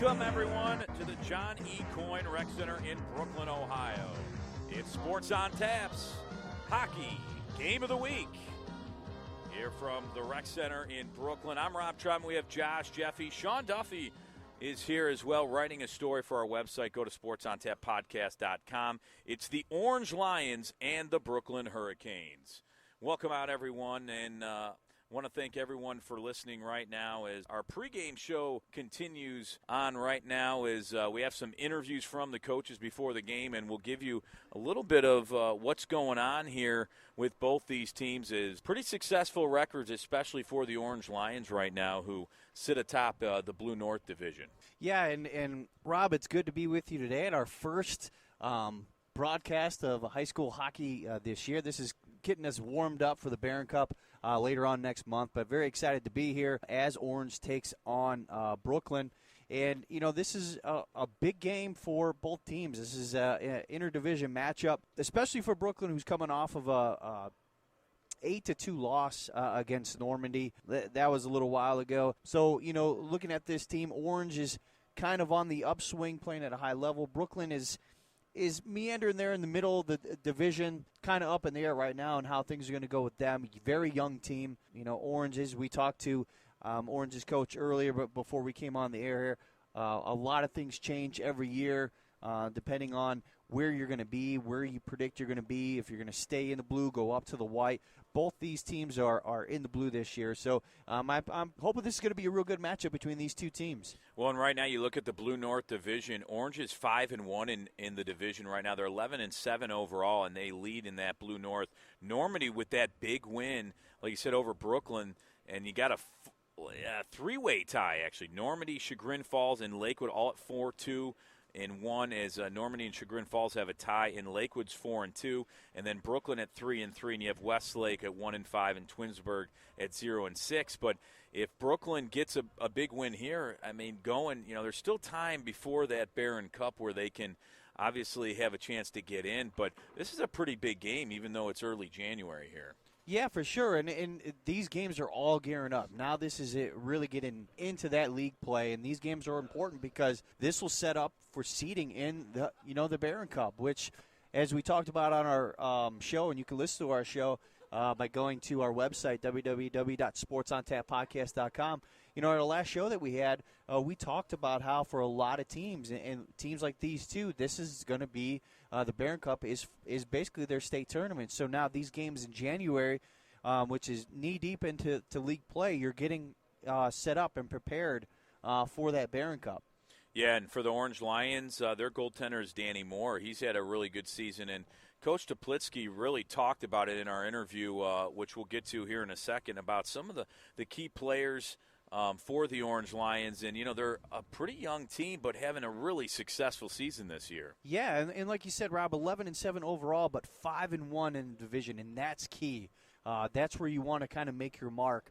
Welcome, everyone, to the John E. Coyne Rec Center in Brooklyn, Ohio. It's Sports on Tap's Hockey Game of the Week. Here from the Rec Center in Brooklyn, I'm Rob Trump. We have Josh, Jeffy. Sean Duffy is here as well, writing a story for our website. Go to sportsontappodcast.com. It's the Orange Lions and the Brooklyn Hurricanes. Welcome out, everyone, and I want to thank everyone for listening right now as our pregame show continues on right now as we have some interviews from the coaches before the game, and we'll give you a little bit of what's going on here with both these teams. Is pretty successful records, especially for the Orange Lions right now, who sit atop the Blue North Division. Yeah, and Rob, it's good to be with you today at our first broadcast of high school hockey this year. This is getting us warmed up for the Barron Cup later on next month, but very excited to be here as Orange takes on Brooklyn. And, you know, this is a big game for both teams. This is an interdivision matchup, especially for Brooklyn, who's coming off of a 8-2 loss against Normandy. That was a little while ago. So, you know, looking at this team, Orange is kind of on the upswing, playing at a high level. Brooklyn is meandering there in the middle of the division, kind of up in the air right now and how things are going to go with them. Very young team. You know, Orange's, we talked to Orange's coach earlier, but before we came on the air here, a lot of things change every year depending on where you're going to be, where you predict you're going to be, if you're going to stay in the blue, go up to the white. Both these teams are in the blue this year, so I'm hoping this is going to be a real good matchup between these two teams. Well, and right now you look at the Blue North Division. Orange is 5-1 in the division right now. They're 11-7 overall, and they lead in that Blue North. Normandy with that big win, like you said, over Brooklyn, and you got a three-way tie actually. Normandy, Chagrin Falls, and Lakewood all at 4-2. In one, as Normandy and Chagrin Falls have a tie, in Lakewood's 4-2, and then Brooklyn at 3-3, and you have Westlake at 1-5, and Twinsburg at 0-6. But if Brooklyn gets a big win here, I mean, there's still time before that Barron Cup where they can obviously have a chance to get in. But this is a pretty big game, even though it's early January here. Yeah, for sure, and these games are all gearing up. Now this is it, really getting into that league play, and these games are important because this will set up for seeding in the Barron Cup, which, as we talked about on our show, and you can listen to our show by going to our website, www.sportsontappodcast.com. You know, our last show that we had, we talked about how for a lot of teams, and teams like these two, this is going to be the Barron Cup is basically their state tournament. So now these games in January, which is knee-deep into league play, you're getting set up and prepared for that Barron Cup. Yeah, and for the Orange Lions, their goaltender is Danny Moore. He's had a really good season, and Coach Toplitsky really talked about it in our interview, which we'll get to here in a second, about some of the key players for the Orange Lions. And, you know, they're a pretty young team, but having a really successful season this year. Yeah, and like you said, Rob, 11-7 overall, but 5-1 in the division, and that's key. That's where you want to kind of make your mark.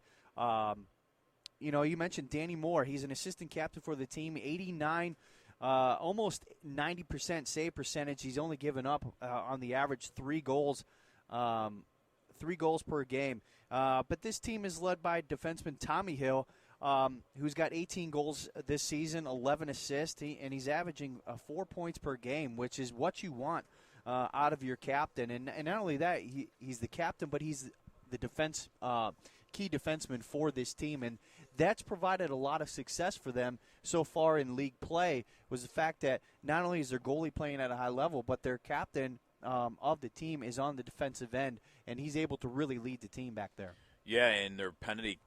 You know, you mentioned Danny Moore. He's an assistant captain for the team, 89, almost 90% save percentage. He's only given up on the average 3 goals per game. But this team is led by defenseman Tommy Hill, who's got 18 goals this season, 11 assists, and he's averaging 4 points per game, which is what you want out of your captain. And not only that, he's the captain, but he's the key defenseman for this team, and that's provided a lot of success for them so far in league play, was the fact that not only is their goalie playing at a high level, but their captain of the team is on the defensive end, and he's able to really lead the team back there. Yeah, and their penalty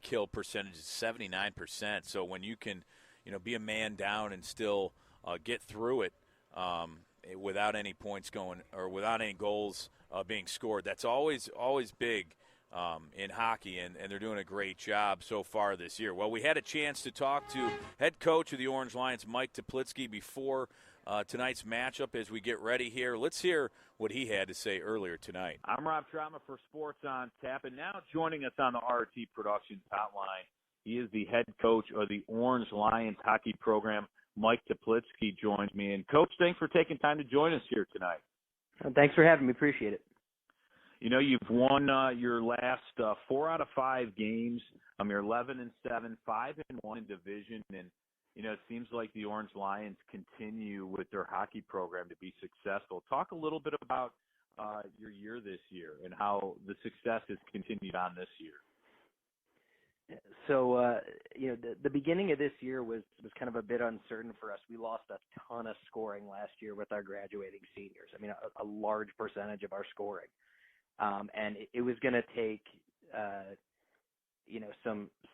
kill percentage is 79%. So when you can, you know, be a man down and still get through it without any points going or without any goals being scored, that's always big in hockey, and they're doing a great job so far this year. Well, we had a chance to talk to head coach of the Orange Lions, Mike Toplitsky, before tonight's matchup as we get ready here. Let's hear what he had to say earlier tonight. I'm Rob Trauma for Sports on Tap, and now joining us on the RT Productions hotline, he is the head coach of the Orange Lions hockey program. Mike Toplitsky joins me. And, Coach, thanks for taking time to join us here tonight. Thanks for having me. Appreciate it. You know, you've won your last 4 out of 5 games. You're 11-7, 5-1 in division, and it seems like the Orange Lions continue with their hockey program to be successful. Talk a little bit about your year this year and how the success has continued on this year. So, the beginning of this year was kind of a bit uncertain for us. We lost a ton of scoring last year with our graduating seniors. I mean, a large percentage of our scoring. And it was going to take,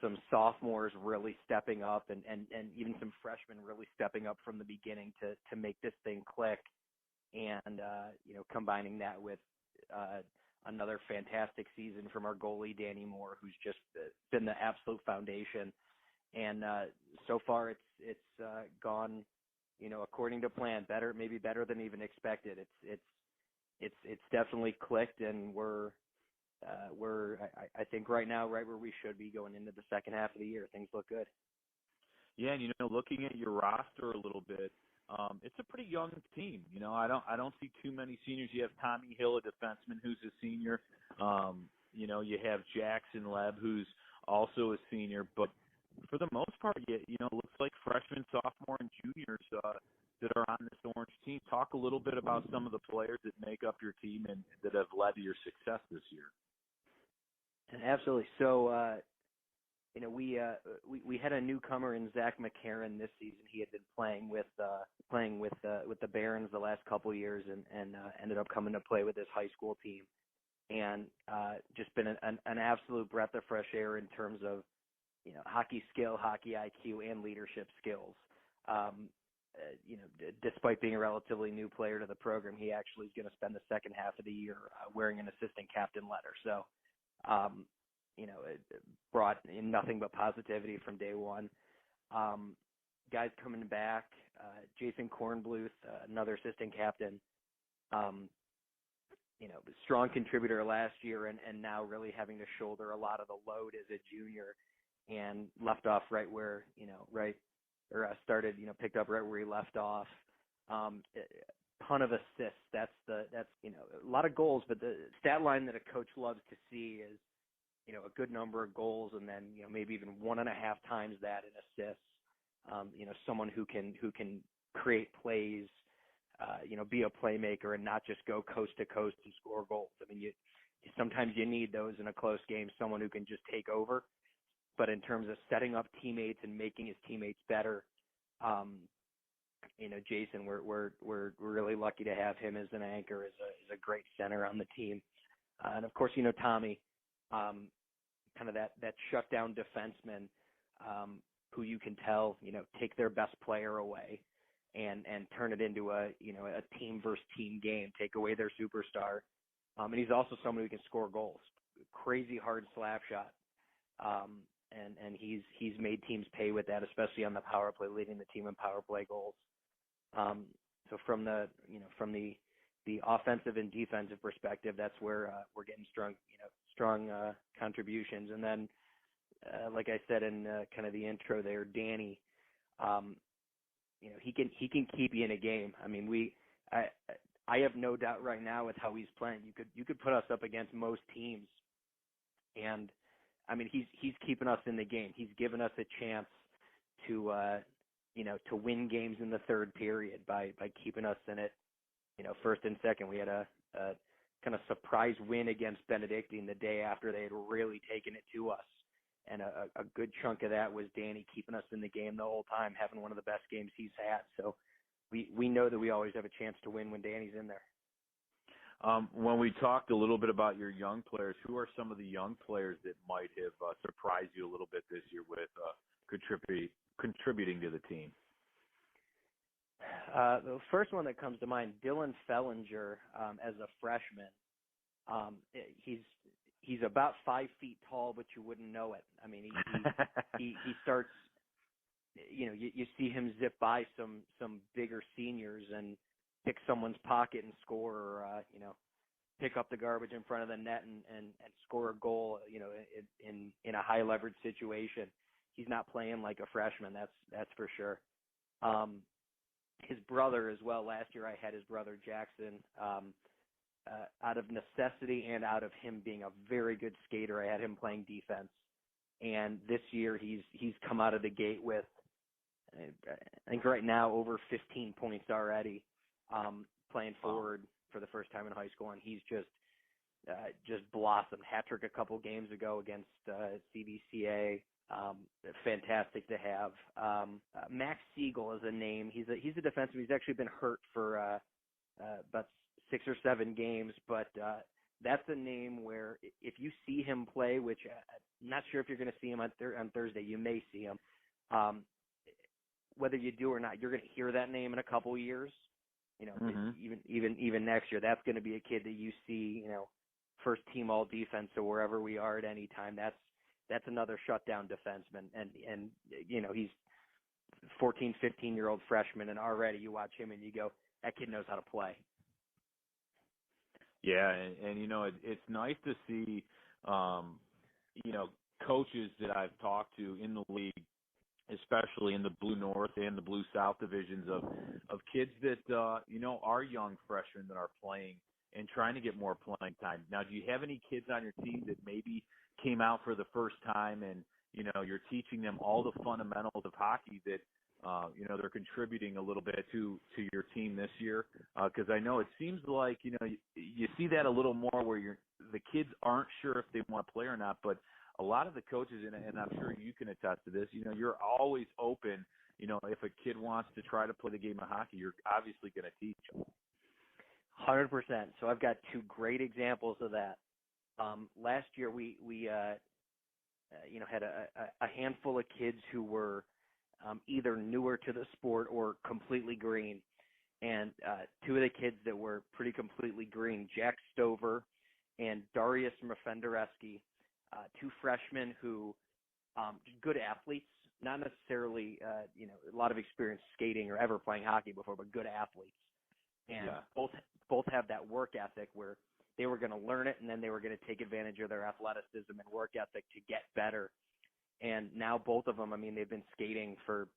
some sophomores really stepping up and even some freshmen really stepping up from the beginning to make this thing click. And, combining that with another fantastic season from our goalie, Danny Moore, who's just been the absolute foundation. And so far it's gone, according to plan, maybe better than even expected. It's definitely clicked, and we're I think right now right where we should be going into the second half of the year. Things look good. Yeah, and looking at your roster a little bit, it's a pretty young team. I don't see too many seniors. You have Tommy Hill, a defenseman, who's a senior. You have Jackson Leb, who's also a senior. But for the most part, it looks like freshmen, sophomore, and juniors that are on this Orange team. Talk a little bit about some of the players that make up your team and that have led to your success this year. Absolutely. So, we had a newcomer in Zach McCarron this season. He had been playing with the Barons the last couple of years, and ended up coming to play with his high school team, and just been an absolute breath of fresh air in terms of hockey skill, hockey IQ, and leadership skills. Despite being a relatively new player to the program, he actually is going to spend the second half of the year wearing an assistant captain letter. So. It brought in nothing but positivity from day one. Guys coming back, Jason Kornbluth, another assistant captain, strong contributor last year and now really having to shoulder a lot of the load as a junior, and left off right where, picked up right where he left off. Ton of assists. That's a lot of goals, but the stat line that a coach loves to see is, a good number of goals, and then, maybe even 1.5 times that in assists. Someone who can create plays, be a playmaker and not just go coast to coast and score goals. I mean, sometimes you need those in a close game, someone who can just take over. But in terms of setting up teammates and making his teammates better, Jason, we're really lucky to have him as an anchor, as a great center on the team. And of course, Tommy, kind of that shutdown defenseman, who you can tell, take their best player away and turn it into a team versus team game, take away their superstar. And he's also someone who can score goals, crazy hard slap shot. And he's made teams pay with that, especially on the power play, leading the team in power play goals. So from the offensive and defensive perspective, that's where we're getting strong contributions. And then, like I said in kind of the intro there, Danny, he can keep you in a game. I mean, I have no doubt right now with how he's playing. You could put us up against most teams, and I mean, he's keeping us in the game. He's given us a chance to win games in the third period by keeping us in it. First and second. We had a kind of surprise win against Benedictine the day after they had really taken it to us. And a good chunk of that was Danny keeping us in the game the whole time, having one of the best games he's had. So we know that we always have a chance to win when Danny's in there. When we talked a little bit about your young players, who are some of the young players that might have surprised you a little bit this year with contributing to the team? The first one that comes to mind, Dylan Fellinger, as a freshman. He's about 5 feet tall, but you wouldn't know it. I mean, he starts, you see him zip by some bigger seniors and pick someone's pocket and score, or pick up the garbage in front of the net and score a goal, in a high leverage situation. He's not playing like a freshman, that's for sure. His brother as well. Last year I had his brother Jackson. Out of necessity and out of him being a very good skater, I had him playing defense. And this year he's come out of the gate with I think right now over 15 points already, playing forward for the first time in high school, and he's just blossomed. Hat trick a couple games ago against CBCA. Fantastic to have. Max Siegel is a name. He's a defenseman. He's actually been hurt for about 6 or 7 games, but that's a name where if you see him play, which I'm not sure if you're going to see him on Thursday, you may see him. Whether you do or not, you're going to hear that name in a couple years. You know, even next year, that's going to be a kid that you see, you know, first team all defense or wherever we are at any time. That's another shutdown defenseman, and you know, he's 14, 15-year-old freshman, and already you watch him and you go, that kid knows how to play. Yeah, and you know, it's nice to see, you know, coaches that I've talked to in the league, especially in the Blue North and the Blue South divisions, of kids that you know, are young freshmen that are playing and trying to get more playing time. Now, do you have any kids on your team that maybe came out for the first time and, you know, you're teaching them all the fundamentals of hockey that, you know, they're contributing a little bit to your team this year? Because I know it seems like, you know, you see that a little more where the kids aren't sure if they want to play or not, but a lot of the coaches, and I'm sure you can attest to this, you know, you're always open. You know, if a kid wants to try to play the game of hockey, you're obviously going to teach them. 100%. So I've got 2 great examples of that. Last year we you know, had a handful of kids who were either newer to the sport or completely green. And 2 of the kids that were pretty completely green, Jack Stover and Darius Mafendereski, 2 freshmen who good athletes, not necessarily you know, a lot of experience skating or ever playing hockey before, but good athletes. And both have that work ethic where they were going to learn it and then they were going to take advantage of their athleticism and work ethic to get better. And now both of them, I mean, they've been skating for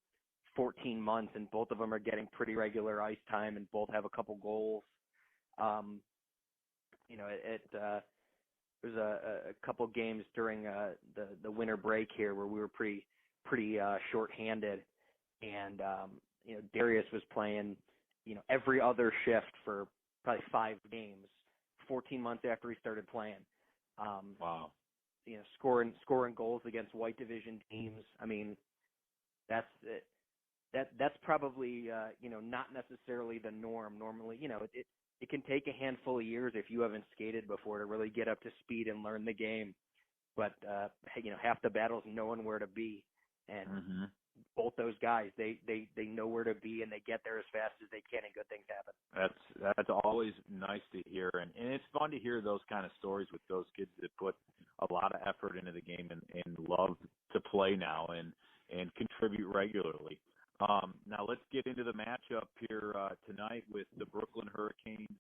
14 months and both of them are getting pretty regular ice time and both have a couple goals. You know, there's a couple games during the winter break here where we were pretty shorthanded, and you know, Darius was playing, you know, every other shift for probably 5 games, 14 months after he started playing. Wow. You know, scoring goals against white division teams. I mean, that's probably you know, not necessarily the norm. Normally, you know, it can take a handful of years if you haven't skated before to really get up to speed and learn the game. But you know, half the battle is knowing where to be, and both those guys, they know where to be and they get there as fast as they can, and good things happen. That's always nice to hear, and it's fun to hear those kind of stories with those kids that put a lot of effort into the game and love to play now and contribute regularly. Now let's get into the matchup here tonight with the Brooklyn Hurricanes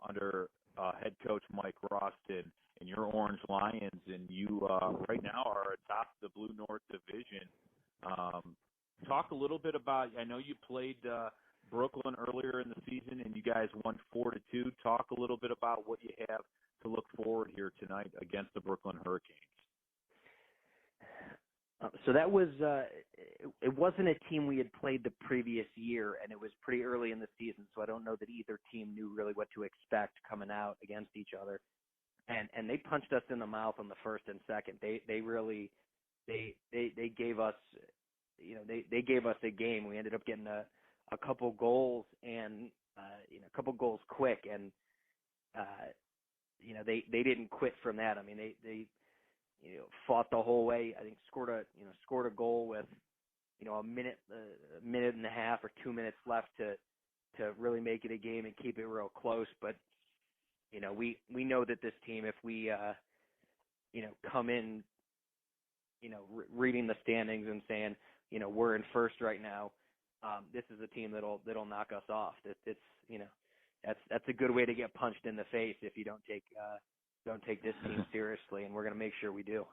under head coach Mike Roston and your Orange Lions, and you right now are atop the Blue North Division. Talk a little bit about, I know you played Brooklyn earlier in the season and you guys won 4-2. Talk a little bit about what you have to look forward here tonight against the Brooklyn Hurricanes. So that was it wasn't a team we had played the previous year, and it was pretty early in the season, so I don't know that either team knew really what to expect coming out against each other. And they punched us in the mouth on the first and second. They really gave us, you know, they gave us a game. We ended up getting a couple goals and you know, a couple goals quick, and you know, they didn't quit from that. I mean, they you know, fought the whole way. I think scored a goal with, you know, a minute and a half or 2 minutes left to really make it a game and keep it real close. But you know, we know that this team, if we you know, come in, you know, reading the standings and saying, you know, we're in first right now, this is a team that'll knock us off. It's you know, that's a good way to get punched in the face if you don't take this team seriously, and we're going to make sure we do.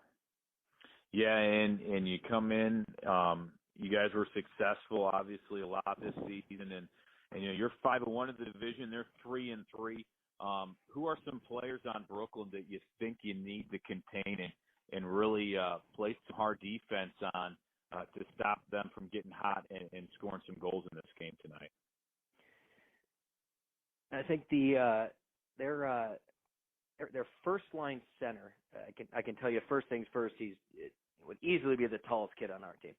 Yeah, and you come in, you guys were successful, obviously, a lot this season, and you know, you're 5-1 in the division. They're 3-3. Who are some players on Brooklyn that you think you need to contain and really play some hard defense on to stop them from getting hot and scoring some goals in this game tonight? I think their first line center. I can tell you first things first. He would easily be the tallest kid on our team.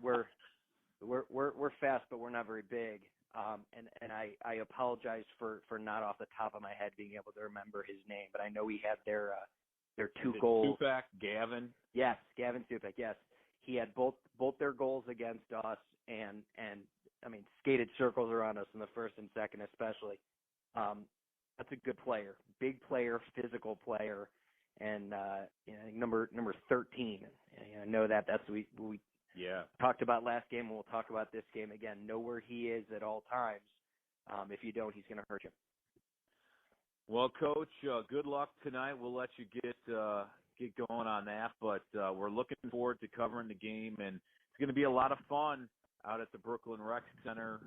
We're fast, but we're not very big. And I apologize for not off the top of my head being able to remember his name, but I know he had their 2 goals. Supak, Gavin. Yes, Gavin Supak. Yes, he had both their goals against us, and I mean skated circles around us in the first and second especially. That's a good player, big player, physical player, and I think number 13. I know that's we talked about last game, and we'll talk about this game again. Know where he is at all times. If you don't, he's going to hurt you. Well, Coach, good luck tonight. We'll let you get going on that, but we're looking forward to covering the game, and it's going to be a lot of fun out at the Brooklyn Rec Center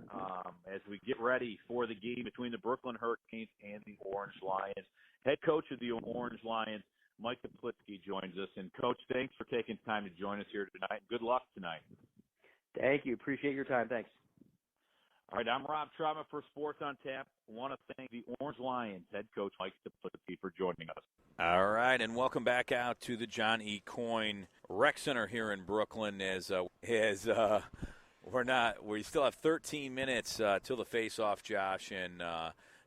as we get ready for the game between the Brooklyn Hurricanes and the Orange Lions. Head coach of the Orange Lions, Mike Teplitsky, joins us. And, Coach, thanks for taking time to join us here tonight. Good luck tonight. Thank you. Appreciate your time. Thanks. All right, I'm Rob Trauma for Sports on Tap. I want to thank the Orange Lions head coach, Mike Teplitsky, for joining us. All right, and welcome back out to the John E. Coyne Rec Center here in Brooklyn we still have 13 minutes till the face-off, Josh, and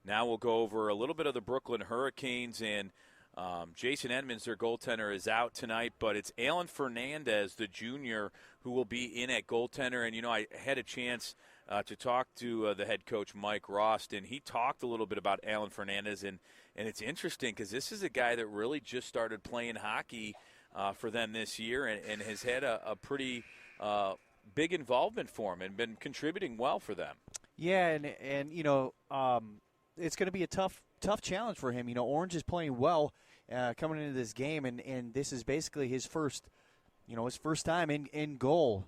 now we'll go over a little bit of the Brooklyn Hurricanes. And Jason Edmonds, their goaltender, is out tonight, but it's Alan Fernandez, the junior, who will be in at goaltender. And, I had a chance to talk to the head coach, Mike Rost, and he talked a little bit about Alan Fernandez. And it's interesting because this is a guy that really just started playing hockey for them this year and has had a pretty big involvement for him and been contributing well for them. Yeah, and it's going to be a tough challenge for him. Orange is playing well coming into this game, and this is basically his first time in goal.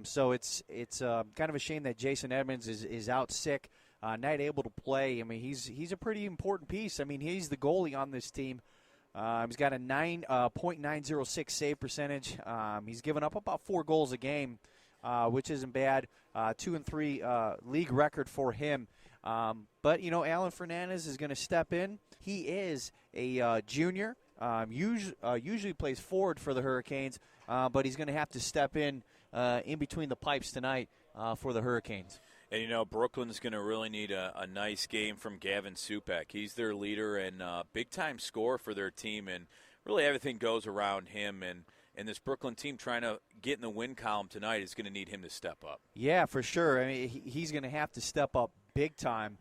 So it's kind of a shame that Jason Edmonds is out sick, not able to play. I mean, he's a pretty important piece. I mean, he's the goalie on this team. He's got a 9.906 save percentage. He's given up about 4 goals a game, which isn't bad. 2 and 3 league record for him. But, Alan Fernandez is going to step in. He is a junior. Usually plays forward for the Hurricanes, but he's going to have to step in between the pipes tonight for the Hurricanes. And, Brooklyn's going to really need a nice game from Gavin Supak. He's their leader and big-time scorer for their team, and really everything goes around him. And this Brooklyn team trying to get in the win column tonight is going to need him to step up. Yeah, for sure. I mean, he's going to have to step up big time.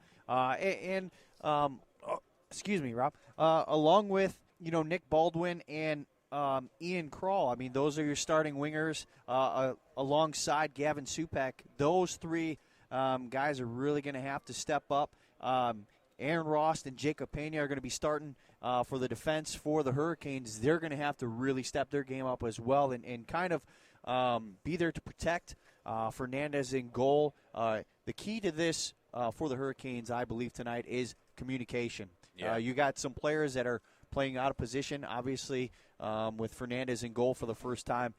Excuse me, Rob. Along with, Nick Baldwin and Ian Kroll. I mean, those are your starting wingers alongside Gavin Supak. Those 3 guys are really going to have to step up. Aaron Rost and Jacob Pena are going to be starting for the defense for the Hurricanes. They're going to have to really step their game up as well and kind of be there to protect Fernandez in goal. The key to this for the Hurricanes, I believe, tonight is communication. Yeah. You got some players that are playing out of position, obviously, with Fernandez in goal for the first time.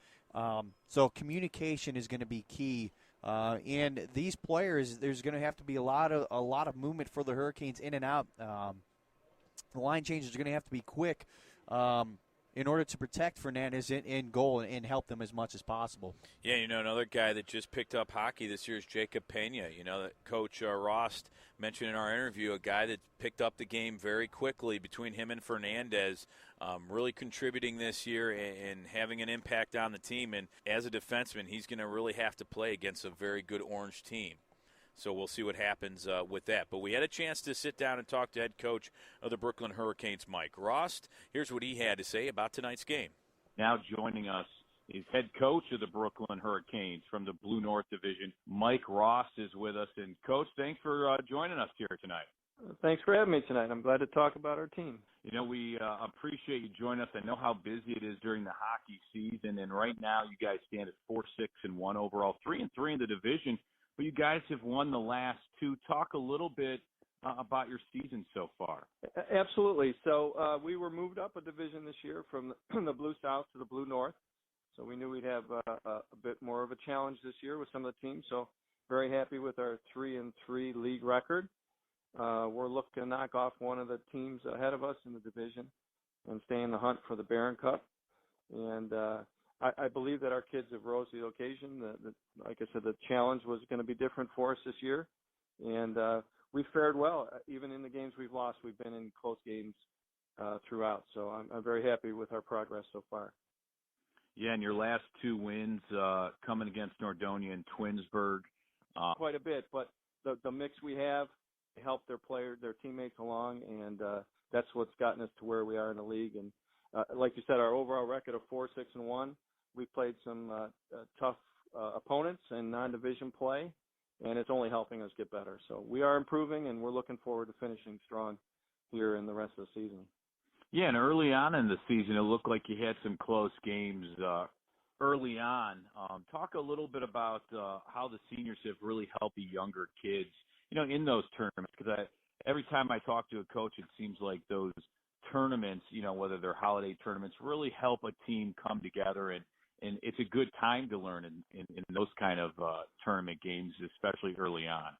So communication is going to be key. And these players, there's going to have to be a lot of movement for the Hurricanes in and out. The line changes are going to have to be quick in order to protect Fernandez in goal and help them as much as possible. Yeah, another guy that just picked up hockey this year is Jacob Pena. That Coach Rost mentioned in our interview, a guy that picked up the game very quickly between him and Fernandez, really contributing this year and having an impact on the team. And as a defenseman, he's going to really have to play against a very good Orange team. So we'll see what happens with that. But we had a chance to sit down and talk to head coach of the Brooklyn Hurricanes, Mike Rost. Here's what he had to say about tonight's game. Now joining us is head coach of the Brooklyn Hurricanes from the Blue North Division. Mike Rost is with us. And, Coach, thanks for joining us here tonight. Thanks for having me tonight. I'm glad to talk about our team. We appreciate you joining us. I know how busy it is during the hockey season, and right now you guys stand at 4-6-1 overall, 3-3 in the division. But you guys have won the last 2. Talk a little bit about your season so far. Absolutely. So we were moved up a division this year from the Blue South to the Blue North. So we knew we'd have a bit more of a challenge this year with some of the teams. So very happy with our 3-3 league record. We're looking to knock off one of the teams ahead of us in the division and stay in the hunt for the Barron Cup. And I believe that our kids have rose to the occasion. Like I said, the challenge was going to be different for us this year. And we fared well. Even in the games we've lost, we've been in close games throughout. So I'm very happy with our progress so far. Yeah, and your last 2 wins coming against Nordonia and Twinsburg. Quite a bit, but the mix we have helped their teammates along, and that's what's gotten us to where we are in the league. And like you said, our overall record of 4-6-1. We played some tough opponents in non-division play, and it's only helping us get better. So we are improving, and we're looking forward to finishing strong here in the rest of the season. Yeah, and early on in the season, it looked like you had some close games early on. Talk a little bit about how the seniors have really helped the younger kids, in those tournaments. Because every time I talk to a coach, it seems like those tournaments, whether they're holiday tournaments, really help a team come together, and it's a good time to learn in those kind of tournament games, especially early on.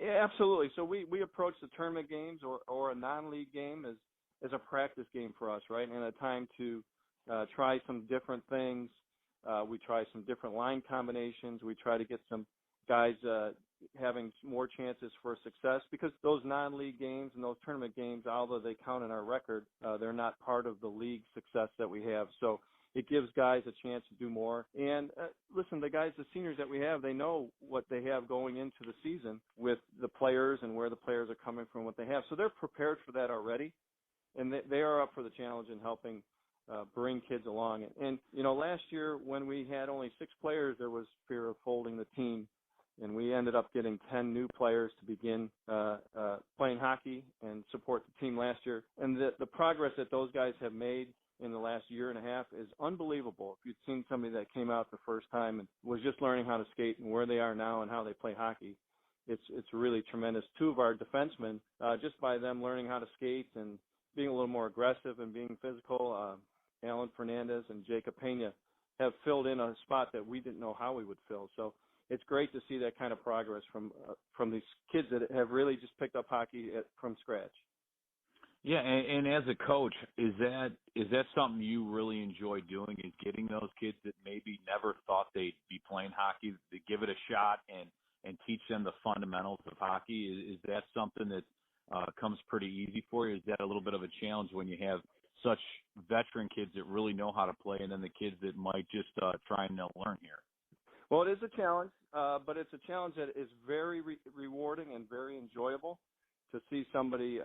Absolutely. So we approach the tournament games or a non-league game as a practice game for us, right? And a time to try some different things. We try some different line combinations. We try to get some guys having more chances for success, because those non-league games and those tournament games, although they count in our record, they're not part of the league success that we have. So it gives guys a chance to do more. And listen, the seniors that we have, they know what they have going into the season with the players and where the players are coming from, what they have. So they're prepared for that already, and they are up for the challenge in helping bring kids along. And last year when we had only 6 players, there was fear of folding the team. And we ended up getting 10 new players to begin playing hockey and support the team last year. And the progress that those guys have made in the last year and a half is unbelievable. If you'd seen somebody that came out the first time and was just learning how to skate and where they are now and how they play hockey, it's really tremendous. 2 of our defensemen, just by them learning how to skate and being a little more aggressive and being physical, Alan Fernandez and Jacob Pena, have filled in a spot that we didn't know how we would fill. So it's great to see that kind of progress from these kids that have really just picked up hockey from scratch. Yeah, and as a coach, is that something you really enjoy doing, is getting those kids that maybe never thought they'd be playing hockey, to give it a shot and teach them the fundamentals of hockey? Is that something that comes pretty easy for you? Is that a little bit of a challenge when you have such veteran kids that really know how to play, and then the kids that might just try and learn here? Well, it is a challenge, but it's a challenge that is very rewarding and very enjoyable to see somebody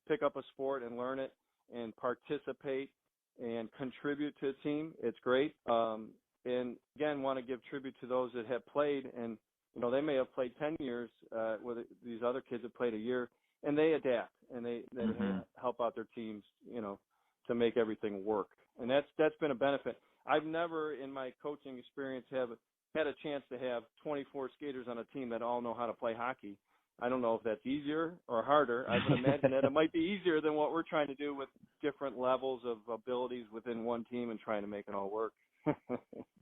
pick up a sport and learn it and participate and contribute to a team. It's great. And again, want to give tribute to those that have played, and they may have played 10 years, where these other kids have played a year, and they adapt and they help out their teams, to make everything work. And that's been a benefit. I've never in my coaching experience have had a chance to have 24 skaters on a team that all know how to play hockey. I don't know if that's easier or harder. I would imagine that it might be easier than what we're trying to do with different levels of abilities within one team and trying to make it all work.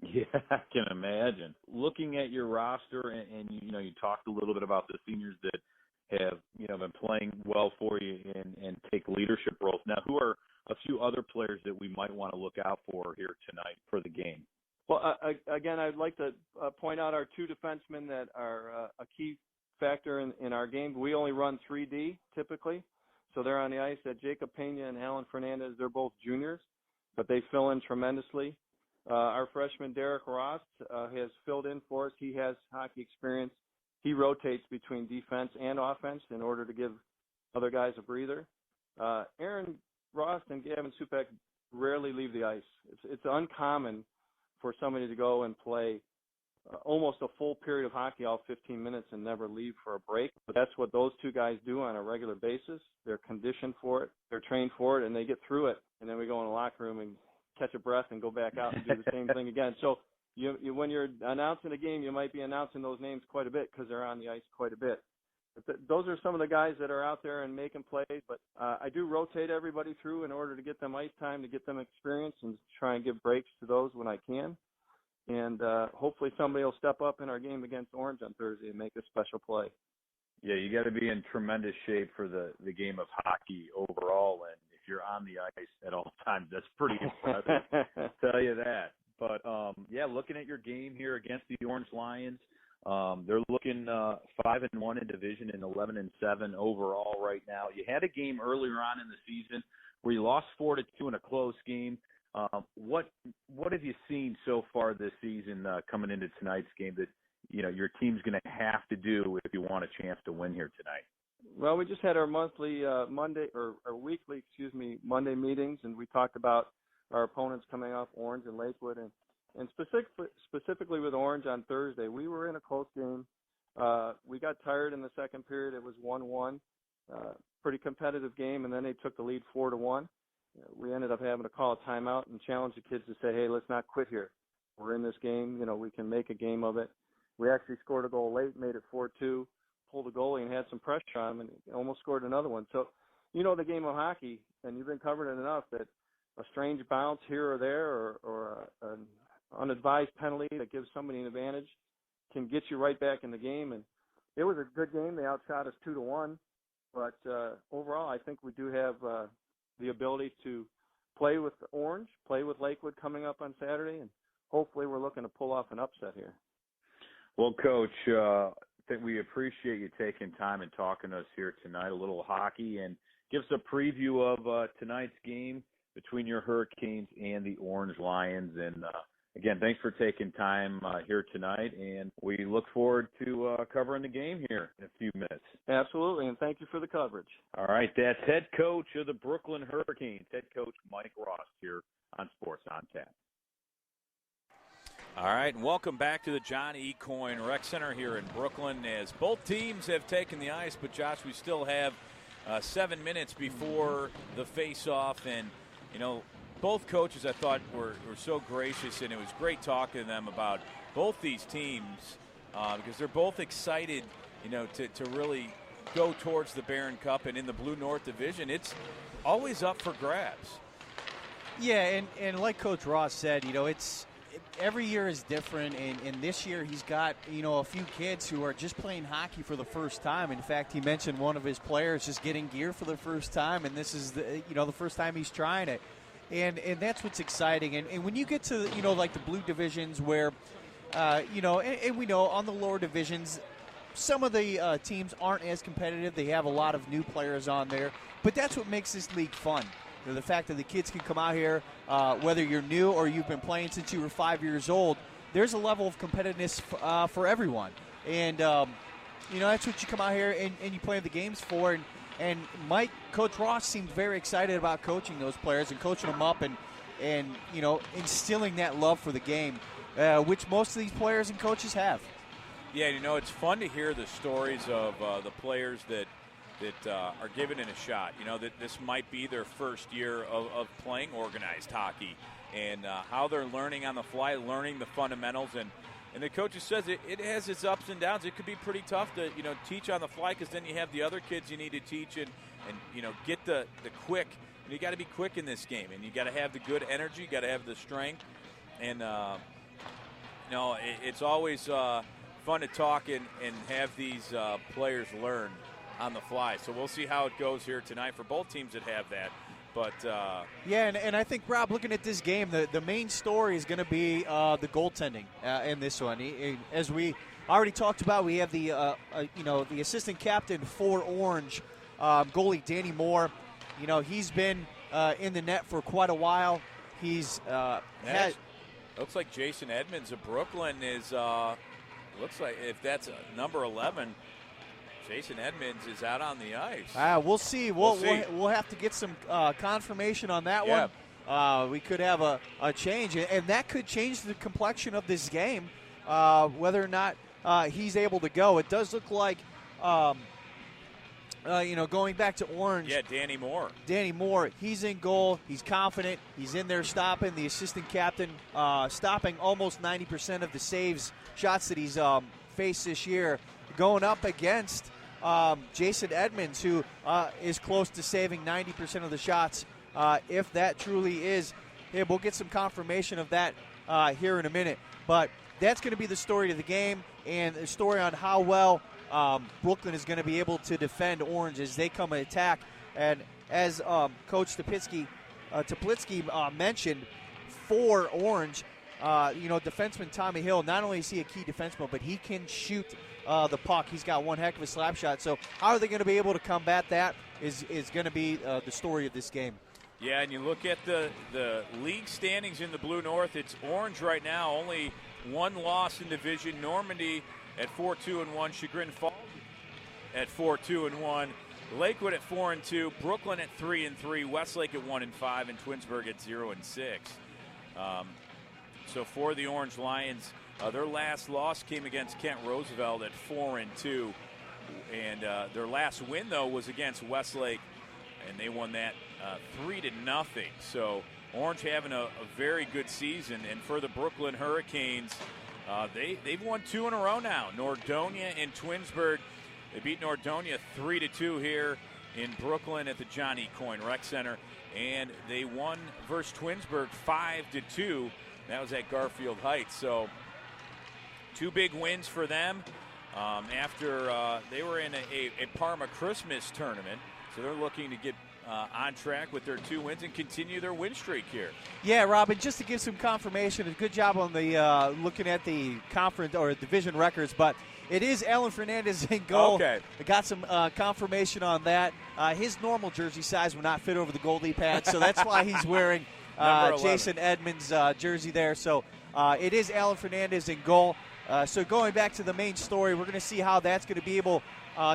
Yeah, I can imagine. Looking at your roster, and you talked a little bit about the seniors that have been playing well for you and take leadership roles. Now, who are a few other players that we might want to look out for here tonight for the game? Well, again, I'd like to point out our 2 defensemen that are a key factor in our game. We only run 3D typically, so they're on the ice. Jacob Pena and Alan Fernandez, they're both juniors, but they fill in tremendously. Our freshman Derek Ross has filled in for us. He has hockey experience. He rotates between defense and offense in order to give other guys a breather. Aaron Ross and Gavin Supak rarely leave the ice. It's uncommon for somebody to go and play almost a full period of hockey, all 15 minutes, and never leave for a break. But that's what those 2 guys do on a regular basis. They're conditioned for it. They're trained for it, and they get through it. And then we go in the locker room and catch a breath and go back out and do the same thing again. So you when you're announcing a game, you might be announcing those names quite a bit because they're on the ice quite a bit. those are some of the guys that are out there and making plays. But I do rotate everybody through in order to get them ice time, to get them experience, and try and give breaks to those when I can. And hopefully somebody will step up in our game against Orange on Thursday and make a special play. Yeah, you got to be in tremendous shape for the game of hockey overall, and if you're on the ice at all times, that's pretty impressive. I'll tell you that. But yeah, looking at your game here against the Orange Lions, they're looking 5-1 in division and 11-7 overall right now. You had a game earlier on in the season where you lost 4-2 in a close game. What have you seen so far this season coming into tonight's game that your team's going to have to do if you want a chance to win here tonight? Well, we just had our monthly weekly Monday meetings, and we talked about our opponents coming up, Orange and Lakewood, and specifically with Orange on Thursday. We were in a close game. We got tired in the second period. It was 1-1, pretty competitive game, and then they took the lead 4-1. We ended up having to call a timeout and challenge the kids to say, hey, let's not quit here. We're in this game. We can make a game of it. We actually scored a goal late, made it 4-2, pulled the goalie and had some pressure on him and almost scored another one. So, the game of hockey, and you've been covering it enough, that a strange bounce here or there or an unadvised penalty that gives somebody an advantage can get you right back in the game. And it was a good game. They outshot us 2-1. But overall, I think we do have the ability to play with Orange, play with Lakewood coming up on Saturday, and hopefully we're looking to pull off an upset here. Well, Coach, I think we appreciate you taking time and talking to us here tonight, a little hockey, and give us a preview of tonight's game between your Hurricanes and the Orange Lions. And, again, thanks for taking time here tonight, and we look forward to covering the game here in a few minutes. Absolutely, and thank you for the coverage. All right, that's head coach of the Brooklyn Hurricanes, head coach Mike Ross here on Sports on Tap. All right, and welcome back to the John E. Coyne Rec Center here in Brooklyn, as both teams have taken the ice. But, Josh, we still have 7 minutes before the face-off. And, both coaches, I thought, were so gracious, and it was great talking to them about both these teams because they're both excited, to really go towards the Barron Cup. And in the Blue North Division, it's always up for grabs. Yeah, and like Coach Ross said, every year is different, and this year he's got, a few kids who are just playing hockey for the first time. In fact, he mentioned one of his players just getting gear for the first time, and this is, the first time he's trying it. And that's what's exciting. And when you get to, like the blue divisions where, and we know on the lower divisions, some of the teams aren't as competitive. They have a lot of new players on there. But that's what makes this league fun. The fact that the kids can come out here, whether you're new or you've been playing since you were 5 years old, there's a level of competitiveness for everyone. And, that's what you come out here and you play the games for. And Coach Ross seemed very excited about coaching those players and coaching them up and instilling that love for the game, which most of these players and coaches have. Yeah, it's fun to hear the stories of the players that are giving it a shot. That this might be their first year of playing organized hockey, and how they're learning on the fly, learning the fundamentals. And the coach says it has its ups and downs. It could be pretty tough to teach on the fly, because then you have the other kids you need to teach and get the quick. And you got to be quick in this game, and you got to have the good energy, you got to have the strength, and it's always fun to talk and have these players learn on the fly. So we'll see how it goes here tonight for both teams that have that. But and I think, Rob, looking at this game, the main story is going to be the goaltending in this one. As we already talked about, we have the the assistant captain for Orange, goalie Danny Moore. He's been in the net for quite a while. He's looks like Jason Edmonds of Brooklyn is looks like, if that's number 11. Jason Edmonds is out on the ice. We'll see. We'll have to get some confirmation on that one. We could have a change, and that could change the complexion of this game, whether or not he's able to go. It does look like, going back to Orange. Yeah, Danny Moore. Danny Moore, he's in goal. He's confident. He's in there stopping. The assistant captain stopping almost 90% of the shots that he's faced this year, going up against Jason Edmonds, who is close to saving 90% of the shots. If that truly is him, we'll get some confirmation of that here in a minute. But that's going to be the story of the game and the story on how well Brooklyn is going to be able to defend Orange as they come and attack. And as Coach Teplitsky mentioned, for Orange, defenseman Tommy Hill, not only is he a key defenseman, but he can shoot the puck. He's got one heck of a slap shot. So how are they going to be able to combat that is going to be the story of this game. Yeah, and you look at the league standings in the Blue North, it's Orange right now, only one loss in division. Normandy at 4-2-1, Chagrin Falls at 4-2-1, Lakewood at 4-2, Brooklyn at 3-3, Westlake at 1-5, and Twinsburg at 0-6. So for the Orange Lions, their last loss came against Kent Roosevelt at 4-2, and their last win though was against Westlake, and they won that 3-0. So Orange having a very good season, and for the Brooklyn Hurricanes, they've won 2 in a row now. Nordonia and Twinsburg, they beat Nordonia 3-2 here in Brooklyn at the John E. Coyne Rec Center, and they won versus Twinsburg 5-2. That was at Garfield Heights. So 2 big wins for them after they were in a Parma Christmas tournament. So they're looking to get on track with their 2 wins and continue their win streak here. Yeah, Robin, just to give some confirmation, a good job on the looking at the conference or division records, but it is Alan Fernandez in goal. Okay. I got some confirmation on that. His normal jersey size would not fit over the goalie pad, so that's why he's wearing Jason Edmonds' jersey there. So it is Alan Fernandez in goal. So going back to the main story, we're going to see how that's going to be able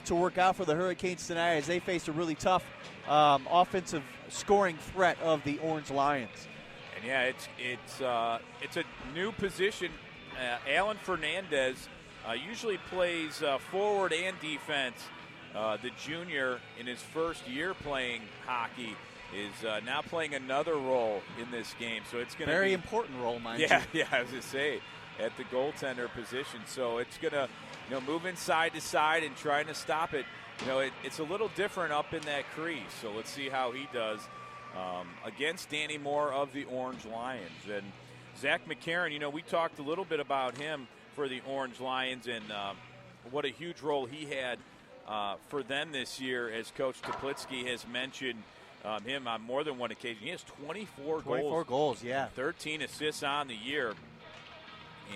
to work out for the Hurricanes tonight as they face a really tough offensive scoring threat of the Orange Lions. And yeah, it's a new position. Alan Fernandez usually plays forward and defense. The junior in his first year playing hockey is now playing another role in this game. So it's going to be very important role, mind you. Yeah, I was going to say at the goaltender position. So it's going to move inside to side and trying to stop it. It's a little different up in that crease. So let's see how he does against Danny Moore of the Orange Lions. And Zach McCarron, we talked a little bit about him for the Orange Lions and what a huge role he had for them this year, as Coach Teplitsky has mentioned him on more than one occasion. He has 24 goals. 24 goals, yeah. 13 assists on the year.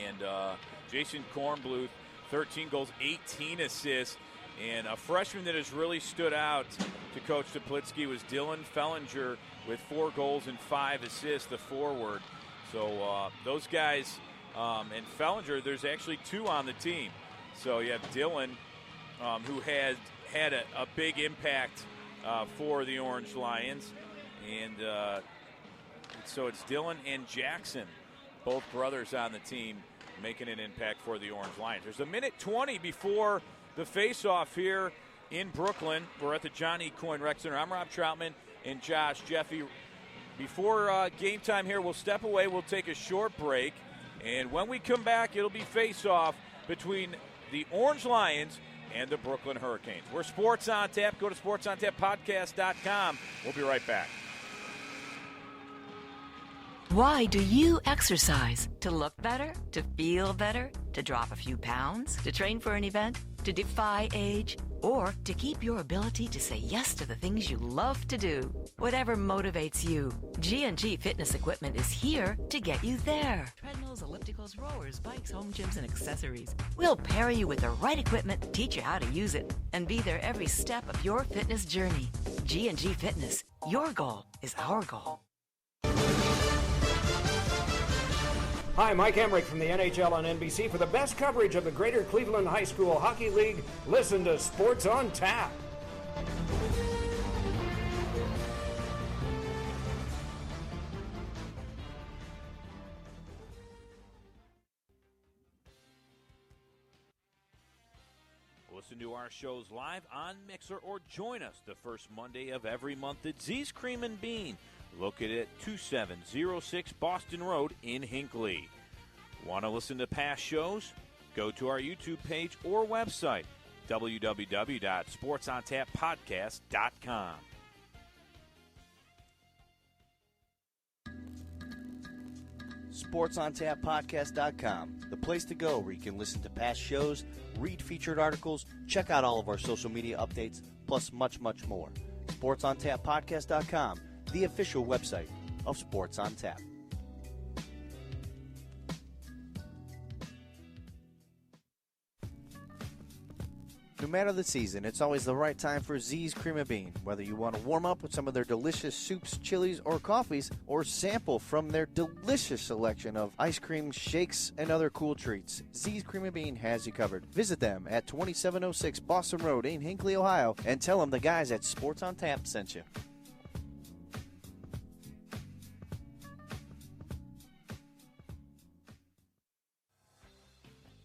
And Jason Kornbluth, 13 goals, 18 assists. And a freshman that has really stood out to Coach Teplitsky was Dylan Fellinger with 4 goals and 5 assists, the forward. So those guys and Fellinger, there's actually 2 on the team. So you have Dylan, who has had a big impact for the Orange Lions. And so it's Dylan and Jackson, both brothers on the team, making an impact for the Orange Lions. There's a minute 20 before the face-off here in Brooklyn. We're at the John E. Coyne Rec Center. I'm Rob Troutman and Josh Jeffy. Before game time here, we'll step away. We'll take a short break. And when we come back, it'll be face-off between the Orange Lions and the Brooklyn Hurricanes. We're Sports on Tap. Go to sportsontappodcast.com. We'll be right back. Why do you exercise? To look better? To feel better? To drop a few pounds? To train for an event? To defy age? Or to keep your ability to say yes to the things you love to do? Whatever motivates you, G&G Fitness Equipment is here to get you there. Treadmills, ellipticals, rowers, bikes, home gyms, and accessories. We'll pair you with the right equipment, teach you how to use it, and be there every step of your fitness journey. G&G Fitness. Your goal is our goal. Hi, Mike Emmerich from the NHL on NBC. For the best coverage of the Greater Cleveland High School Hockey League, listen to Sports on Tap. Listen to our shows live on Mixer or join us the first Monday of every month at Z's Cream and Bean, located at 2706 Boston Road in Hinckley. Want to listen to past shows? Go to our YouTube page or website, www.sportsontappodcast.com. SportsOnTapPodcast.com, the place to go where you can listen to past shows, read featured articles, check out all of our social media updates, plus much, much more. SportsOnTapPodcast.com, the official website of Sports on Tap. No matter the season, it's always the right time for Z's Cream of Bean. Whether you want to warm up with some of their delicious soups, chilies, or coffees, or sample from their delicious selection of ice cream, shakes, and other cool treats, Z's Cream of Bean has you covered. Visit them at 2706 Boston Road in Hinckley, Ohio, and tell them the guys at Sports on Tap sent you.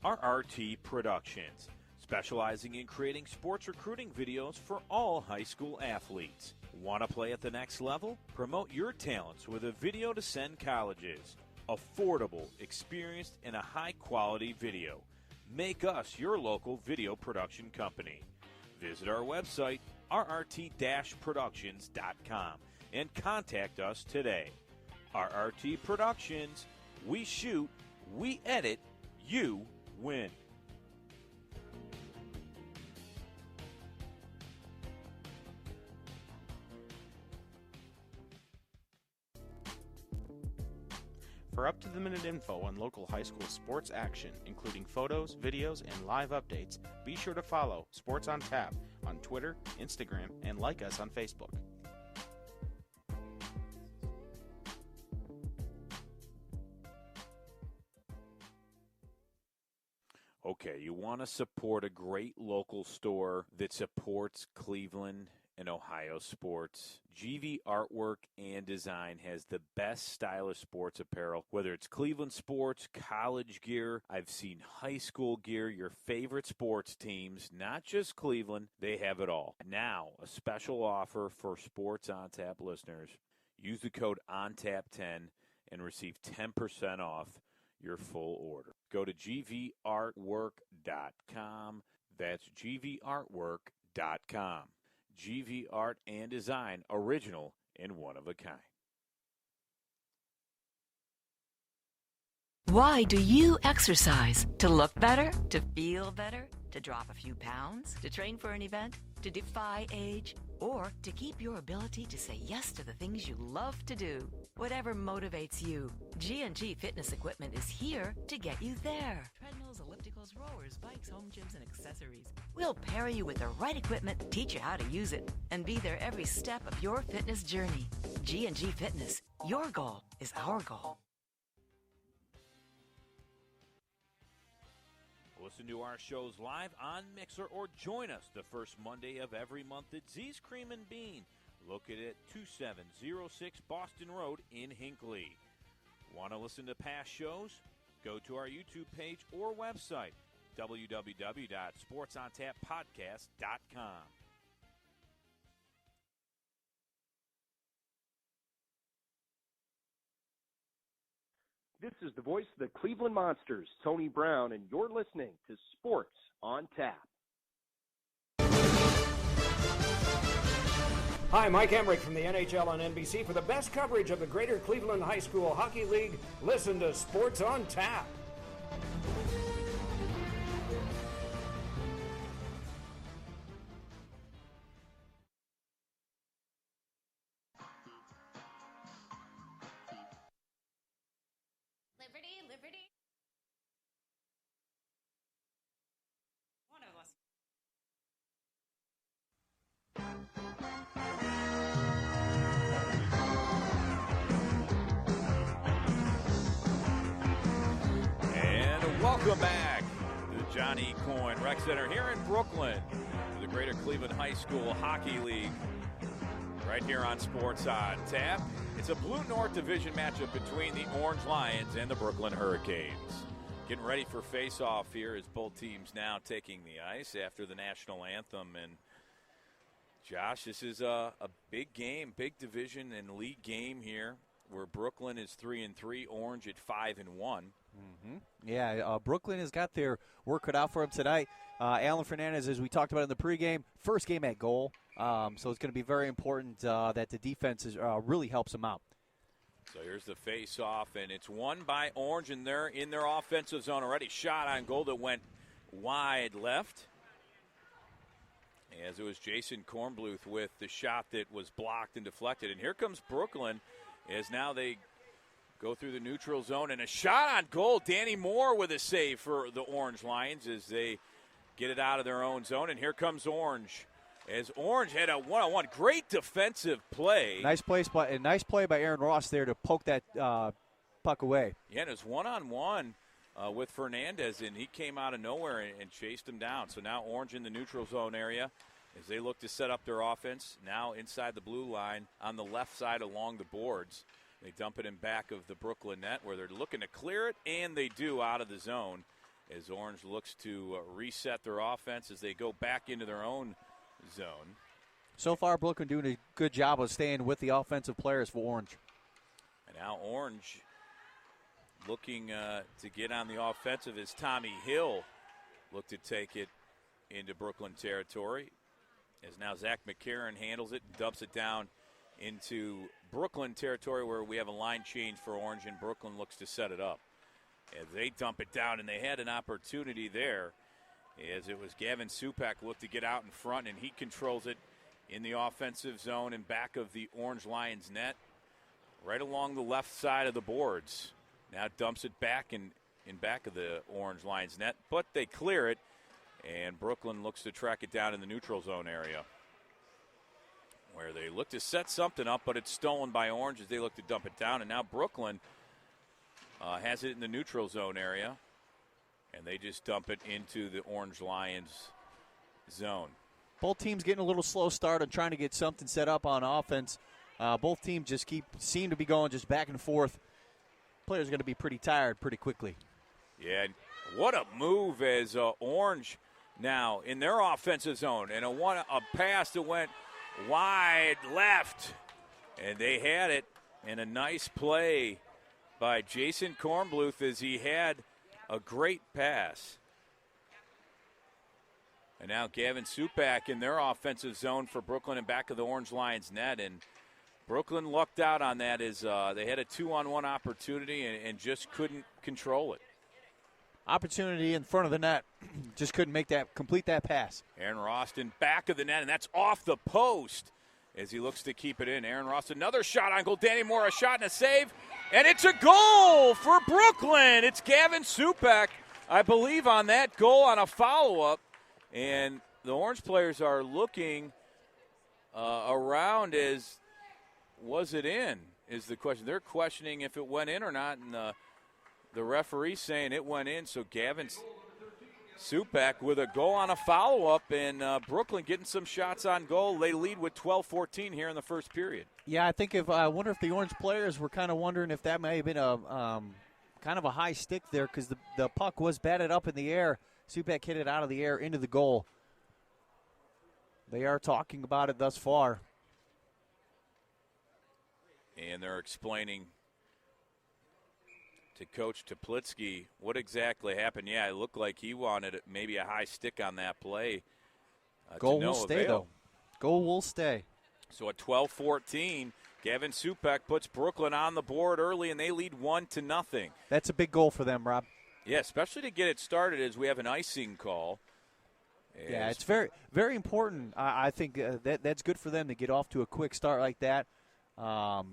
RRT Productions, specializing in creating sports recruiting videos for all high school athletes. Want to play at the next level? Promote your talents with a video to send colleges. Affordable, experienced, and a high-quality video. Make us your local video production company. Visit our website, rrt-productions.com, and contact us today. RRT Productions, we shoot, we edit, you win. For up-to-the-minute info on local high school sports action, including photos, videos, and live updates, be sure to follow Sports on Tap on Twitter, Instagram, and like us on Facebook. Okay, you want to support a great local store that supports Cleveland and Ohio sports. GV Artwork and Design has the best stylish sports apparel, whether it's Cleveland sports, college gear. I've seen high school gear, your favorite sports teams, not just Cleveland. They have it all. Now, a special offer for Sports on Tap listeners. Use the code ONTAP10 and receive 10% off your full order. Go to gvartwork.com. That's gvartwork.com. GV Art and Design, original and one of a kind. Why do you exercise? To look better? To feel better? To drop a few pounds? To train for an event? To defy age? Or to keep your ability to say yes to the things you love to do? Whatever motivates you, G&G Fitness Equipment is here to get you there. Treadmills, ellipticals, rowers, bikes, home gyms, and accessories. We'll pair you with the right equipment, teach you how to use it, and be there every step of your fitness journey. G&G Fitness. Your goal is our goal. Listen to our shows live on Mixer or join us the first Monday of every month at Z's Cream and Bean, located at 2706 Boston Road in Hinckley. Want to listen to past shows? Go to our YouTube page or website, www.sportsontappodcast.com. This is the voice of the Cleveland Monsters, Tony Brown, and you're listening to Sports on Tap. Hi, Mike Emmerich from the NHL on NBC. For the best coverage of the Greater Cleveland High School Hockey League, listen to Sports on Tap. Liberty. One of us. And welcome back to the John E. Coyne Rec Center here in Brooklyn for the Greater Cleveland High School Hockey League. Right here on Sports on Tap. It's a Blue North Division matchup between the Orange Lions and the Brooklyn Hurricanes. Getting ready for face-off here as both teams now taking the ice after the national anthem. And Josh, this is a big game, big division and league game here, where Brooklyn is 3-3, Orange at 5-1. Mm-hmm. Yeah, Brooklyn has got their work cut out for them tonight. Alan Fernandez, as we talked about in the pregame, first game at goal. So it's going to be very important that the defense really helps him out. So here's the face-off, and it's won by Orange, and they're in their offensive zone already. Shot on goal that went wide left. As it was Jason Kornbluth with the shot that was blocked and deflected. And here comes Brooklyn as now they go through the neutral zone. And a shot on goal. Danny Moore with a save for the Orange Lions as they get it out of their own zone. And here comes Orange. As Orange had a one-on-one. Great defensive play. Nice play by Aaron Ross there to poke that puck away. Yeah, and it was one-on-one with Fernandez, and he came out of nowhere and chased him down. So now Orange in the neutral zone area as they look to set up their offense. Now inside the blue line on the left side along the boards. They dump it in back of the Brooklyn net where they're looking to clear it, and they do out of the zone as Orange looks to reset their offense as they go back into their own zone. So far, Brooklyn doing a good job of staying with the offensive players for Orange. And now Orange looking to get on the offensive as Tommy Hill looked to take it into Brooklyn territory. As now Zach McCarron handles it and dumps it down into Brooklyn territory where we have a line change for Orange, and Brooklyn looks to set it up. As they dump it down, and they had an opportunity there as it was Gavin Supak looked to get out in front, and he controls it in the offensive zone in back of the Orange Lions net, right along the left side of the boards. Now dumps it back in back of the Orange Lions net, but they clear it, and Brooklyn looks to track it down in the neutral zone area where they look to set something up, but it's stolen by Orange as they look to dump it down, and now Brooklyn has it in the neutral zone area, and they just dump it into the Orange Lions zone. Both teams getting a little slow start and trying to get something set up on offense. Both teams just seem to be going just back and forth. Players are going to be pretty tired pretty quickly. Yeah, what a move as Orange now in their offensive zone. And a pass that went wide left. And they had it. And a nice play by Jason Kornbluth as he had a great pass. And now Gavin Supak in their offensive zone for Brooklyn and back of the Orange Lions net. And Brooklyn lucked out on that as they had a 2-on-1 opportunity and just couldn't control it. Opportunity in front of the net. Just couldn't complete that pass. Aaron Roston back of the net, and that's off the post as he looks to keep it in. Aaron Roston, another shot on goal. Danny Moore, a shot and a save. And it's a goal for Brooklyn. It's Gavin Supak, I believe, on that goal on a follow-up. And the Orange players are looking around as, was it in, is the question. They're questioning if it went in or not, and the referee saying it went in. So Gavin Supak with a goal on a follow-up, and Brooklyn getting some shots on goal. They lead with 12-14 here in the first period. Yeah, I wonder if the Orange players were kind of wondering if that may have been a kind of a high stick there because the puck was batted up in the air. Supak hit it out of the air into the goal. They are talking about it thus far. And they're explaining to Coach Teplitsky what exactly happened. Yeah, it looked like he wanted maybe a high stick on that play. Goal will stay, though. Goal will stay. So at 12-14, Gavin Supak puts Brooklyn on the board early, and they lead 1-0. That's a big goal for them, Rob. Yeah, especially to get it started as we have an icing call. Yeah, it's very, very important. I think that's good for them to get off to a quick start like that. A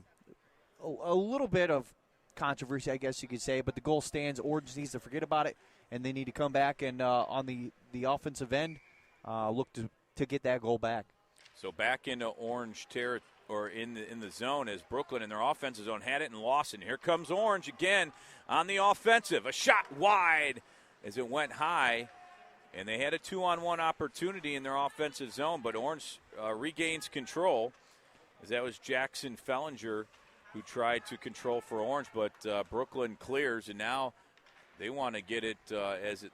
little bit of controversy, I guess you could say, but the goal stands. Orange needs to forget about it, and they need to come back and on the offensive end, look to get that goal back. So back into Orange territory, or in the zone, as Brooklyn in their offensive zone had it and lost it. And here comes Orange again on the offensive. A shot wide as it went high, and they had a 2-on-1 opportunity in their offensive zone, but Orange regains control, as that was Jackson Fellinger who tried to control for Orange, but Brooklyn clears, and now they want to get it as the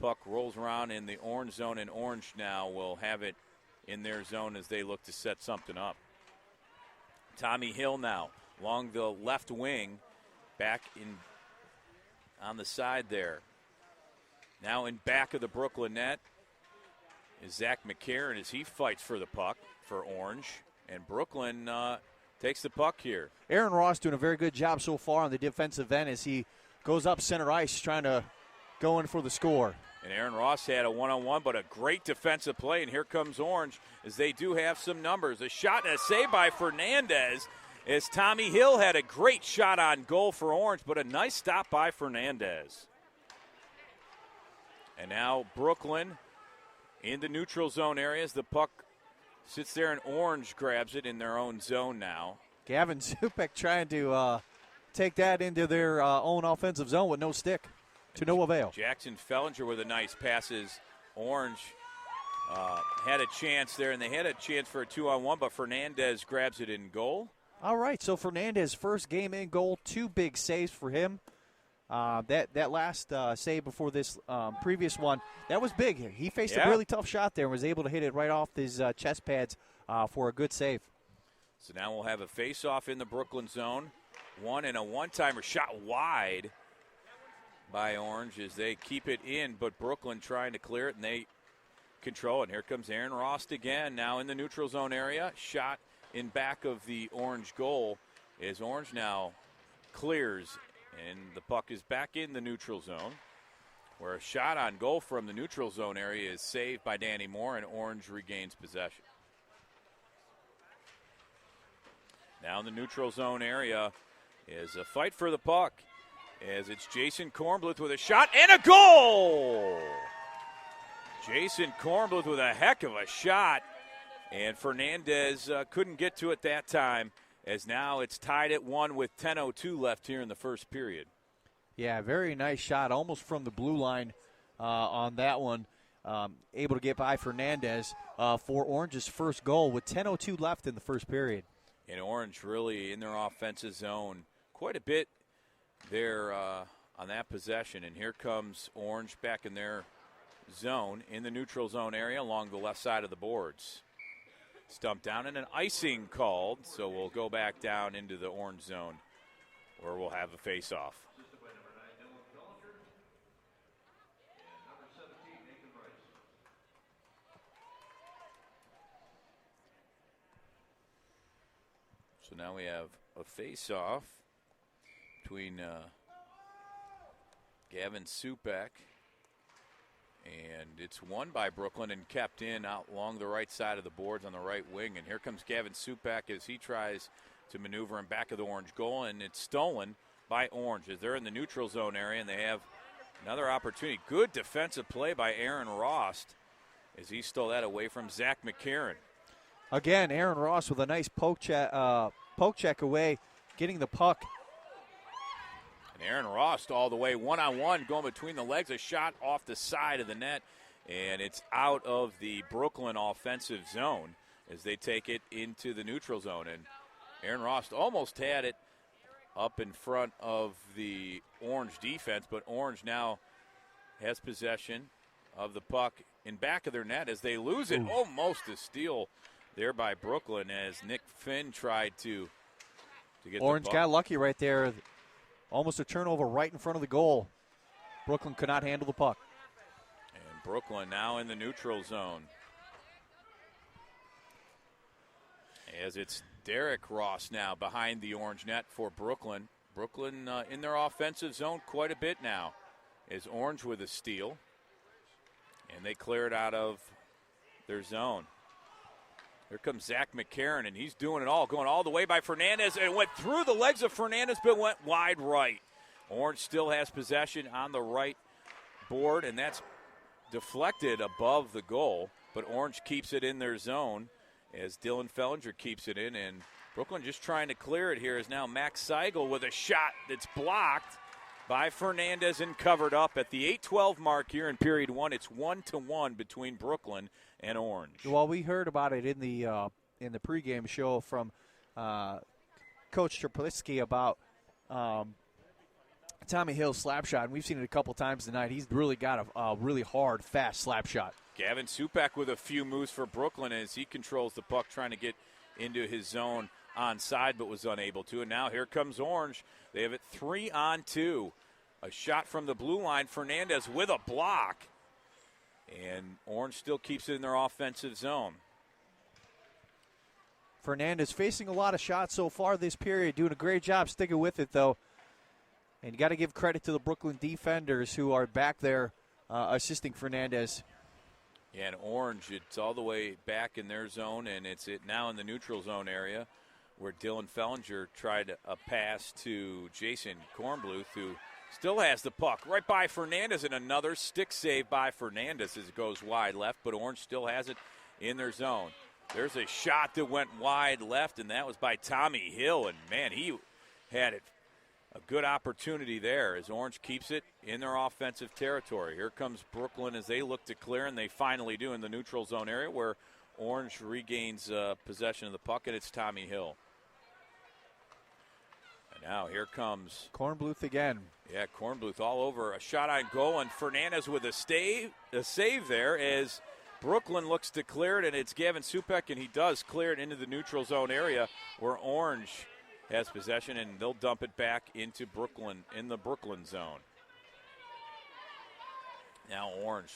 puck rolls around in the Orange zone, and Orange now will have it in their zone as they look to set something up. Tommy Hill now along the left wing, back in on the side there. Now in back of the Brooklyn net is Zach McCarron as he fights for the puck for Orange. And Brooklyn takes the puck here. Aaron Ross doing a very good job so far on the defensive end as he goes up center ice trying to go in for the score. And Aaron Ross had a one-on-one, but a great defensive play. And here comes Orange as they do have some numbers. A shot and a save by Fernandez as Tommy Hill had a great shot on goal for Orange, but a nice stop by Fernandez. And now Brooklyn in the neutral zone areas. The puck sits there and Orange grabs it in their own zone now. Gavin Zupek trying to take that into their own offensive zone with no stick. To no avail. Jackson Fellinger with a nice passes. Orange had a chance there, and they had a chance for a 2-on-1, but Fernandez grabs it in goal. All right, so Fernandez, first game in goal, 2 big saves for him. That last save before this previous one, that was big. He faced a really tough shot there and was able to hit it right off his chest pads for a good save. So now we'll have a face-off in the Brooklyn zone. One and a one-timer shot wide by Orange as they keep it in, but Brooklyn trying to clear it, and they control it. And here comes Aaron Rost again, now in the neutral zone area. Shot in back of the Orange goal as Orange now clears, and the puck is back in the neutral zone, where a shot on goal from the neutral zone area is saved by Danny Moore, and Orange regains possession. Now in the neutral zone area is a fight for the puck, as it's Jason Kornbluth with a shot and a goal! Jason Kornbluth with a heck of a shot, and Fernandez couldn't get to it that time, as now it's tied at 1 with 10:02 left here in the first period. Yeah, very nice shot, almost from the blue line on that one. Able to get by Fernandez for Orange's first goal with 10:02 left in the first period. And Orange really in their offensive zone quite a bit there on that possession. And here comes Orange back in their zone in the neutral zone area along the left side of the boards. Stumped down and an icing called, so we'll go back down into the Orange zone where we'll have a face-off. So now we have a face-off between Gavin Supek, and it's won by Brooklyn and kept in out along the right side of the boards on the right wing. And here comes Gavin Supek as he tries to maneuver in back of the Orange goal, and it's stolen by Orange as they're in the neutral zone area, and they have another opportunity. Good defensive play by Aaron Rost as he stole that away from Zach McCarron. Again, Aaron Ross with a nice poke check away, getting the puck. And Aaron Rost all the way one-on-one going between the legs, a shot off the side of the net, and it's out of the Brooklyn offensive zone as they take it into the neutral zone. And Aaron Rost almost had it up in front of the Orange defense, but Orange now has possession of the puck in back of their net as they lose it. Almost a steal there by Brooklyn as Nick Finn tried to get Orange the puck. got lucky right there. Almost a turnover right in front of the goal. Brooklyn could not handle the puck. And Brooklyn now in the neutral zone. As it's Derek Ross now behind the Orange net for Brooklyn. Brooklyn in their offensive zone quite a bit now. Is Orange with a steal. And they clear it out of their zone. Here comes Zach McCarron, and he's doing it all, going all the way by Fernandez, and it went through the legs of Fernandez, but went wide right. Orange still has possession on the right board, and that's deflected above the goal, but Orange keeps it in their zone as Dylan Fellinger keeps it in, and Brooklyn just trying to clear it here is now Max Seigel with a shot that's blocked by Fernandez and covered up at the 8:12 mark here in period 1. It's 1-1 between Brooklyn and Orange. Well, we heard about it in the pregame show from Coach Traplisky about Tommy Hill's slap shot, and we've seen it a couple times tonight. He's really got a really hard, fast slap shot. Gavin Supek with a few moves for Brooklyn as he controls the puck, trying to get into his zone onside, but was unable to. And now here comes Orange. They have it 3-on-2 A shot from the blue line. Fernandez with a block. And Orange still keeps it in their offensive zone. Fernandez facing a lot of shots so far this period, doing a great job sticking with it, though. And you got to give credit to the Brooklyn defenders who are back there assisting Fernandez. Yeah, and Orange, it's all the way back in their zone, and it's now in the neutral zone area where Dylan Fellinger tried a pass to Jason Kornbluth, who still has the puck right by Fernandez, and another stick save by Fernandez as it goes wide left, but Orange still has it in their zone. There's a shot that went wide left, and that was by Tommy Hill, and, man, he had a good opportunity there as Orange keeps it in their offensive territory. Here comes Brooklyn as they look to clear, and they finally do in the neutral zone area where Orange regains possession of the puck, and it's Tommy Hill. And now here comes Kornbluth again. Yeah, Kornbluth all over. A shot on goal, and Fernandez with a save there as Brooklyn looks to clear it, and it's Gavin Supek, and he does clear it into the neutral zone area where Orange has possession, and they'll dump it back into Brooklyn in the Brooklyn zone. Now Orange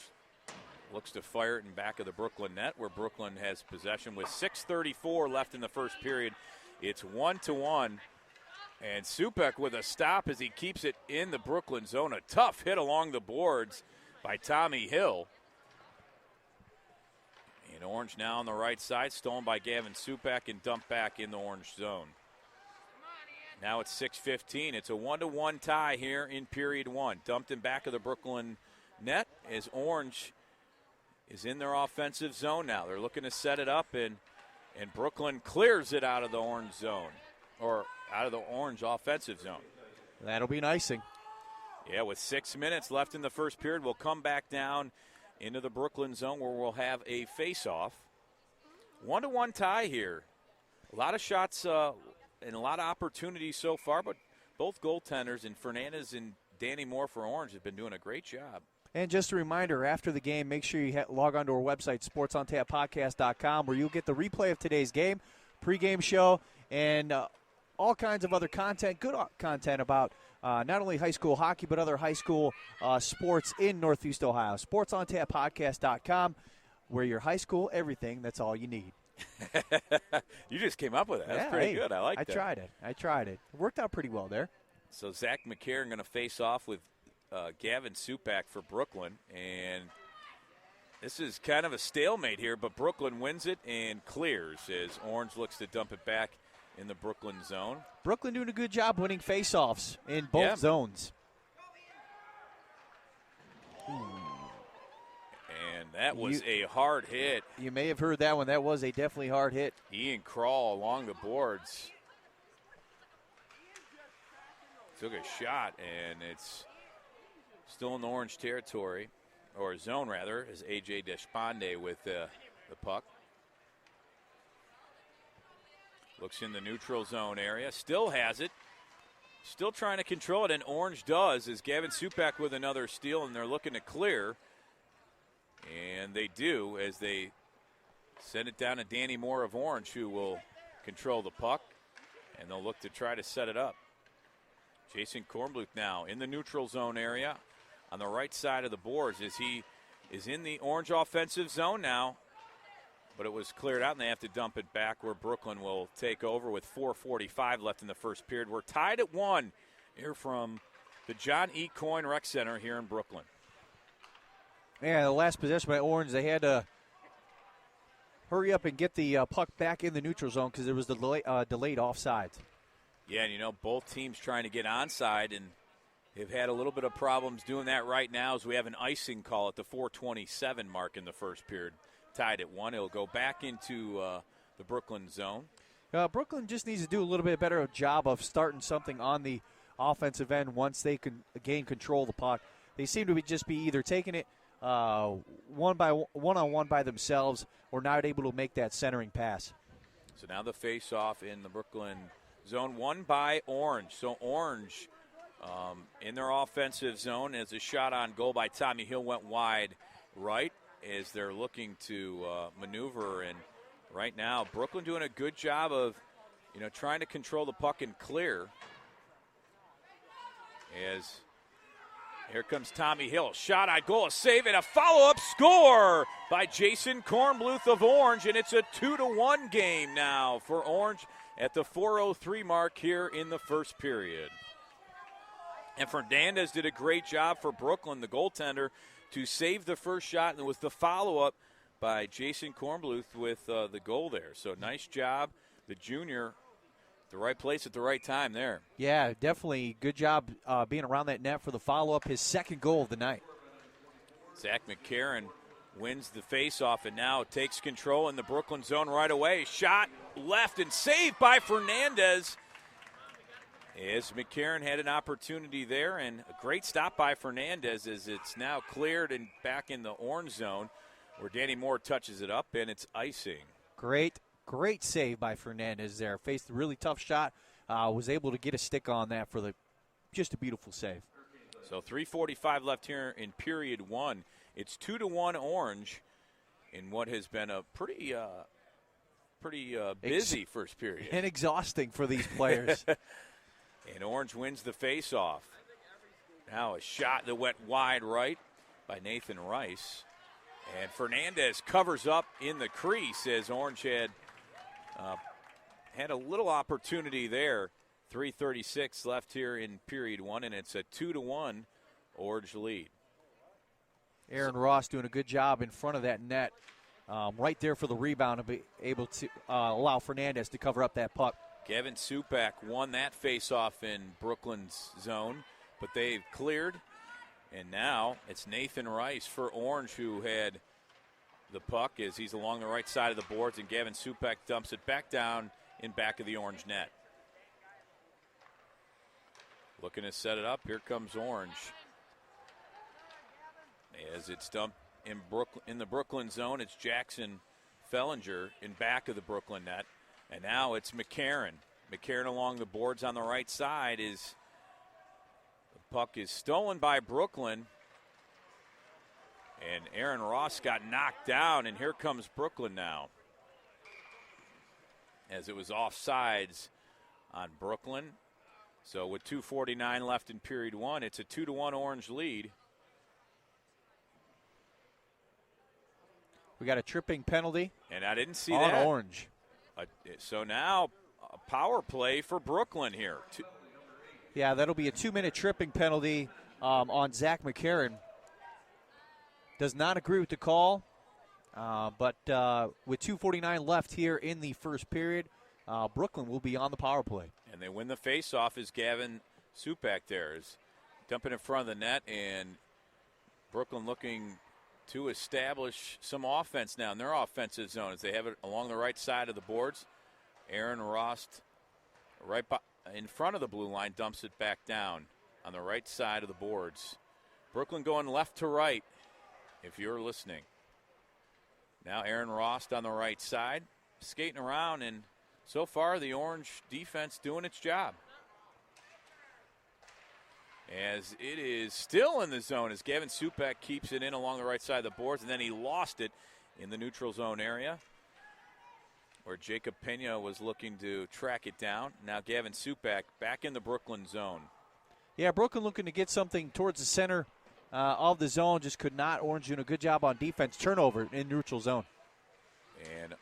looks to fire it in back of the Brooklyn net where Brooklyn has possession with 6:34 left in the first period. It's 1-1, and Supek with a stop as he keeps it in the Brooklyn zone. A tough hit along the boards by Tommy Hill. And Orange now on the right side, stolen by Gavin Supek and dumped back in the Orange zone. Now it's 6:15. It's a 1-1 tie here in period one. Dumped in back of the Brooklyn net as Orange is in their offensive zone now. They're looking to set it up, and Brooklyn clears it out of the Orange zone, or out of the Orange offensive zone. That'll be an icing. Yeah, with 6 minutes left in the first period, we'll come back down into the Brooklyn zone where we'll have a face-off. 1-1 tie here. A lot of shots and a lot of opportunities so far, but both goaltenders, and Fernandez and Danny Moore for Orange, have been doing a great job. And just a reminder, after the game, make sure you log on to our website, sportsontappodcast.com, where you'll get the replay of today's game, pregame show, and all kinds of other content, good content about not only high school hockey, but other high school sports in Northeast Ohio. Sportsontappodcast.com, where your high school everything, that's all you need. You just came up with that. That's yeah, pretty good. I like that. I tried it. It worked out pretty well there. So Zach McCarron going to face off with Gavin Supek for Brooklyn. And this is kind of a stalemate here, but Brooklyn wins it and clears as Orange looks to dump it back in the Brooklyn zone. Brooklyn doing a good job winning faceoffs in both zones. And that was a hard hit. You may have heard that one. That was a definitely hard hit. Ian Krall along the boards took a shot, and it's still in the Orange territory, or zone rather, as A.J. Deshpande with the puck. Looks in the neutral zone area, still has it, still trying to control it, and Orange does as Gavin Supek with another steal, and they're looking to clear. And they do as they send it down to Danny Moore of Orange, who will control the puck, and they'll look to try to set it up. Jason Kornbluth now in the neutral zone area on the right side of the boards as he is in the Orange offensive zone now, but it was cleared out, and they have to dump it back where Brooklyn will take over with 4:45 left in the first period. We're tied at 1 here from the John E. Coyne Rec Center here in Brooklyn. Yeah, the last possession by Orange, they had to hurry up and get the puck back in the neutral zone because there was the delayed offsides. Yeah, and both teams trying to get onside, and they've had a little bit of problems doing that right now as we have an icing call at the 4:27 mark in the first period. Tied at 1. It'll go back into the Brooklyn zone. Brooklyn just needs to do a little bit better job of starting something on the offensive end once they can gain control of the puck. They seem to just be either taking it one-on-one by themselves or not able to make that centering pass. So now the face-off in the Brooklyn zone, won by Orange. So Orange in their offensive zone as a shot on goal by Tommy Hill went wide right as they're looking to maneuver. And right now, Brooklyn doing a good job of, trying to control the puck and clear as Here comes Tommy Hill. Shot on goal, a save, and a follow-up score by Jason Kornbluth of Orange, and it's a 2-1 game now for Orange at the 4:03 mark here in the first period. And Fernandez did a great job for Brooklyn, the goaltender, to save the first shot, and it was the follow-up by Jason Kornbluth with the goal there. So nice job, the junior. The right place at the right time there. Yeah, definitely good job being around that net for the follow-up, his second goal of the night. Zach McCarron wins the faceoff and now takes control in the Brooklyn zone right away. Shot left and saved by Fernandez. As McCarron had an opportunity there, and a great stop by Fernandez as it's now cleared and back in the orange zone where Danny Moore touches it up, and it's icing. Great save by Fernandez there. Faced a really tough shot. Was able to get a stick on that for just a beautiful save. So 3:45 left here in period one. It's 2-1 Orange in what has been a pretty busy first period. And exhausting for these players. And Orange wins the faceoff. Now a shot that went wide right by Nathan Rice. And Fernandez covers up in the crease as Orange had a little opportunity there. 3:36 left here in period one, and it's a 2-1 Orange lead. Aaron Ross doing a good job in front of that net, right there for the rebound, to be able to allow Fernandez to cover up that puck. Gavin Supak won that faceoff in Brooklyn's zone, but they've cleared, and now it's Nathan Rice for Orange who had the puck as he's along the right side of the boards, and Gavin Supak dumps it back down in back of the Orange net. Looking to set it up. Here comes Orange. As it's dumped in the Brooklyn zone, it's Jackson Fellinger in back of the Brooklyn net. And now it's McCarron. McCarron along the boards on the right side. The puck is stolen by Brooklyn. And Aaron Ross got knocked down, and here comes Brooklyn now. As it was offsides on Brooklyn. So with 2:49 left in period one, it's a 2-1 Orange lead. We got a tripping penalty. And I didn't see on that. Orange. So now a power play for Brooklyn here. Yeah, that'll be a 2-minute tripping penalty on Zach McCarron. Does not agree with the call, but with 2:49 left here in the first period, Brooklyn will be on the power play. And they win the faceoff as Gavin Supak there is dumping in front of the net, and Brooklyn looking to establish some offense now in their offensive zone as they have it along the right side of the boards. Aaron Rost right in front of the blue line dumps it back down on the right side of the boards. Brooklyn going left to right, if you're listening. Now Aaron Rost on the right side, skating around, and so far the Orange defense doing its job. As it is still in the zone as Gavin Supak keeps it in along the right side of the boards, and then he lost it in the neutral zone area where Jacob Pena was looking to track it down. Now Gavin Supak back in the Brooklyn zone. Yeah, Brooklyn looking to get something towards the center of the zone, just could not. Orange doing a good job on defense. Turnover in neutral zone. And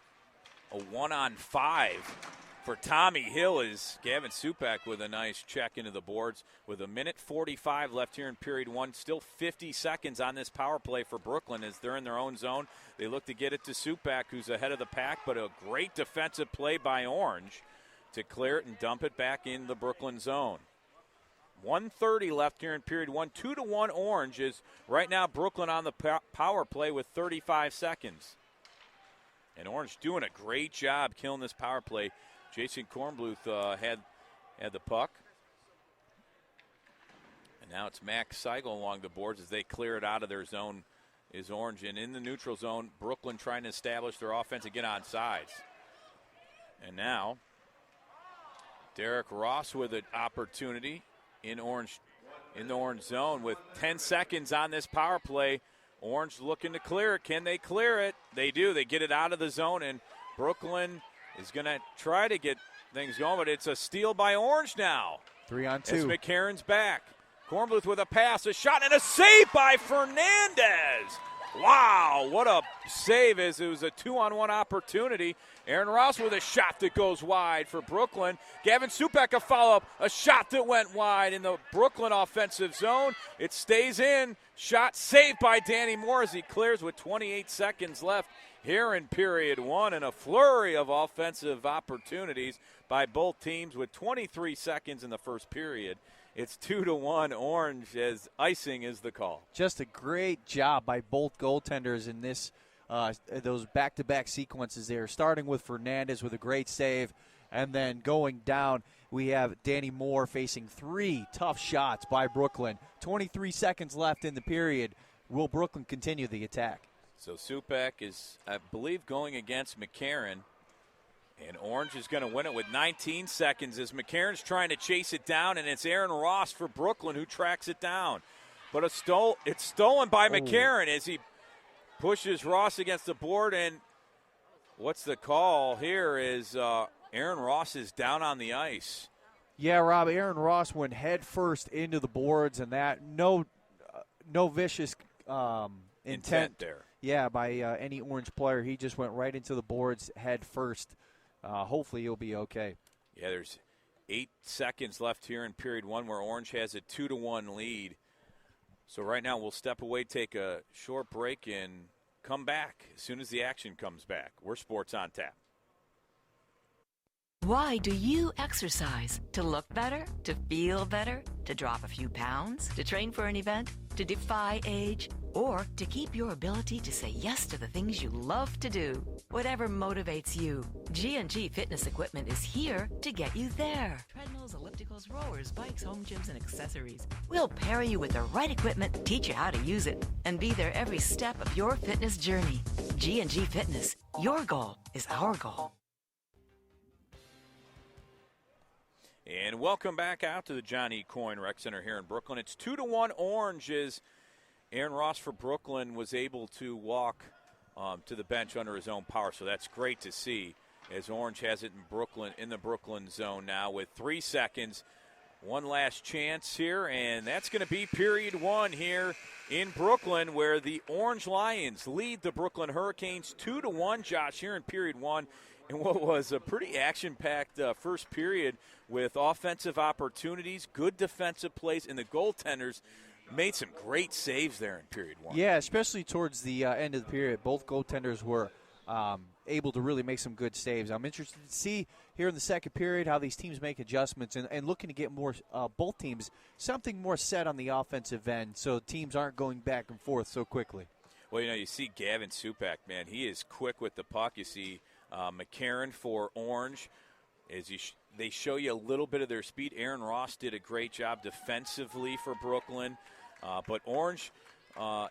a 1-on-5 for Tommy Hill is Gavin Supak with a nice check into the boards with 1:45 left here in period one. Still 50 seconds on this power play for Brooklyn as they're in their own zone. They look to get it to Supak, who's ahead of the pack, but a great defensive play by Orange to clear it and dump it back in the Brooklyn zone. 1:30 left here in period one. 2-1 Orange is right now Brooklyn on the power play with 35 seconds. And Orange doing a great job killing this power play. Jason Kornbluth had the puck. And now it's Max Seigel along the boards as they clear it out of their zone is Orange. And in the neutral zone, Brooklyn trying to establish their offense and get on sides. And now Derek Ross with an opportunity in the orange zone with 10 seconds on this power play. Orange looking to clear it. Can they clear it? They do. They get it out of the zone, and Brooklyn is going to try to get things going, but it's a steal by Orange now. 3-on-2. As McCarron's back. Kornbluth with a pass, a shot, and a save by Fernandez. Wow, what a save as it was a 2-on-1 opportunity. Aaron Ross with a shot that goes wide for Brooklyn. Gavin Supek a follow-up, a shot that went wide in the Brooklyn offensive zone. It stays in. Shot saved by Danny Moore as he clears with 28 seconds left here in period one, and a flurry of offensive opportunities by both teams with 23 seconds in the first period. It's 2-1 Orange as icing is the call. Just a great job by both goaltenders in this those back-to-back sequences there, starting with Fernandez with a great save, and then going down, we have Danny Moore facing 3 tough shots by Brooklyn. 23 seconds left in the period. Will Brooklyn continue the attack? So Supek is, I believe, going against McCarron. And Orange is going to win it with 19 seconds as McCarron's trying to chase it down, and it's Aaron Ross for Brooklyn who tracks it down. But it's stolen by McCarron as he pushes Ross against the board, and what's the call here is Aaron Ross is down on the ice. Yeah, Rob, Aaron Ross went head first into the boards, and that no vicious intent there. Yeah, by any Orange player. He just went right into the boards head first. Hopefully he'll be okay. Yeah, there's 8 seconds left here in period one where Orange has a 2-1 lead. So right now we'll step away, take a short break, and come back as soon as the action comes back. We're Sports on Tap. Why do you exercise? To look better? To feel better? To drop a few pounds? To train for an event? To defy age? Or to keep your ability to say yes to the things you love to do? Whatever motivates you, G&G Fitness Equipment is here to get you there. Treadmills, ellipticals, rowers, bikes, home gyms, and accessories. We'll pair you with the right equipment, teach you how to use it, and be there every step of your fitness journey. G&G Fitness. Your goal is our goal. And welcome back out to the John E. Coyne Rec Center here in Brooklyn. It's 2-1 Orange as Aaron Ross for Brooklyn was able to walk to the bench under his own power. So that's great to see as Orange has it in the Brooklyn zone now with 3 seconds. One last chance here, and that's going to be period one here in Brooklyn where the Orange Lions lead the Brooklyn Hurricanes 2-1, Josh, here in period one. In what was a pretty action-packed first period with offensive opportunities, good defensive plays, and the goaltenders made some great saves there in period one. Yeah, especially towards the end of the period. Both goaltenders were able to really make some good saves. I'm interested to see here in the second period how these teams make adjustments and looking to get more, both teams, something more set on the offensive end so teams aren't going back and forth so quickly. Well, you see Gavin Supek, man, he is quick with the puck. You see McCarron for Orange. As they show you a little bit of their speed. Aaron Ross did a great job defensively for Brooklyn. But Orange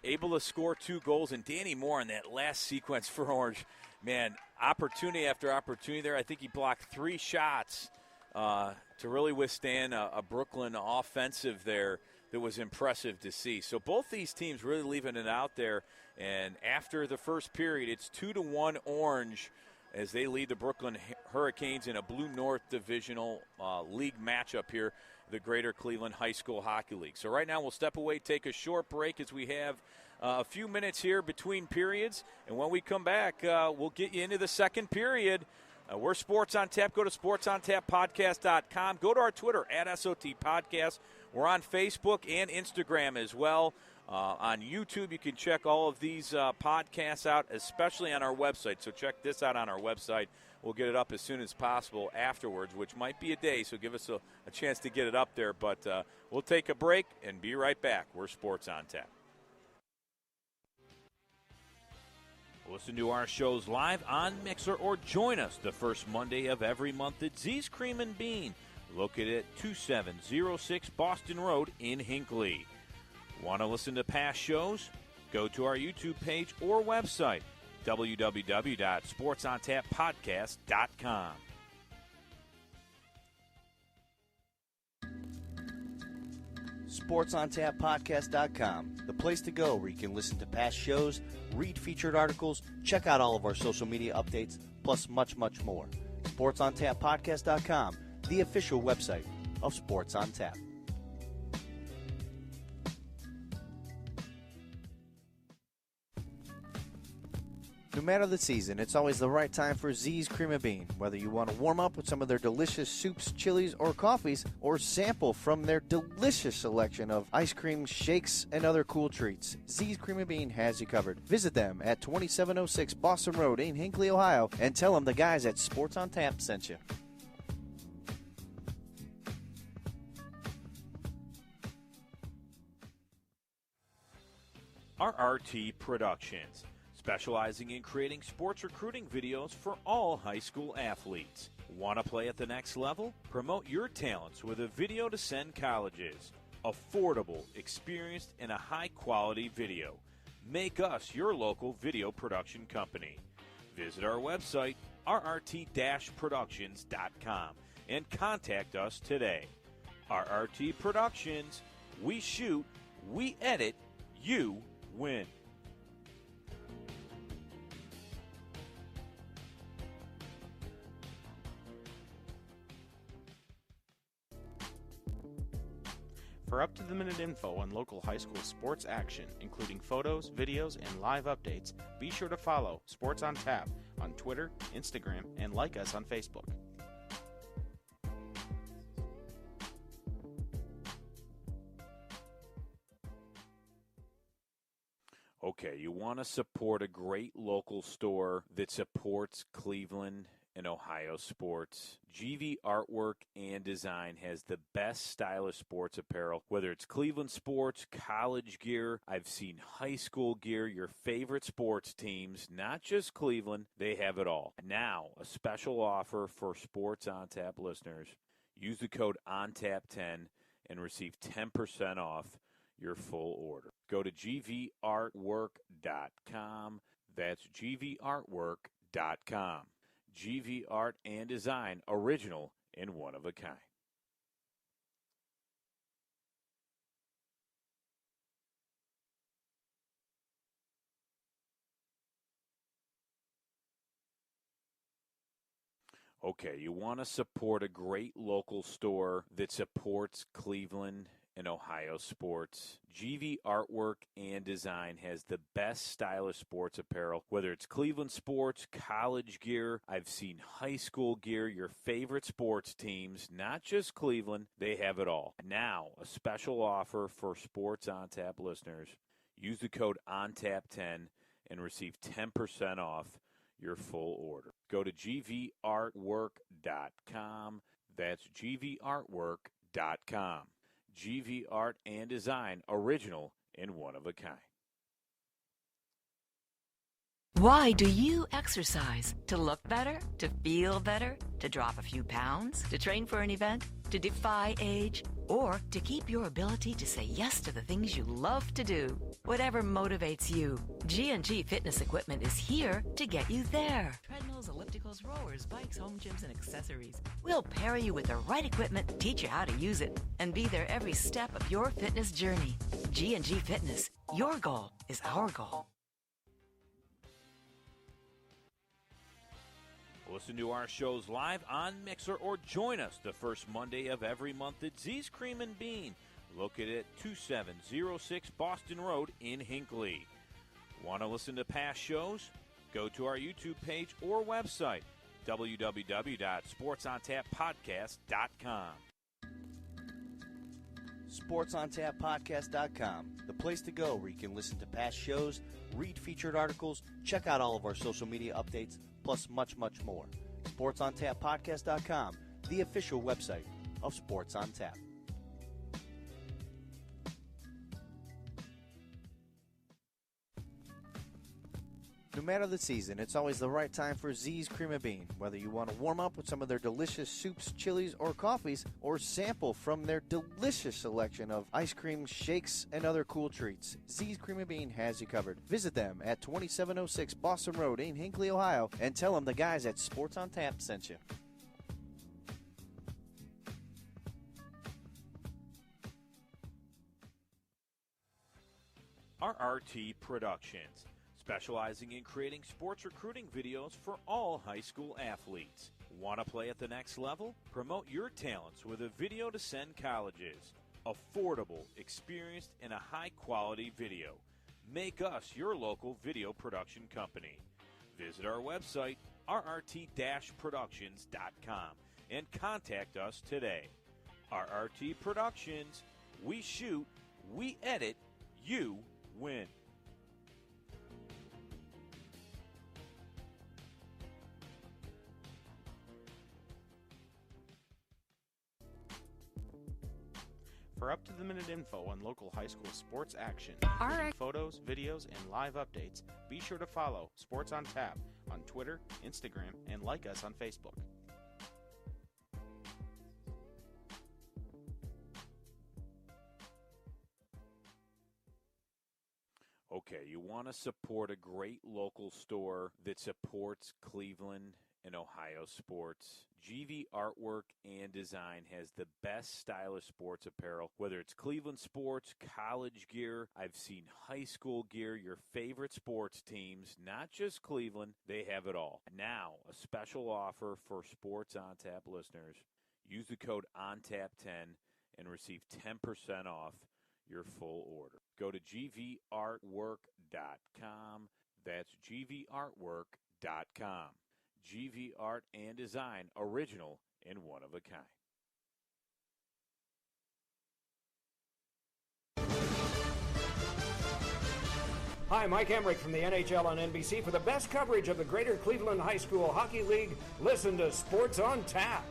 able to score 2 goals. And Danny Moore in that last sequence for Orange, man, opportunity after opportunity there. I think he blocked 3 shots to really withstand a Brooklyn offensive there that was impressive to see. So both these teams really leaving it out there. And after the first period, it's 2-1 Orange as they lead the Brooklyn Hurricanes in a Blue North Divisional League matchup here, the Greater Cleveland High School Hockey League. So right now we'll step away, take a short break as we have a few minutes here between periods. And when we come back, we'll get you into the second period. We're Sports on Tap. Go to sportsontappodcast.com. Go to our Twitter, @SOT Podcast. We're on Facebook and Instagram as well. On YouTube, you can check all of these podcasts out, especially on our website. So check this out on our website. We'll get it up as soon as possible afterwards, which might be a day, so give us a chance to get it up there. But we'll take a break and be right back. We're Sports on Tap. Listen to our shows live on Mixer or join us the first Monday of every month at Z's Cream and Bean, located at 2706 Boston Road in Hinckley. Want to listen to past shows? Go to our YouTube page or website, www.sportsontappodcast.com. SportsOnTapPodcast.com, the place to go where you can listen to past shows, read featured articles, check out all of our social media updates, plus much, much more. SportsOnTapPodcast.com, the official website of Sports on Tap. No matter the season, it's always the right time for Z's Cream of Bean. Whether you want to warm up with some of their delicious soups, chilies, or coffees, or sample from their delicious selection of ice cream, shakes, and other cool treats, Z's Cream of Bean has you covered. Visit them at 2706 Boston Road in Hinckley, Ohio, and tell them the guys at Sports on Tap sent you. RRT Productions, specializing in creating sports recruiting videos for all high school athletes. Want to play at the next level? Promote your talents with a video to send colleges. Affordable, experienced, and a high-quality video. Make us your local video production company. Visit our website, rrt-productions.com, and contact us today. RRT Productions, we shoot, we edit, you win. For up-to-the-minute info on local high school sports action, including photos, videos, and live updates, be sure to follow Sports on Tap on Twitter, Instagram, and like us on Facebook. Okay, you want to support a great local store that supports Cleveland and Ohio sports. GV Artwork and Design has the best stylish sports apparel, whether it's Cleveland sports, college gear, I've seen high school gear, your favorite sports teams, not just Cleveland, they have it all. Now, a special offer for Sports on Tap listeners. Use the code ONTAP10 and receive 10% off your full order. Go to gvartwork.com. That's gvartwork.com. GV Art and Design, original and one of a kind. Okay, you want to support a great local store that supports Cleveland and Ohio sports. GV Artwork and Design has the best stylish sports apparel, whether it's Cleveland sports, college gear, I've seen high school gear, your favorite sports teams, not just Cleveland, they have it all. Now, a special offer for Sports on Tap listeners. Use the code ONTAP10 and receive 10% off your full order. Go to gvartwork.com. That's gvartwork.com. GV Art and Design, original and one of a kind. Why do you exercise? To look better? To feel better? To drop a few pounds? To train for an event? To defy age? Or to keep your ability to say yes to the things you love to do? Whatever motivates you, G&G Fitness Equipment is here to get you there. Treadmills, ellipticals, rowers, bikes, home gyms, and accessories. We'll pair you with the right equipment, teach you how to use it, and be there every step of your fitness journey. G&G Fitness. Your goal is our goal. Listen to our shows live on Mixer or join us the first Monday of every month at Z's Cream and Bean, located at 2706 Boston Road in Hinckley. Want to listen to past shows? Go to our YouTube page or website, www.sportsontappodcast.com. SportsOnTapPodcast.com, the place to go where you can listen to past shows, read featured articles, check out all of our social media updates, plus much, much more. SportsOnTapPodcast.com, the official website of Sports on Tap. No matter the season, it's always the right time for Z's Cream of Bean. Whether you want to warm up with some of their delicious soups, chilies, or coffees, or sample from their delicious selection of ice cream, shakes, and other cool treats, Z's Cream of Bean has you covered. Visit them at 2706 Boston Road in Hinckley, Ohio, and tell them the guys at Sports on Tap sent you. RRT Productions, specializing in creating sports recruiting videos for all high school athletes. Want to play at the next level? Promote your talents with a video to send colleges. Affordable, experienced, and a high-quality video. Make us your local video production company. Visit our website, rrt-productions.com, and contact us today. RRT Productions, we shoot, we edit, you win. For up-to-the-minute info on local high school sports action, RX photos, videos, and live updates, be sure to follow Sports on Tap on Twitter, Instagram, and like us on Facebook. Okay, you want to support a great local store that supports Cleveland and Ohio sports. GV Artwork and Design has the best stylish sports apparel, whether it's Cleveland sports, college gear, I've seen high school gear, your favorite sports teams, not just Cleveland, they have it all. Now, a special offer for Sports on Tap listeners. Use the code ONTAP10 and receive 10% off your full order. Go to gvartwork.com. That's gvartwork.com. GV Art and Design, original and one of a kind. Hi, Mike Emmerich from the NHL on NBC. For the best coverage of the Greater Cleveland High School Hockey League, listen to Sports on Tap.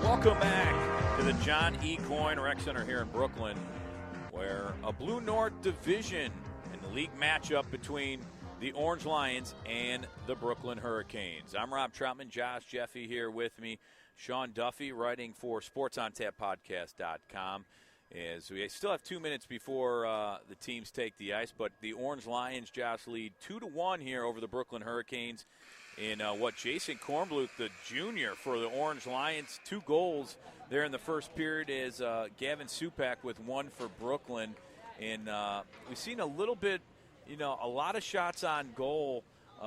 Welcome back to the John E. Coyne Rec Center here in Brooklyn, where a Blue North division and the league matchup between the Orange Lions and the Brooklyn Hurricanes. I'm Rob Troutman, Josh Jeffy here with me, Sean Duffy writing for SportsOnTapPodcast.com. As we still have 2 minutes before the teams take the ice, but the Orange Lions, Josh, lead 2-1 here over the Brooklyn Hurricanes. In what Jason Kornbluth, the junior for the Orange Lions, 2 goals there in the first period as Gavin Supak with 1 for Brooklyn. And we've seen a little bit, a lot of shots on goal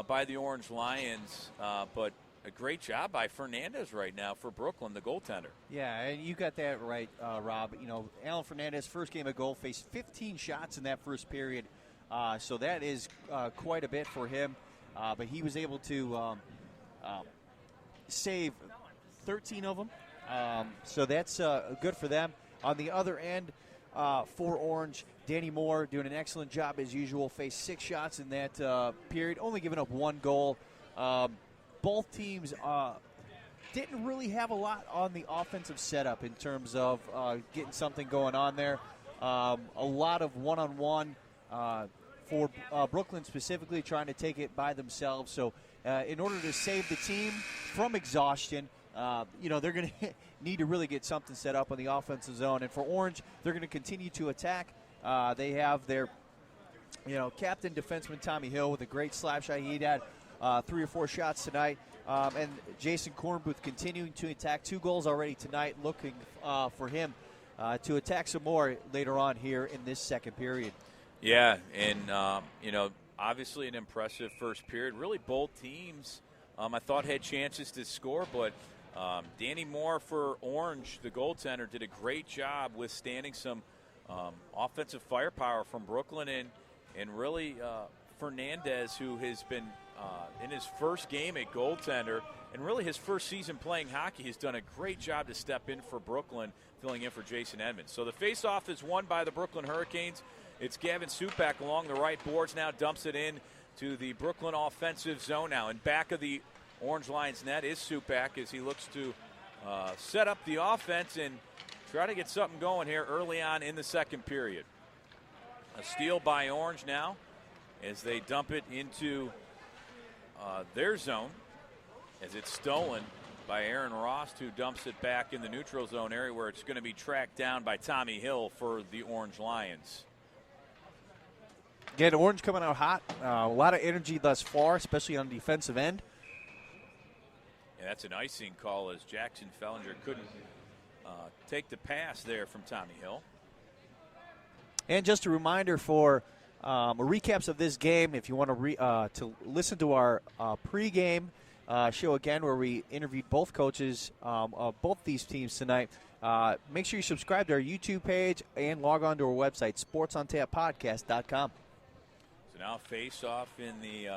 by the Orange Lions, but a great job by Fernandez right now for Brooklyn, the goaltender. Yeah, and you got that right, Rob. Alan Fernandez, first game of goal, faced 15 shots in that first period. So that is quite a bit for him. But he was able to save 13 of them. So that's good for them. On the other end, for Orange, Danny Moore doing an excellent job as usual. Faced 6 shots in that period, only giving up 1 goal. Both teams didn't really have a lot on the offensive setup in terms of getting something going on there. A lot of one-on-one for Brooklyn specifically, trying to take it by themselves. So in order to save the team from exhaustion, they're going to need to really get something set up on the offensive zone. And for Orange, they're going to continue to attack. They have their captain defenseman Tommy Hill with a great slap shot. He had 3 or 4 shots tonight. And Jason Kornbluth continuing to attack. 2 goals already tonight, looking for him to attack some more later on here in this second period. Yeah, and, obviously an impressive first period. Really, both teams, I thought, had chances to score, but Danny Moore for Orange, the goaltender, did a great job withstanding some offensive firepower from Brooklyn. And really, Fernandez, who has been in his first game a goaltender, and really his first season playing hockey, has done a great job to step in for Brooklyn, filling in for Jason Edmonds. So the faceoff is won by the Brooklyn Hurricanes. It's Gavin Supak along the right boards now, dumps it in to the Brooklyn offensive zone now. In back of the Orange Lions net is Supak as he looks to set up the offense and try to get something going here early on in the second period. A steal by Orange now as they dump it into their zone as it's stolen by Aaron Ross, who dumps it back in the neutral zone area where it's going to be tracked down by Tommy Hill for the Orange Lions. Again, Orange coming out hot. A lot of energy thus far, especially on the defensive end. And that's an icing call as Jackson Fellinger couldn't take the pass there from Tommy Hill. And just a reminder for recaps of this game, if you want to listen to our pregame show again where we interviewed both coaches of both these teams tonight, make sure you subscribe to our YouTube page and log on to our website, sportsontappodcast.com. So now face off in the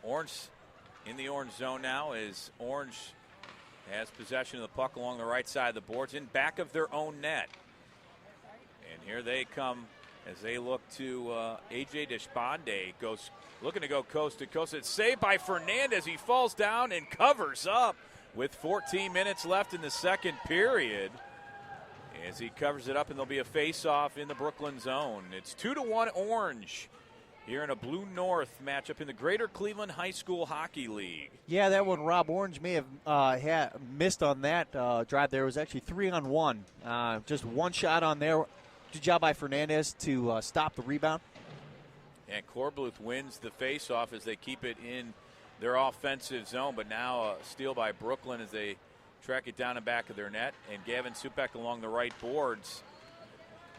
orange zone now as Orange has possession of the puck along the right side of the boards in back of their own net. And here they come as they look to A.J. Deshpande goes looking to go coast to coast. It's saved by Fernandez. He falls down and covers up with 14 minutes left in the second period. As he covers it up, and there'll be a face-off in the Brooklyn zone. It's 2-1 Orange here in a Blue North matchup in the Greater Cleveland High School Hockey League. Yeah, that one Rob Orange may have missed on that drive there. It was actually 3-on-1. Just one shot on there. Good job by Fernandez to stop the rebound. And Corbluth wins the face-off as they keep it in their offensive zone, but now a steal by Brooklyn as they track it down in back of their net. And Gavin Supek along the right boards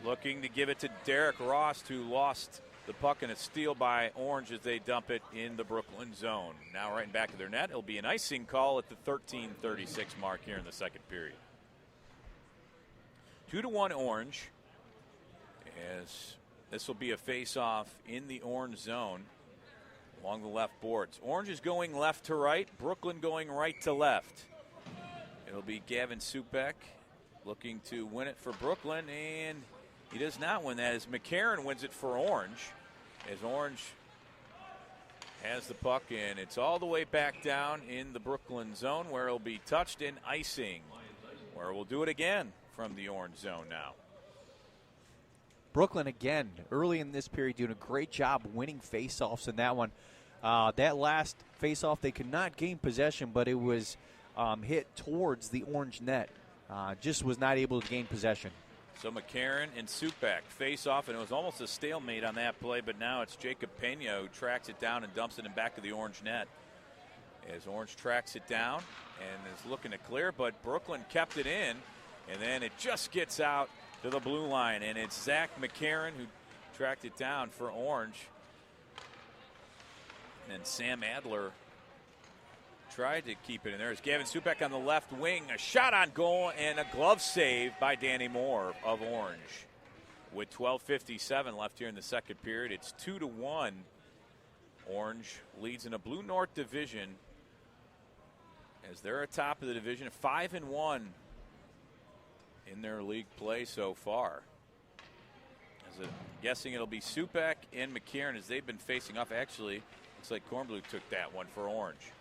looking to give it to Derek Ross, who lost the puck, and a steal by Orange as they dump it in the Brooklyn zone. Now right in back of their net. It'll be an icing call at the 13:36 mark here in the second period. 2-1 Orange, as this will be a face-off in the Orange zone along the left boards. Orange is going left to right, Brooklyn going right to left. It'll be Gavin Supek looking to win it for Brooklyn, and he does not win that as McCarron wins it for Orange. As Orange has the puck, and it's all the way back down in the Brooklyn zone where it'll be touched in icing, where we'll do it again from the Orange zone now. Brooklyn again early in this period doing a great job winning faceoffs in that one. That last faceoff they could not gain possession, but it was hit towards the Orange net. Just was not able to gain possession. So McCarron and Supek face off, and it was almost a stalemate on that play, but now it's Jacob Pena who tracks it down and dumps it in back of the Orange net. As Orange tracks it down and is looking to clear, but Brooklyn kept it in, and then it just gets out to the blue line, and it's Zach McCarron who tracked it down for Orange. And then Sam Adler tried to keep it in there. There's Gavin Supek on the left wing, a shot on goal, and a glove save by Danny Moore of Orange. With 12:57 left here in the second period, it's 2-1. Orange leads in a Blue North division as they're atop of the division, 5-1 in their league play so far. I'm guessing it'll be Supek and McCarron as they've been facing off. Actually, looks like Kornblue took that one for Orange.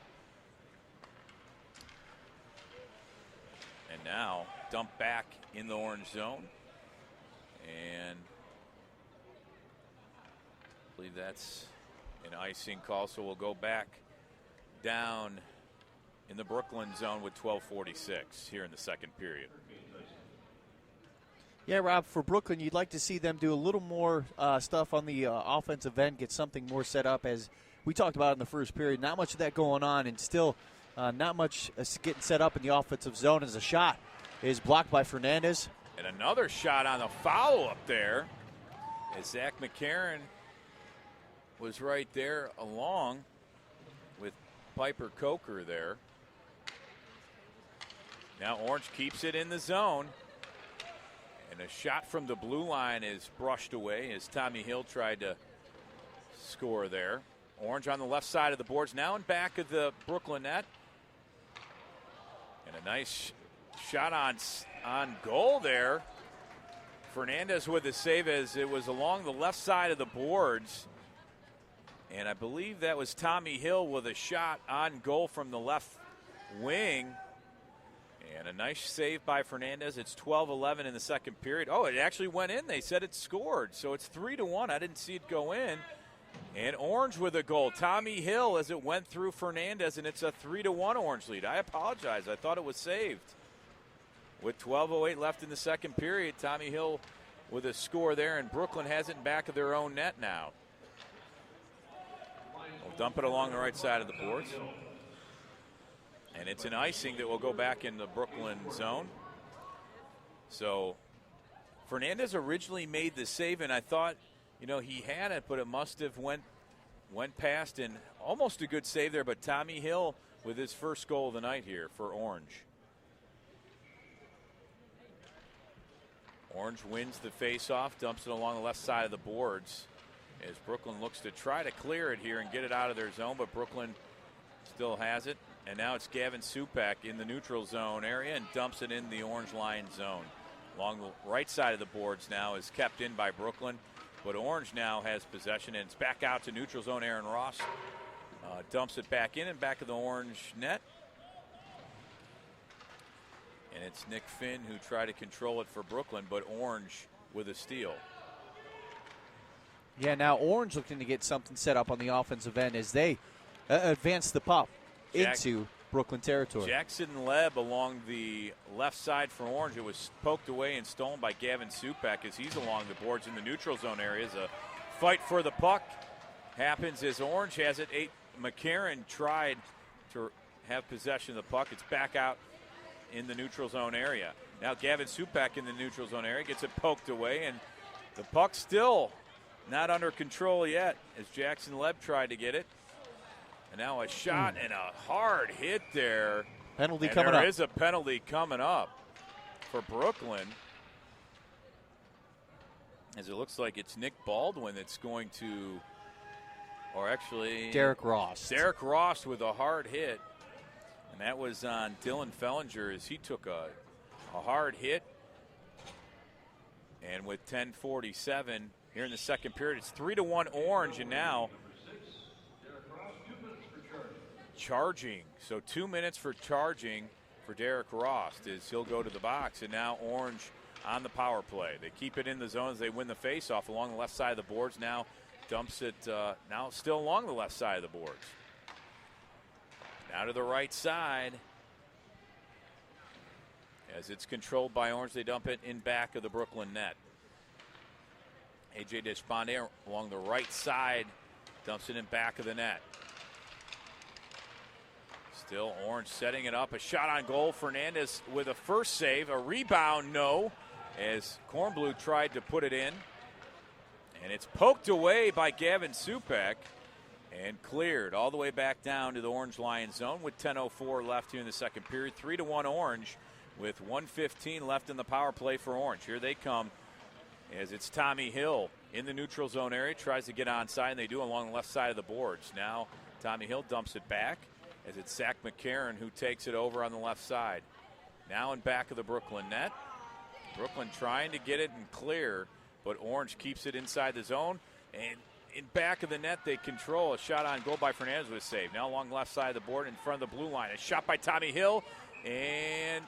And now dump back in the Orange zone. And I believe that's an icing call, so we'll go back down in the Brooklyn zone with 12:46 here in the second period. Yeah, Rob, for Brooklyn, you'd like to see them do a little more stuff on the offensive end, get something more set up, as we talked about in the first period. Not much of that going on, and still not much getting set up in the offensive zone as a shot is blocked by Fernandez. And another shot on the follow-up there as Zach McCarron was right there along with Piper Coker there. Now Orange keeps it in the zone. And a shot from the blue line is brushed away as Tommy Hill tried to score there. Orange on the left side of the boards, now in back of the Brooklyn net. And a nice shot on goal there. Fernandez with the save as it was along the left side of the boards. And I believe that was Tommy Hill with a shot on goal from the left wing. And a nice save by Fernandez. It's 12-11 in the second period. Oh, it actually went in. They said it scored. So it's 3-1. I didn't see it go in. And Orange with a goal. Tommy Hill as it went through Fernandez, and it's a 3-1 Orange lead. I apologize. I thought it was saved. With 12:08 left in the second period, Tommy Hill with a score there, and Brooklyn has it in back of their own net now. We'll dump it along the right side of the boards. And it's an icing that will go back in the Brooklyn zone. So Fernandez originally made the save, and I thought, he had it, but it must have went past, and almost a good save there. But Tommy Hill with his first goal of the night here for Orange. Orange wins the faceoff, dumps it along the left side of the boards as Brooklyn looks to try to clear it here and get it out of their zone, but Brooklyn still has it. And now it's Gavin Supak in the neutral zone area and dumps it in the Orange Line zone. Along the right side of the boards now is kept in by Brooklyn, but Orange now has possession, and it's back out to neutral zone. Aaron Ross dumps it back in and back of the Orange net. And it's Nick Finn who tried to control it for Brooklyn, but Orange with a steal. Yeah, now Orange looking to get something set up on the offensive end as they advance the puck into Brooklyn territory. Jackson Leb along the left side for Orange. It was poked away and stolen by Gavin Supak as he's along the boards in the neutral zone areas. A fight for the puck happens as Orange has it. McCarron tried to have possession of the puck. It's back out in the neutral zone area. Now Gavin Supak in the neutral zone area gets it poked away, and the puck still not under control yet as Jackson Leb tried to get it. And now a shot and a hard hit there. Penalty coming up. There is a penalty coming up for Brooklyn, as it looks like it's Nick Baldwin that's going to, or actually Derek Ross. Derek Ross with a hard hit. And that was on Dylan Fellinger as he took a hard hit. And with 10:47 here in the second period, it's 3-1 Orange, and now charging. So 2 minutes for charging for Derek Ross as he'll go to the box. And now Orange on the power play. They keep it in the zone as they win the faceoff along the left side of the boards. Now dumps it now still along the left side of the boards. Now to the right side. As it's controlled by Orange, they dump it in back of the Brooklyn net. A.J. Despondé along the right side dumps it in back of the net. Still Orange setting it up. A shot on goal. Fernandez with a first save. A rebound, no, as Kornblue tried to put it in. And it's poked away by Gavin Supak and cleared all the way back down to the Orange Lion zone with 10:04 left here in the second period. 3-1 Orange with 1:15 left in the power play for Orange. Here they come as it's Tommy Hill in the neutral zone area. Tries to get onside, and they do along the left side of the boards. Now Tommy Hill dumps it back as it's Zach McCarron who takes it over on the left side. Now in back of the Brooklyn net. Brooklyn trying to get it and clear, but Orange keeps it inside the zone. And in back of the net, they control. A shot on goal by Fernandez was saved. Now along the left side of the board in front of the blue line. A shot by Tommy Hill. And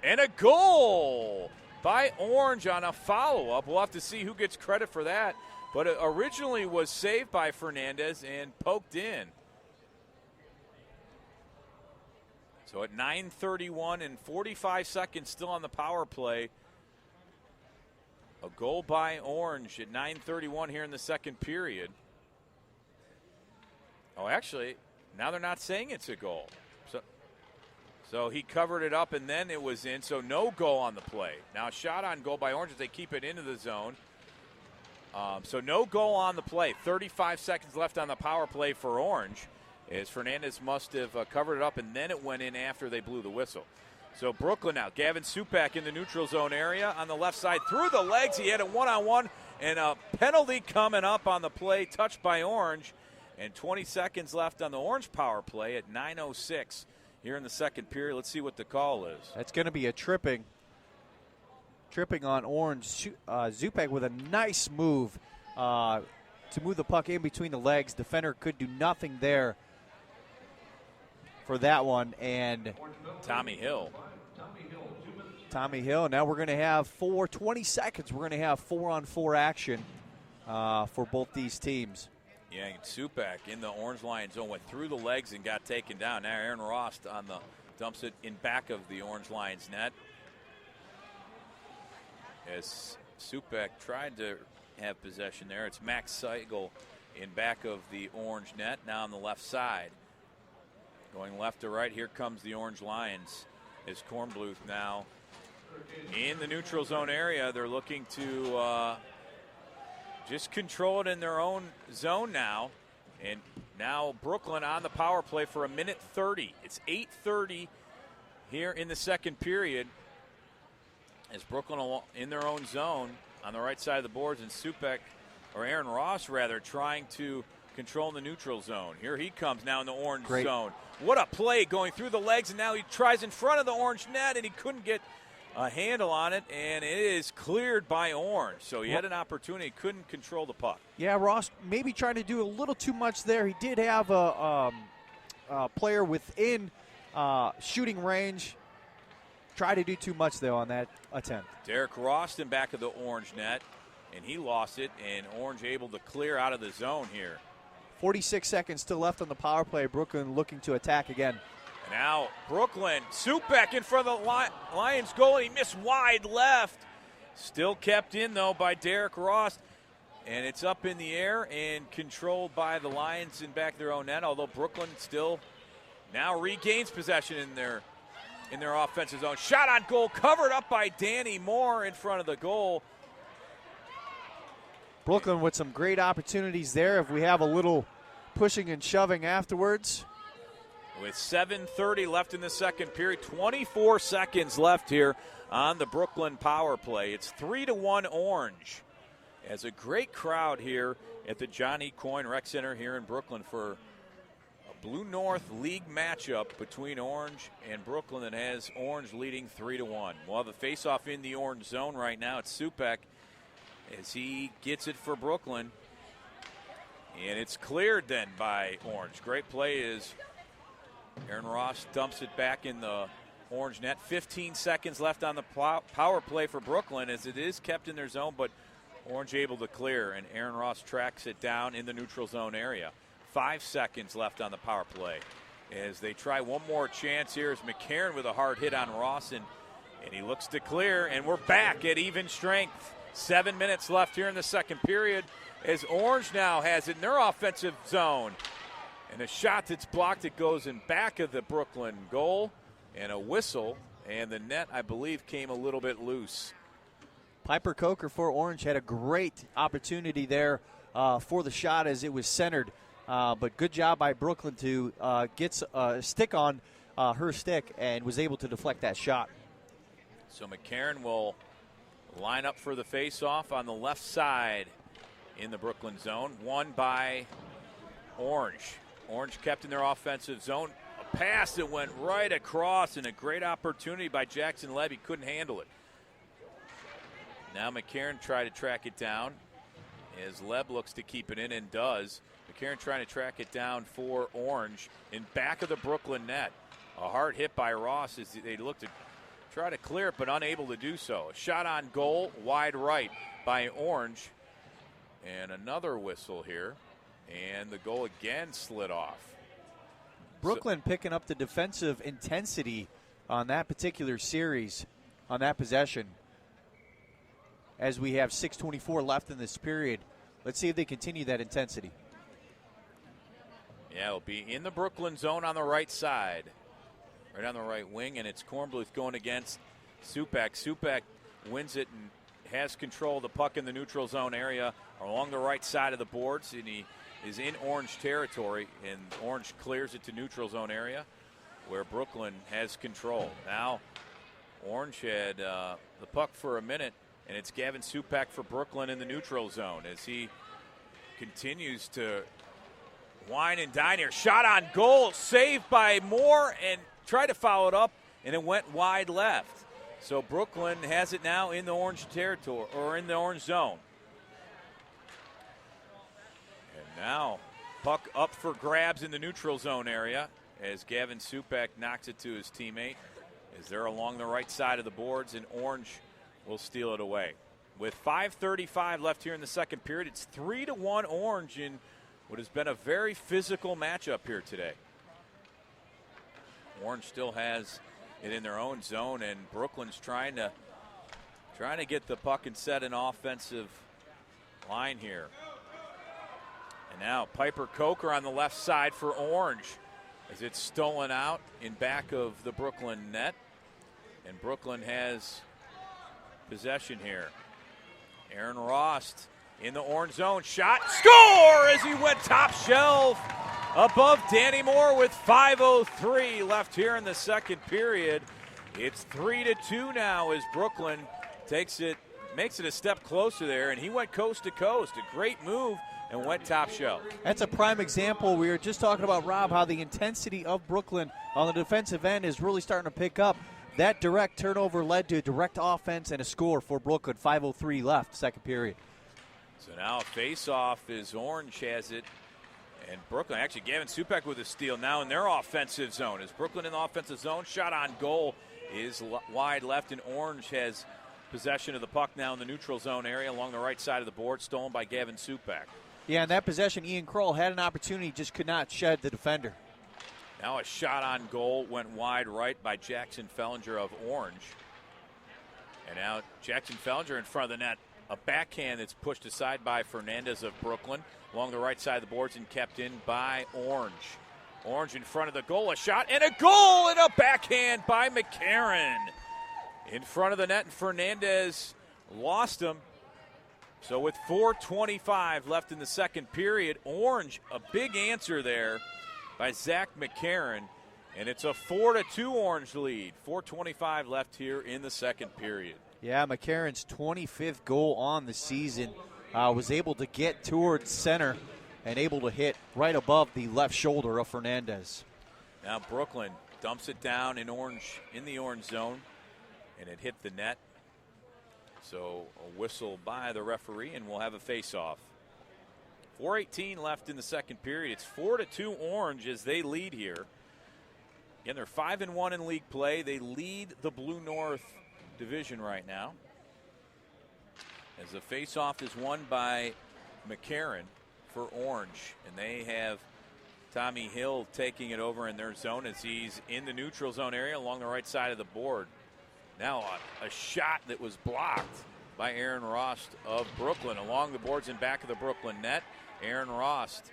a goal by Orange on a follow-up. We'll have to see who gets credit for that. But it originally was saved by Fernandez and poked in. So at 9:31 and 45 seconds still on the power play. A goal by Orange at 9:31 here in the second period. Oh, actually, now they're not saying it's a goal. So he covered it up and then it was in. So no goal on the play. Now a shot on goal by Orange as they keep it into the zone. So no goal on the play. 35 seconds left on the power play for Orange, as Fernandez must have covered it up and then it went in after they blew the whistle. So Brooklyn now. Gavin Supak in the neutral zone area on the left side. Through the legs. He had a one-on-one and a penalty coming up on the play. Touched by Orange. And 20 seconds left on the Orange power play at 9:06 here in the second period. Let's see what the call is. That's going to be a tripping on Orange. Supak with a nice move to move the puck in between the legs. Defender could do nothing there for that one. And Tommy Hill. Now we're going to have 20 seconds. We're going to have 4-on-4 action for both these teams. Yeah, and Supak in the Orange Lion zone went through the legs and got taken down. Now Aaron Ross dumps it in back of the Orange Lions net. As Supak tried to have possession there, it's Max Seigel in back of the Orange net, now on the left side. Going left to right, here comes the Orange Lions as Kornbluth now in the neutral zone area. They're looking to just control it in their own zone now. And now Brooklyn on the power play for 1:30. It's 8:30 here in the second period as Brooklyn in their own zone on the right side of the boards, and Aaron Ross rather, trying to control the neutral zone. Here he comes now in the orange zone. What a play going through the legs, and now he tries in front of the orange net, and he couldn't get a handle on it, and it is cleared by Orange. So he had an opportunity, couldn't control the puck. Yeah, Ross maybe trying to do a little too much there. He did have a player within shooting range. Tried to do too much, though, on that attempt. Derek Roston back of the orange net, and he lost it, and Orange able to clear out of the zone here. 46 seconds still left on the power play. Brooklyn looking to attack again. And now Brooklyn, Supek in front of the Lions goal. He missed wide left. Still kept in, though, by Derek Ross. And it's up in the air and controlled by the Lions in back of their own net, although Brooklyn still now regains possession in their offensive zone. Shot on goal, covered up by Danny Moore in front of the goal. Brooklyn with some great opportunities there if we have a little pushing and shoving afterwards. With 7:30 left in the second period, 24 seconds left here on the Brooklyn power play. It's 3-1 Orange. As a great crowd here at the John E. Coyne Rec Center here in Brooklyn for a Blue North League matchup between Orange and Brooklyn that has Orange leading 3-1. Well, the faceoff in the orange zone right now, it's Supek as he gets it for Brooklyn. And it's cleared then by Orange. Great play is Aaron Ross dumps it back in the orange net. 15 seconds left on the power play for Brooklyn as it is kept in their zone, but Orange able to clear, and Aaron Ross tracks it down in the neutral zone area. 5 seconds left on the power play as they try one more chance here as McCarron with a hard hit on Ross, and he looks to clear, and we're back at even strength. 7 minutes left here in the second period as Orange now has it in their offensive zone. And a shot that's blocked, it goes in back of the Brooklyn goal, and a whistle, and the net, I believe, came a little bit loose. Piper Coker for Orange had a great opportunity there for the shot as it was centered. But good job by Brooklyn to get a stick on her stick and was able to deflect that shot. So McCarron will line up for the face-off on the left side in the Brooklyn zone, won by Orange. Orange kept in their offensive zone. A pass that went right across, and a great opportunity by Jackson Levy. Couldn't handle it. Now McCarron tried to track it down as Leb looks to keep it in and does. McCarron trying to track it down for Orange in back of the Brooklyn net. A hard hit by Ross as they look to try to clear it, but unable to do so. A shot on goal, wide right by Orange. And another whistle here. And the goal again slid off. Brooklyn picking up the defensive intensity on that particular series, on that possession, as we have 6:24 left in this period. Let's see if they continue that intensity. Yeah, it'll be in the Brooklyn zone on the right side, right on the right wing, and it's Kornbluth going against Supek. Supek wins it and has control of the puck in the neutral zone area along the right side of the boards, and he is in Orange territory, and Orange clears it to neutral zone area where Brooklyn has control. Now Orange had the puck for a minute, and it's Gavin Supek for Brooklyn in the neutral zone as he continues to wine and dine here. Shot on goal, saved by Moore, and tried to foul it up, and it went wide left. So Brooklyn has it now in the Orange territory, or in the Orange zone. And now puck up for grabs in the neutral zone area as Gavin Supek knocks it to his teammate as they're along the right side of the boards, and Orange will steal it away. With 5:35 left here in the second period, it's 3-1 Orange in what has been a very physical matchup here today. Orange still has it in their own zone, and Brooklyn's trying to get the puck and set an offensive line here. And now Piper Coker on the left side for Orange. as it's stolen out in back of the Brooklyn net. And Brooklyn has possession here. Aaron Rost in the orange zone. Shot. Score as he went top shelf above Danny Moore with 5:03 left here in the second period. It's 3-2 now as Brooklyn makes it a step closer there, and he went coast to coast. A great move and went top shelf. That's a prime example. We were just talking about, Rob, how the intensity of Brooklyn on the defensive end is really starting to pick up. That direct turnover led to a direct offense and a score for Brooklyn. 5:03 left, second period. So now a face-off as Orange has it. And Brooklyn, actually Gavin Supek with a steal now in their offensive zone. As Brooklyn in the offensive zone, shot on goal is wide left, and Orange has possession of the puck now in the neutral zone area along the right side of the board, stolen by Gavin Supek. Yeah, in that possession, Ian Kroll had an opportunity, just could not shed the defender. Now a shot on goal went wide right by Jackson Fellinger of Orange. And now Jackson Fellinger in front of the net. A backhand that's pushed aside by Fernandez of Brooklyn along the right side of the boards and kept in by Orange. Orange in front of the goal, a shot and a goal, and a backhand by McCarron. In front of the net, and Fernandez lost him. So with 4:25 left in the second period, Orange, a big answer there by Zach McCarron, and it's a 4-2 Orange lead. 4:25 left here in the second period. Yeah, McCarron's 25th goal on the season. Was able to get towards center and able to hit right above the left shoulder of Fernandez. Now Brooklyn dumps it down in the orange zone, and it hit the net. So a whistle by the referee, and we'll have a face-off. 4:18 left in the second period. It's 4-2 Orange as they lead here. Again, they're 5-1 in league play. They lead the Blue North division right now, as the face-off is won by McCarron for Orange, and they have Tommy Hill taking it over in their zone as he's in the neutral zone area along the right side of the board. Now a shot that was blocked by Aaron Rost of Brooklyn along the boards and back of the Brooklyn net. Aaron Rost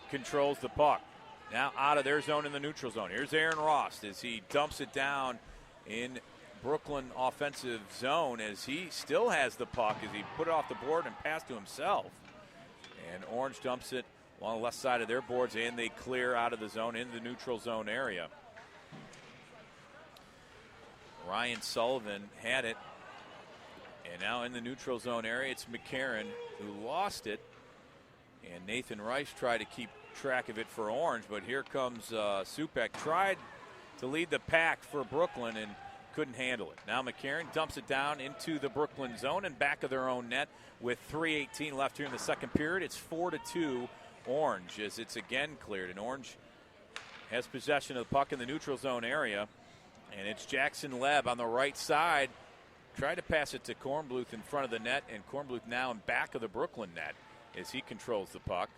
controls the puck. Now out of their zone in the neutral zone. Here's Aaron Rost as he dumps it down in Brooklyn offensive zone as he still has the puck as he put it off the board and passed to himself. And Orange dumps it along the left side of their boards, and they clear out of the zone into the neutral zone area. Ryan Sullivan had it, and now in the neutral zone area, it's McCarron who lost it, and Nathan Rice tried to keep track of it for Orange, but here comes Supek. Tried to lead the pack for Brooklyn and couldn't handle it. Now McCarron dumps it down into the Brooklyn zone and back of their own net with 3:18 left here in the second period. It's 4-2 Orange as it's again cleared, and Orange has possession of the puck in the neutral zone area, and it's Jackson Leb on the right side. Tried to pass it to Kornbluth in front of the net, and Kornbluth now in back of the Brooklyn net as he controls the puck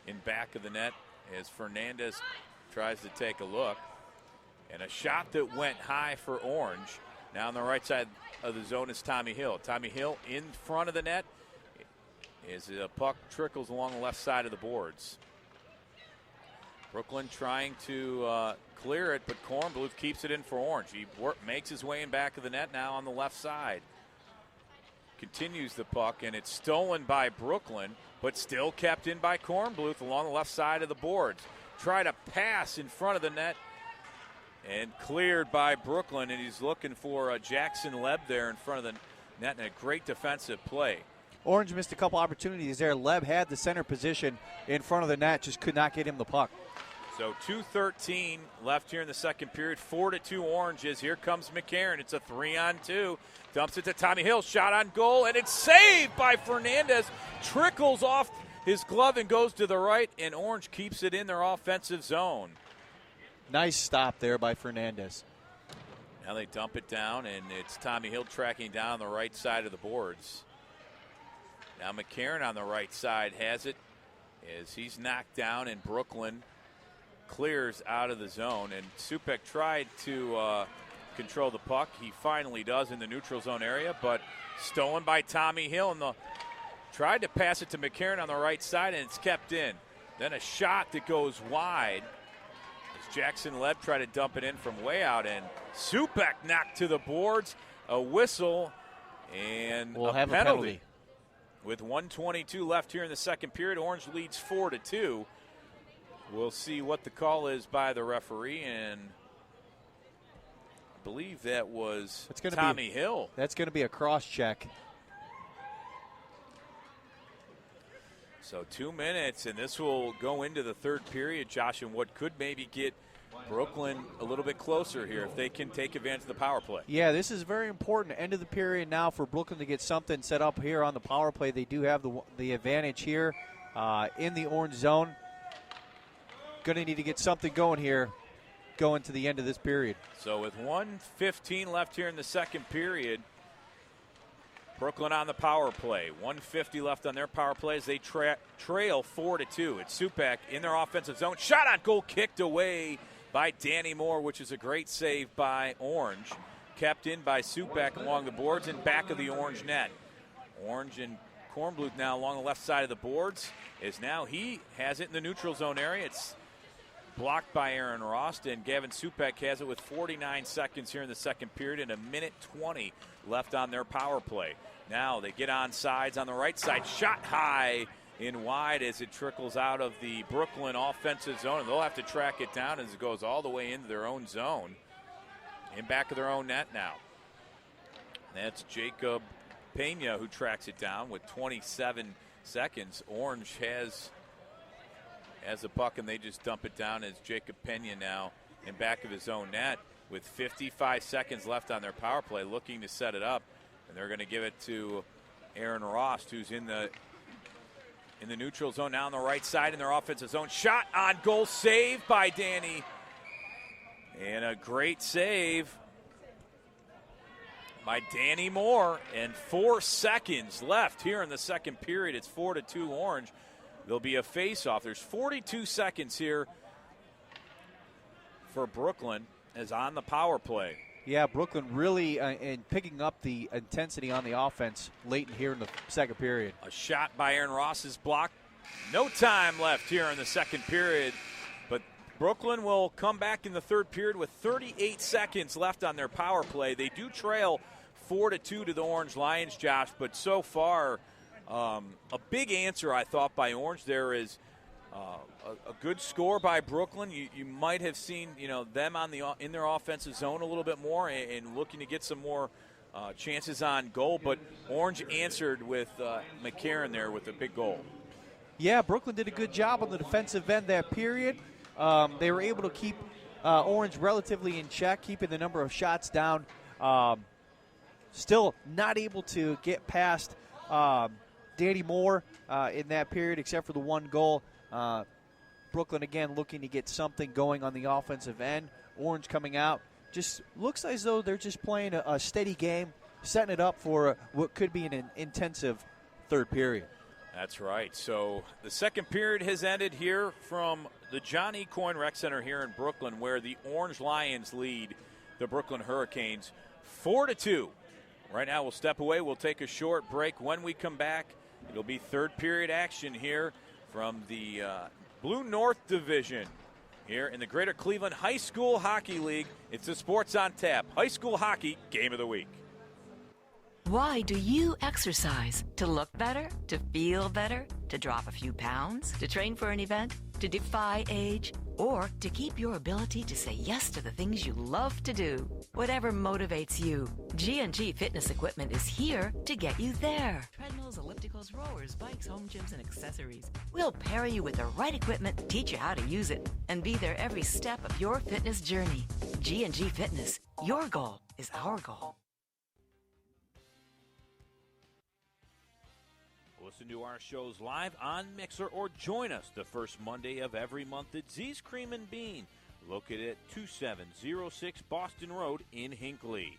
in back of the net as Fernandez tries to take a look. And a shot that went high for Orange. Now on the right side of the zone is Tommy Hill. Tommy Hill in front of the net as the puck trickles along the left side of the boards. Brooklyn trying to clear it, but Kornbluth keeps it in for Orange. He makes his way in back of the net now on the left side. Continues the puck, and it's stolen by Brooklyn, but still kept in by Kornbluth along the left side of the boards. Try to pass in front of the net, and cleared by Brooklyn, and he's looking for Jackson Leb there in front of the net, and a great defensive play. Orange missed a couple opportunities there. Leb had the center position in front of the net, just could not get him the puck. So 2:13 left here in the second period. 4-2 Oranges. Here comes McCarron. It's a 3-on-2. Dumps it to Tommy Hill. Shot on goal, and it's saved by Fernandez. Trickles off his glove and goes to the right, and Orange keeps it in their offensive zone. Nice stop there by Fernandez. Now they dump it down, and it's Tommy Hill tracking down the right side of the boards. Now McCarron on the right side has it as he's knocked down, and Brooklyn clears out of the zone. And Supek tried to control the puck. He finally does in the neutral zone area, but stolen by Tommy Hill. And tried to pass it to McCarron on the right side, and it's kept in. Then a shot that goes wide. Jackson Leb tried to dump it in from way out, and Supek knocked to the boards. A whistle and we'll a have penalty. A penalty. With 1:22 left here in the second period, Orange leads 4-2. We'll see what the call is by the referee, and I believe that was Tommy Hill. That's going to be a cross-check. So 2 minutes, and this will go into the third period, Josh, and what could maybe get Brooklyn a little bit closer here if they can take advantage of the power play. Yeah, this is very important. End of the period now for Brooklyn to get something set up here on the power play. They do have the advantage here in the orange zone. Going to need to get something going here going to the end of this period. So with 1:15 left here in the second period, Brooklyn on the power play. 1:50 left on their power play as they trail 4-2. It's Supek in their offensive zone. Shot on goal, kicked away by Danny Moore, which is a great save by Orange. Kept in by Supek along the boards and back of the Orange net. Orange and Kornbluth now along the left side of the boards. He has it in the neutral zone area. It's blocked by Aaron Rost, and Gavin Supek has it with 49 seconds here in the second period and 1:20 left on their power play. Now they get on sides on the right side. Shot high in wide as it trickles out of the Brooklyn offensive zone, and they'll have to track it down as it goes all the way into their own zone. In back of their own net now. That's Jacob Pena who tracks it down with 27 seconds. Orange has the puck, and they just dump it down as Jacob Pena now in back of his own net with 55 seconds left on their power play, looking to set it up. And they're going to give it to Aaron Rost, who's in the neutral zone now on the right side in their offensive zone. Shot on goal, saved by Danny. And a great save by Danny Moore. And 4 seconds left here in the second period. It's 4-2 Orange. There'll be a face-off. There's 42 seconds here for Brooklyn as on the power play. Yeah, Brooklyn really in picking up the intensity on the offense late in here in the second period. A shot by Aaron Ross is blocked. No time left here in the second period. But Brooklyn will come back in the third period with 38 seconds left on their power play. They do trail 4-2 to the Orange Lions, Josh, but so far a big answer, I thought, by Orange there is a good score by Brooklyn. You might have seen them in their offensive zone a little bit more and looking to get some more chances on goal. But Orange answered with McCarron there with a big goal. Yeah, Brooklyn did a good job on the defensive end that period. They were able to keep Orange relatively in check, keeping the number of shots down. Still not able to get past Danny Moore in that period, except for the one goal. Brooklyn, again, looking to get something going on the offensive end. Orange coming out. Just looks as though they're just playing a steady game, setting it up for what could be an intensive third period. That's right. So the second period has ended here from the John E. Coyne Rec Center here in Brooklyn, where the Orange Lions lead the Brooklyn Hurricanes 4-2. Right now we'll step away. We'll take a short break. When we come back, it'll be third period action here from the Blue North Division here in the Greater Cleveland High School Hockey League. It's the Sports on Tap High School Hockey Game of the Week. Why do you exercise? To look better? To feel better? To drop a few pounds? To train for an event? To defy age? Or to keep your ability to say yes to the things you love to do? Whatever motivates you, G&G Fitness Equipment is here to get you there. Treadmills, ellipticals, rowers, bikes, home gyms, and accessories. We'll pair you with the right equipment, teach you how to use it, and be there every step of your fitness journey. G&G Fitness. Your goal is our goal. Listen to our shows live on Mixer or join us the first Monday of every month at Z's Cream and Bean, located at 2706 Boston Road in Hinckley.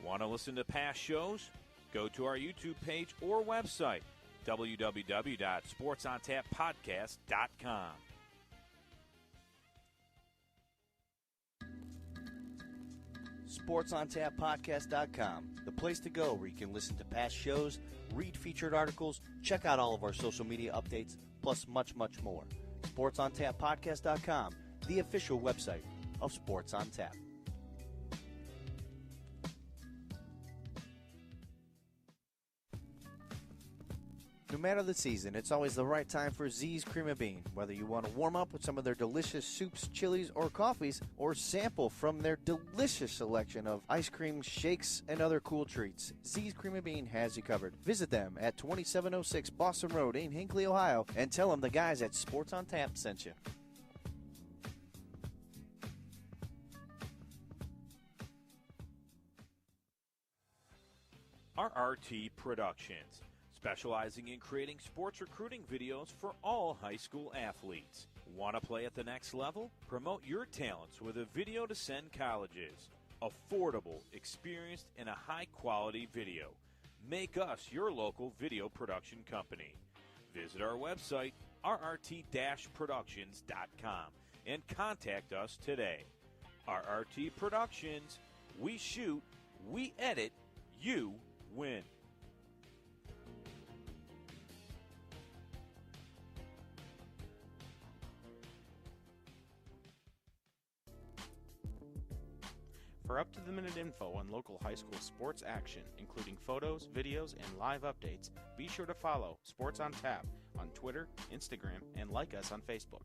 Want to listen to past shows? Go to our YouTube page or website, www.sportsontappodcast.com. SportsOnTapPodcast.com, the place to go where you can listen to past shows, read featured articles, check out all of our social media updates, plus much, much more. SportsOnTapPodcast.com, the official website of Sports on Tap. No matter the season, it's always the right time for Z's Cream of Bean. Whether you want to warm up with some of their delicious soups, chilies, or coffees, or sample from their delicious selection of ice cream, shakes, and other cool treats, Z's Cream of Bean has you covered. Visit them at 2706 Boston Road in Hinckley, Ohio, and tell them the guys at Sports on Tap sent you. RRT Productions, specializing in creating sports recruiting videos for all high school athletes. Want to play at the next level? Promote your talents with a video to send colleges. Affordable, experienced, and a high-quality video. Make us your local video production company. Visit our website, rrt-productions.com, and contact us today. RRT Productions, we shoot, we edit, you win. For up-to-the-minute info on local high school sports action, including photos, videos, and live updates, be sure to follow Sports on Tap on Twitter, Instagram, and like us on Facebook.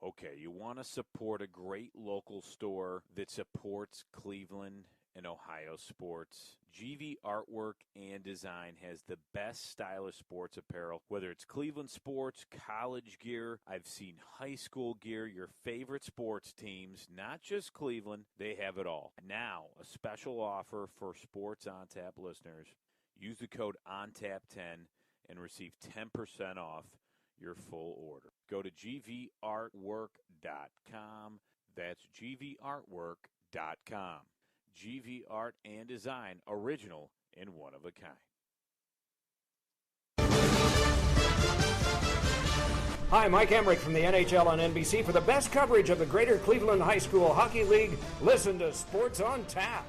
Okay, you want to support a great local store that supports Cleveland and Ohio sports. GV Artwork and Design has the best stylish sports apparel, whether it's Cleveland sports, college gear, I've seen high school gear, your favorite sports teams, not just Cleveland, they have it all. Now, a special offer for Sports on Tap listeners. Use the code ONTAP10 and receive 10% off your full order. Go to gvartwork.com. That's gvartwork.com. GV Art and Design, original and one of a kind. Hi, Mike Emmerich from the NHL on NBC. For the best coverage of the Greater Cleveland High School Hockey League, listen to Sports on Tap.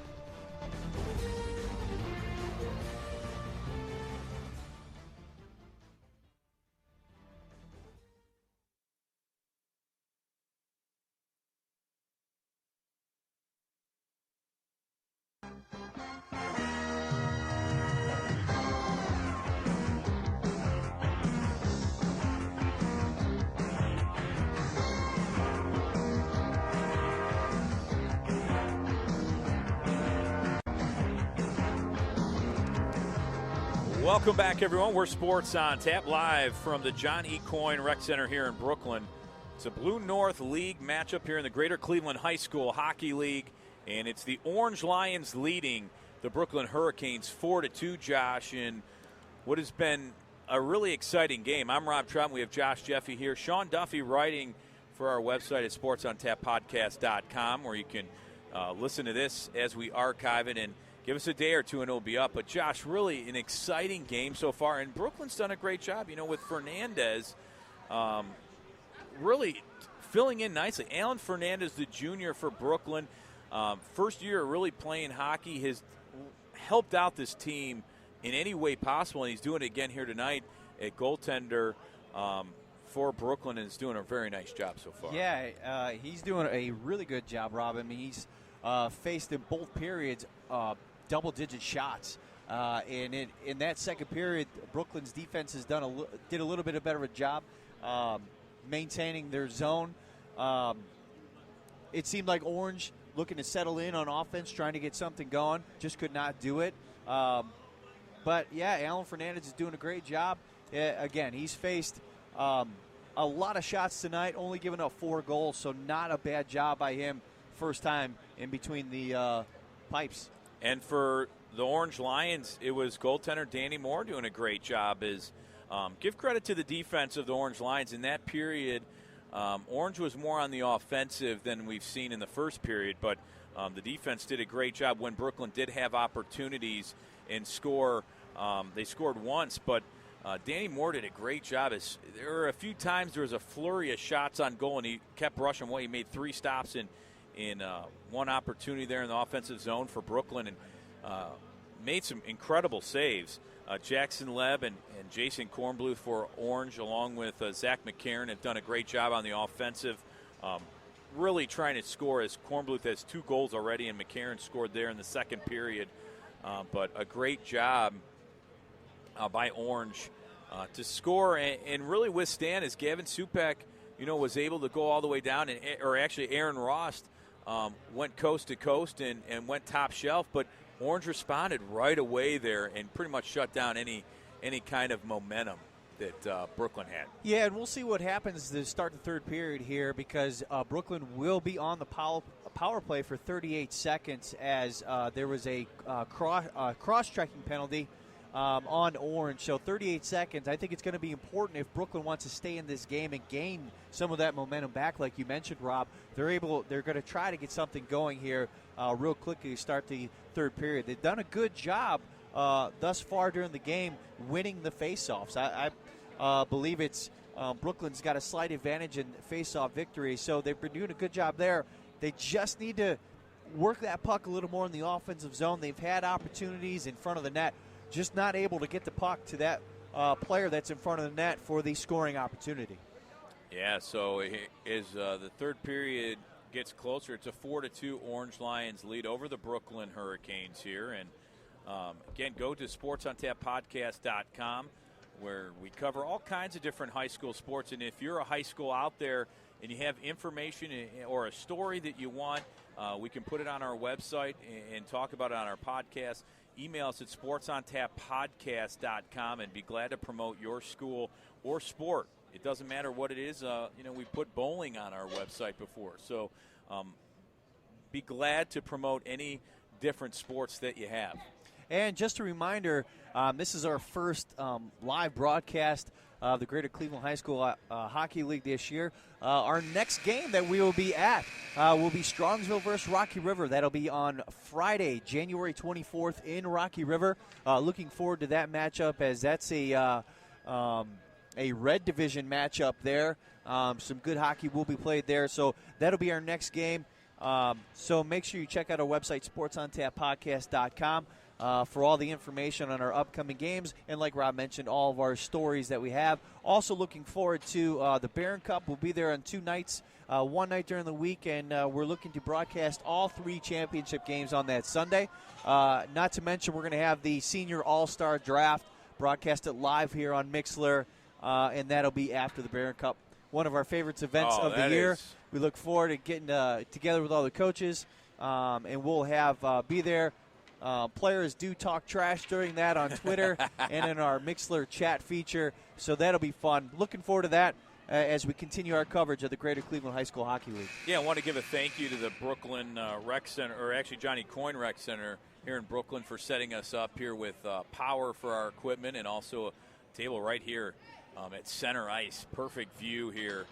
Welcome back, everyone. We're Sports on Tap, live from the John E. Coyne Rec Center here in Brooklyn. It's a Blue North League matchup here in the Greater Cleveland High School Hockey League, and it's the Orange Lions leading the Brooklyn Hurricanes 4-2, Josh, in what has been a really exciting game. I'm Rob Trout. We have Josh Jeffy here. Sean Duffy writing for our website at sportsontappodcast.com, where you can listen to this as we archive it, and give us a day or two and it'll be up. But, Josh, really an exciting game so far. And Brooklyn's done a great job, with Fernandez really filling in nicely. Alan Fernandez, the junior for Brooklyn, first year really playing hockey, has helped out this team in any way possible. And he's doing it again here tonight at goaltender for Brooklyn, and is doing a very nice job so far. Yeah, he's doing a really good job, Rob. I mean, he's faced in both periods double-digit shots. And in that second period, Brooklyn's defense has did a little bit better of a job maintaining their zone. It seemed like Orange looking to settle in on offense, trying to get something going, just could not do it. But, yeah, Alan Fernandez is doing a great job. Again, he's faced a lot of shots tonight, only giving up 4 goals, so not a bad job by him first time in between the pipes. And for the Orange Lions, it was goaltender Danny Moore doing a great job. Give credit to the defense of the Orange Lions. In that period, Orange was more on the offensive than we've seen in the first period, but the defense did a great job when Brooklyn did have opportunities and score. They scored once, but Danny Moore did a great job. There were a few times there was a flurry of shots on goal, and he kept rushing away. He made 3 stops in one opportunity there in the offensive zone for Brooklyn, and made some incredible saves. Jackson Leb and Jason Kornbluth for Orange, along with Zach McCarron, have done a great job on the offensive. Really trying to score, as Kornbluth has 2 goals already, and McCarron scored there in the second period. But a great job by Orange to score and really withstand, as Gavin Supek, was able to go all the way down, or actually Aaron Rost went coast to coast and went top shelf, but Orange responded right away there and pretty much shut down any kind of momentum that Brooklyn had. Yeah, and we'll see what happens to start the third period here, because Brooklyn will be on the power play for 38 seconds as there was a cross-checking penalty on Orange. So 38 seconds. I think it's going to be important if Brooklyn wants to stay in this game and gain some of that momentum back, like you mentioned, Rob. They're going to try to get something going here real quickly to start the third period. They've done a good job thus far during the game winning the faceoffs. I believe it's Brooklyn's got a slight advantage in faceoff victory, so they've been doing a good job there. They just need to work that puck a little more in the offensive zone. They've had opportunities in front of the net, just not able to get the puck to that player that's in front of the net for the scoring opportunity. Yeah, so as the third period gets closer, it's a 4-2 Orange Lions lead over the Brooklyn Hurricanes here. And again, go to sportsontappodcast.com, where we cover all kinds of different high school sports. And if you're a high school out there and you have information or a story that you want, we can put it on our website and talk about it on our podcast. Email us at sportsontappodcast.com and be glad to promote your school or sport. It doesn't matter what it is. We put bowling on our website before. So be glad to promote any different sports that you have. And just a reminder, this is our first live broadcast of the Greater Cleveland High School Hockey League this year. Our next game that we will be at will be Strongsville versus Rocky River. That'll be on Friday, January 24th in Rocky River. Looking forward to that matchup, as that's a red division matchup there. Some good hockey will be played there, so that'll be our next game. So make sure you check out our website, sportsontappodcast.com. For all the information on our upcoming games, and like Rob mentioned, all of our stories that we have. Also looking forward to the Barron Cup. We'll be there on 2 nights, one night during the week, and we're looking to broadcast all 3 championship games on that Sunday. Not to mention, we're going to have the Senior All-Star Draft broadcasted live here on Mixlr, and that'll be after the Barron Cup. One of our favorite events of the year. We look forward to getting together with all the coaches, and we'll have be there. Players do talk trash during that on Twitter and in our Mixlr chat feature, so that'll be fun. Looking forward to that as we continue our coverage of the Greater Cleveland High School Hockey League. Yeah, I want to give a thank you to the Brooklyn Rec Center, or actually Johnny Coyne Rec Center here in Brooklyn, for setting us up here with power for our equipment, and also a table right here at center ice. Perfect view here,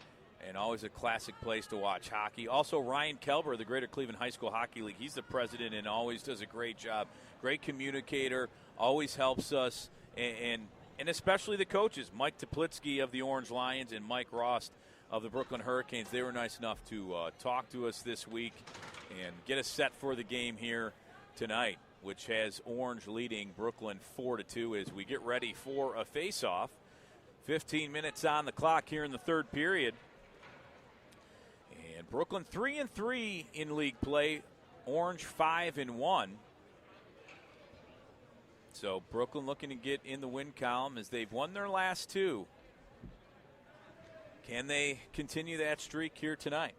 and always a classic place to watch hockey. Also, Ryan Kelber, the Greater Cleveland High School Hockey League. He's the president and always does a great job. Great communicator, always helps us, and especially the coaches, Mike Teplitsky of the Orange Lions and Mike Rost of the Brooklyn Hurricanes. They were nice enough to talk to us this week and get us set for the game here tonight, which has Orange leading Brooklyn 4-2 as we get ready for a face-off. 15 minutes on the clock here in the third period. And Brooklyn 3-3 in league play. Orange 5-1. So Brooklyn looking to get in the win column as they've won their last 2. Can they continue that streak here tonight?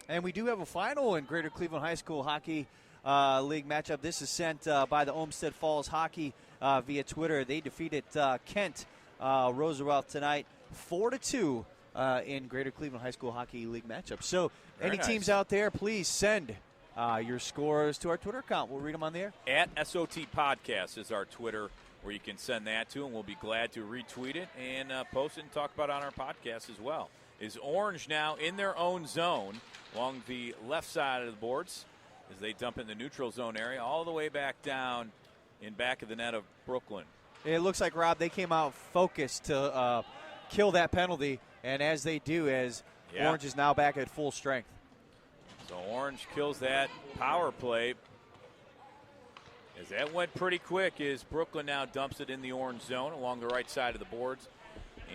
And we do have a final in Greater Cleveland High School Hockey League matchup. This is sent by the Olmsted Falls Hockey via Twitter. They defeated Kent Roosevelt tonight 4-2 in Greater Cleveland High School Hockey League matchup. So any teams out there, please send your scores to our Twitter account. We'll read them on the air. At SOT Podcast is our Twitter, where you can send that to, and we'll be glad to retweet it and post it and talk about it on our podcast as well. Is Orange now in their own zone along the left side of the boards as they dump in the neutral zone area all the way back down in back of the net of Brooklyn. It looks like, Rob, they came out focused to kill that penalty, and as they do, Orange is now back at full strength. So Orange kills that power play. As that went pretty quick as Brooklyn now dumps it in the orange zone along the right side of the boards.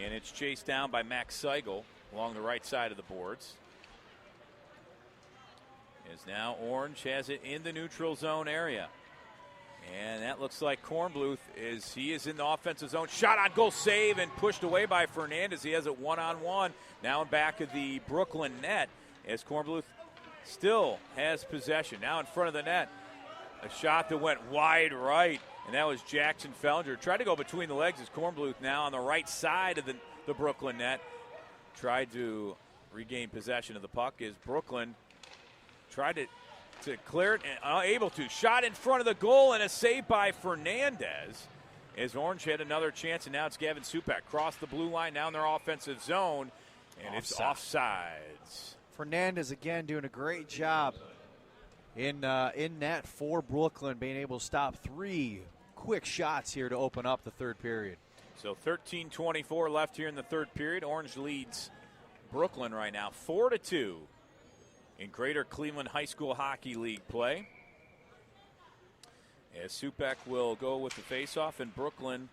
And it's chased down by Max Seigel along the right side of the boards. As now Orange has it in the neutral zone area. And that looks like Kornbluth is he is in the offensive zone. Shot on goal, save, and pushed away by Fernandez. He has it one-on-one now in back of the Brooklyn net as Kornbluth still has possession. Now in front of the net, a shot that went wide right, and that was Jackson Fellinger. Tried to go between the legs as Kornbluth now on the right side of the Brooklyn net. Tried to regain possession of the puck as Brooklyn tried to clear it and unable to. Shot in front of the goal and a save by Fernandez as Orange had another chance, and now it's Gavin Supak. Cross the blue line now in their offensive zone, and it's offsides. Fernandez again doing a great job in net for Brooklyn, being able to stop 3 quick shots here to open up the third period. So 13:24 left here in the third period. Orange leads Brooklyn right now 4-2 in Greater Cleveland High School Hockey League play. As Supak will go with the faceoff, and Brooklyn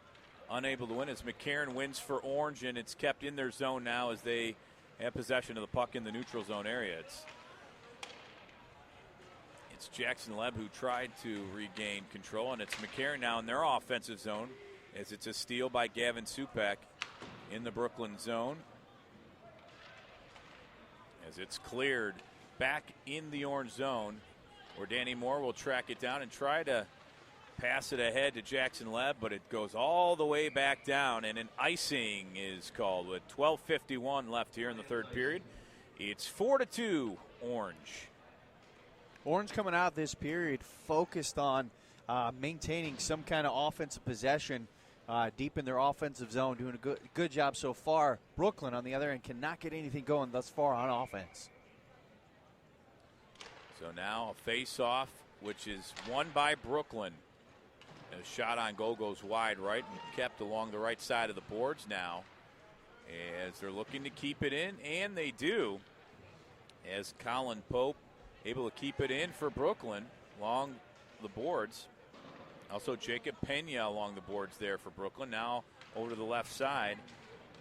unable to win as McCarron wins for Orange, and it's kept in their zone now as they have possession of the puck in the neutral zone area. It's Jackson Leb who tried to regain control, and it's McCarron now in their offensive zone as it's a steal by Gavin Supak in the Brooklyn zone. As it's cleared back in the orange zone where Danny Moore will track it down and try to pass it ahead to Jackson Leb, but it goes all the way back down, and an icing is called with 12:51 left here in the third period. It's 4-2 Orange. Orange coming out this period focused on maintaining some kind of offensive possession deep in their offensive zone, doing a good job so far. Brooklyn, on the other end, cannot get anything going thus far on offense. So now a face-off, which is won by Brooklyn. A shot on goal goes wide right and kept along the right side of the boards now as they're looking to keep it in, and they do, as Colin Pope able to keep it in for Brooklyn along the boards. Also Jacob Pena along the boards there for Brooklyn. Now over to the left side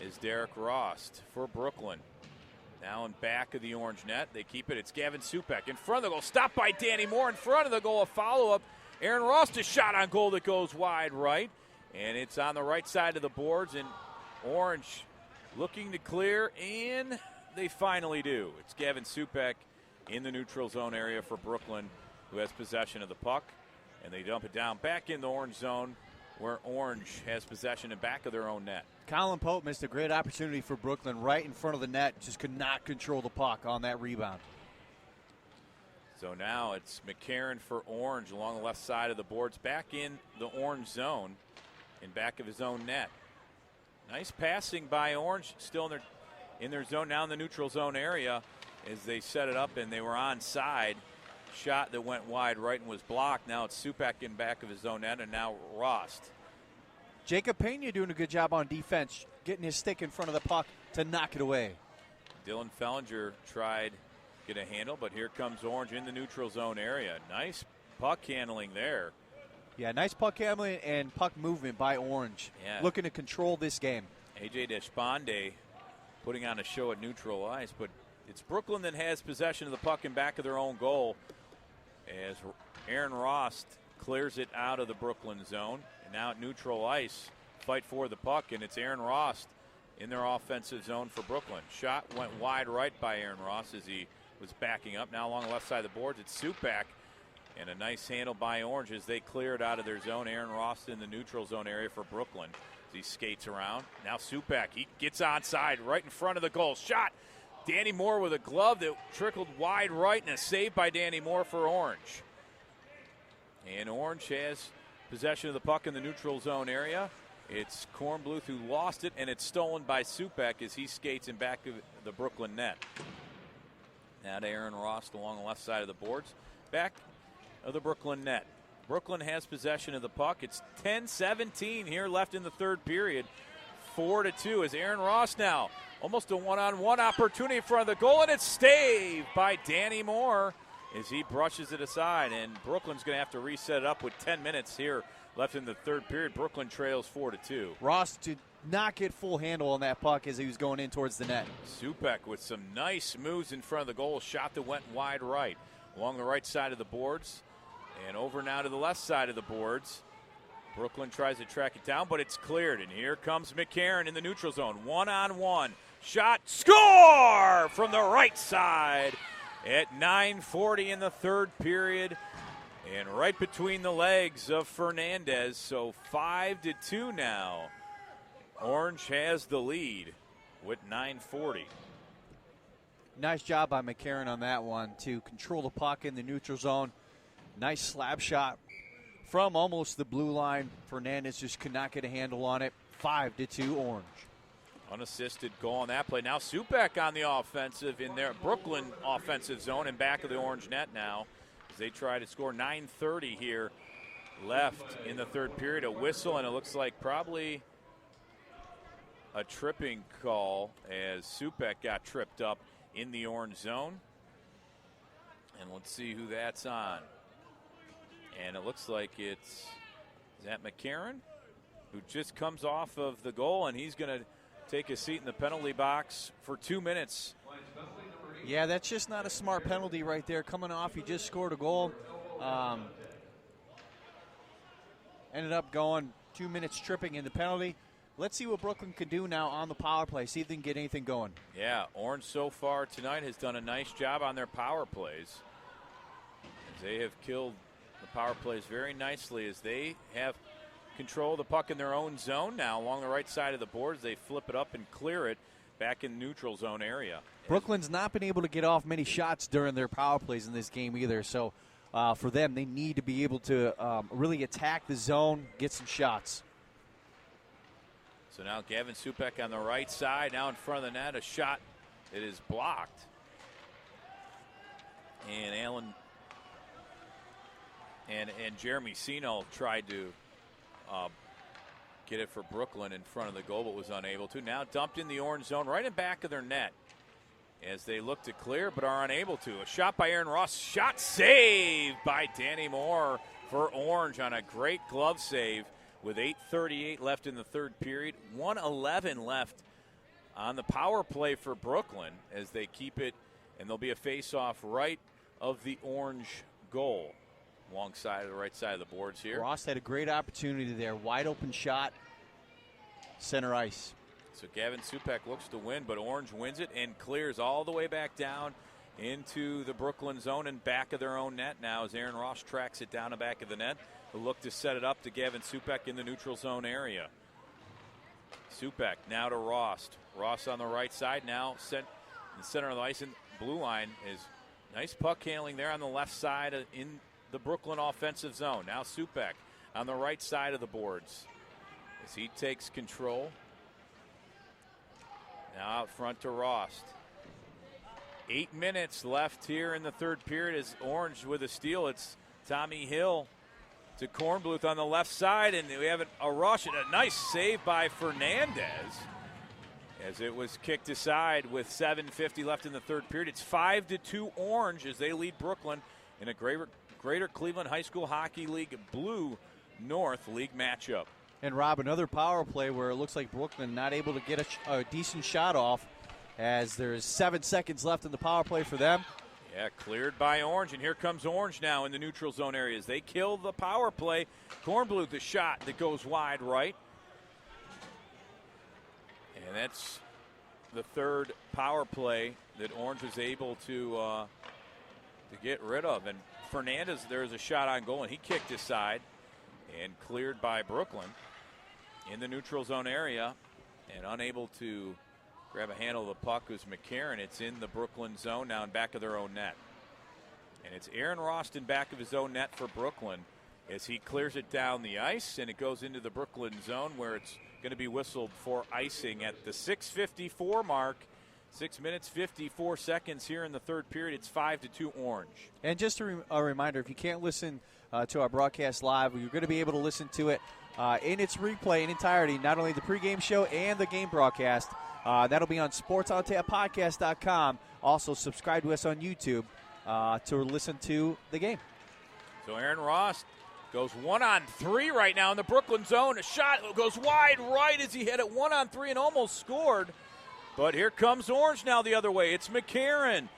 is Derek Rost for Brooklyn. Now in back of the orange net, they keep it. It's Gavin Supak in front of the goal. Stopped by Danny Moore in front of the goal. A follow-up. Aaron Rost, a shot on goal that goes wide right. And it's on the right side of the boards. And Orange looking to clear, and they finally do. It's Gavin Supak in the neutral zone area for Brooklyn, who has possession of the puck. And they dump it down back in the orange zone where Orange has possession in back of their own net. Colin Pope missed a great opportunity for Brooklyn right in front of the net. Just could not control the puck on that rebound. So now it's McCarron for Orange along the left side of the boards, back in the orange zone, in back of his own net. Nice passing by Orange, still in their zone, now in the neutral zone area as they set it up, and they were onside. Shot that went wide right and was blocked. Now it's Supak in back of his own net, and now Rost. Jacob Pena doing a good job on defense, getting his stick in front of the puck to knock it away. Dylan Fellinger tried to get a handle, but here comes Orange in the neutral zone area. Nice puck handling there. Yeah, nice puck handling and puck movement by Orange. Yeah. Looking to control this game. A.J. Deshpande putting on a show at neutral ice, but it's Brooklyn that has possession of the puck in back of their own goal as Aaron Rost clears it out of the Brooklyn zone. And now at neutral ice, fight for the puck, and it's Aaron Rost in their offensive zone for Brooklyn. Shot went wide right by Aaron Rost as he was backing up. Now along the left side of the boards, it's Supak, and a nice handle by Orange as they clear it out of their zone. Aaron Rost in the neutral zone area for Brooklyn as he skates around. Now Supak, he gets onside right in front of the goal. Shot! Danny Moore with a glove that trickled wide right, and a save by Danny Moore for Orange. And Orange has possession of the puck in the neutral zone area. It's Kornbluth who lost it, and it's stolen by Supak as he skates in back of the Brooklyn net. Now to Aaron Rost along the left side of the boards. Back of the Brooklyn net. Brooklyn has possession of the puck. It's 10-17 here left in the third period. 4-2 as Aaron Rost now almost a one-on-one opportunity in front of the goal, and it's staved by Danny Moore as he brushes it aside, and Brooklyn's going to have to reset it up with 10 minutes here left in the third period. Brooklyn trails 4-2. Ross did not get full handle on that puck as he was going in towards the net. Supek with some nice moves in front of the goal, shot that went wide right along the right side of the boards, and over now to the left side of the boards. Brooklyn tries to track it down, but it's cleared, and here comes McCarron in the neutral zone. 1-on-1. Shot, score from the right side at 9:40 in the third period, and right between the legs of Fernandez. So 5-2 now. Orange has the lead with 9:40. Nice job by McCarron on that one to control the puck in the neutral zone. Nice slap shot from almost the blue line. Fernandez just could not get a handle on it. 5-2 Orange. Unassisted goal on that play. Now Supek on the offensive in their Brooklyn offensive zone and back of the Orange net now as they try to score. 9:30 here left in the third period. A whistle, and it looks like probably a tripping call as Supek got tripped up in the Orange zone. And let's see who that's on. And it looks like is that McCarron, who just comes off of the goal, and he's going to take a seat in the penalty box for 2 minutes. Yeah, that's just not a smart penalty right there. Coming off, he just scored a goal. Ended up going 2 minutes tripping in the penalty. Let's see what Brooklyn can do now on the power play. See if they can get anything going. Yeah, Orange so far tonight has done a nice job on their power plays. As they have killed the power plays very nicely as they have control of the puck in their own zone now along the right side of the boards. They flip it up and clear it back in neutral zone area. Brooklyn's not been able to get off many shots during their power plays in this game either. So for them, they need to be able to really attack the zone, get some shots. So now Gavin Supek on the right side, now in front of the net, a shot that is blocked. And Allen and Jeremy Sino tried to get it for Brooklyn in front of the goal, but was unable to. Now dumped in the Orange zone, right in back of their net as they look to clear, but are unable to. A shot by Aaron Ross, shot saved by Danny Moore for Orange on a great glove save with 8:38 left in the third period. 1:11 left on the power play for Brooklyn as they keep it, and there'll be a face-off right of the Orange goal. Alongside of the right side of the boards here. Ross had a great opportunity there. Wide open shot, center ice. So Gavin Supek looks to win, but Orange wins it and clears all the way back down into the Brooklyn zone and back of their own net now as Aaron Ross tracks it down the back of the net. Who look to set it up to Gavin Supek in the neutral zone area. Supek now to Ross. Ross on the right side now sent in the center of the ice, and blue line is nice puck handling there on the left side in the Brooklyn offensive zone. Now Supek on the right side of the boards as he takes control. Now out front to Ross. 8 minutes left here in the third period as Orange with a steal. It's Tommy Hill to Kornbluth on the left side, and we have a rush and a nice save by Fernandez as it was kicked aside with 7:50 left in the third period. It's 5-2 Orange as they lead Brooklyn in a Greater Cleveland High School Hockey League Blue North League matchup. And Rob, another power play where it looks like Brooklyn not able to get a decent shot off as there's 7 seconds left in the power play for them. Yeah, cleared by Orange, and here comes Orange now in the neutral zone areas. They kill the power play. Kornbluth, the shot that goes wide right. And that's the third power play that Orange was able to get rid of. And Fernandez, there's a shot on goal, and he kicked aside and cleared by Brooklyn in the neutral zone area, and unable to grab a handle of the puck was McCarron. It's in the Brooklyn zone now in back of their own net. And it's Aaron Ross in back of his own net for Brooklyn as he clears it down the ice, and it goes into the Brooklyn zone where it's going to be whistled for icing at the 6:54 mark. 6 minutes, 54 seconds here in the third period. It's 5-2 Orange. And just a reminder, if you can't listen to our broadcast live, you're going to be able to listen to it in its replay in entirety, not only the pregame show and the game broadcast. That'll be on sportsontappodcast.com. Also, subscribe to us on YouTube. to listen to the game. So Aaron Ross goes 1-on-3 right now in the Brooklyn zone. A shot goes wide right as he hit it 1-on-3 and almost scored. But here comes Orange now the other way. It's McCarron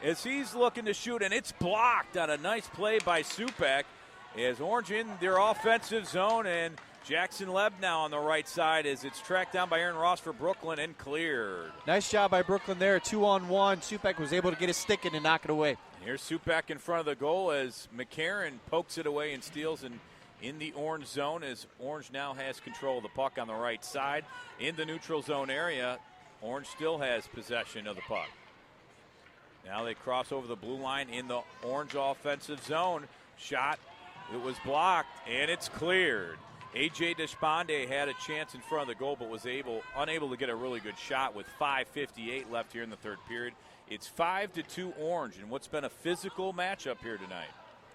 as he's looking to shoot, and it's blocked on a nice play by Supek as Orange in their offensive zone, and Jackson Leb now on the right side as it's tracked down by Aaron Ross for Brooklyn and cleared. Nice job by Brooklyn there, 2-on-1. Supek was able to get his stick in and knock it away. Here's Supek in front of the goal as McCarron pokes it away and steals in the Orange zone as Orange now has control of the puck on the right side. In the neutral zone area, Orange still has possession of the puck. Now they cross over the blue line in the Orange offensive zone. Shot, it was blocked, and it's cleared. A.J. Deshpande had a chance in front of the goal but was unable to get a really good shot with 5:58 left here in the third period. It's 5-2 Orange in what's been a physical matchup here tonight.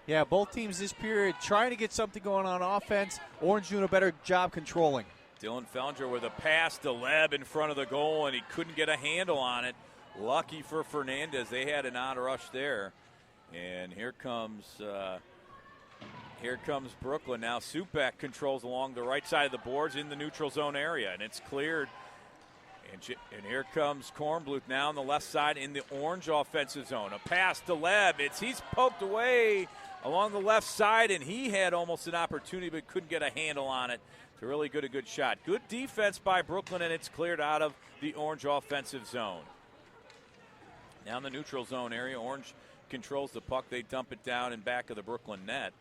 Yeah, both teams this period trying to get something going on offense. Orange doing a better job controlling. Dylan Fellinger with a pass to Leb in front of the goal, and he couldn't get a handle on it. Lucky for Fernandez, they had an odd rush there. And here comes Brooklyn. Now Supek controls along the right side of the boards in the neutral zone area, and it's cleared. And here comes Kornbluth now on the left side in the Orange offensive zone. A pass to Leb. He's poked away along the left side, and he had almost an opportunity but couldn't get a handle on it. It's a really good shot. Good defense by Brooklyn, and it's cleared out of the Orange offensive zone. Now in the neutral zone area, Orange controls the puck. They dump it down in back of the Brooklyn net.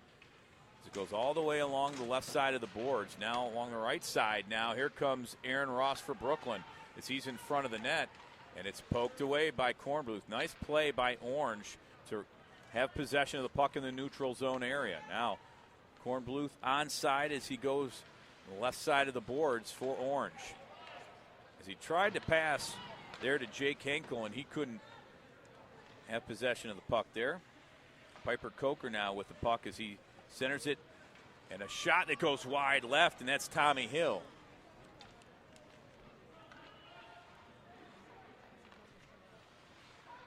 It goes all the way along the left side of the boards. Now along the right side. Now here comes Aaron Ross for Brooklyn as he's in front of the net, and it's poked away by Kornbluth. Nice play by Orange to have possession of the puck in the neutral zone area. Now Kornbluth onside as he goes on the left side of the boards for Orange. As he tried to pass there to Jake Henkel, and he couldn't have possession of the puck there. Piper Coker now with the puck as he centers it, and a shot that goes wide left, and that's Tommy Hill.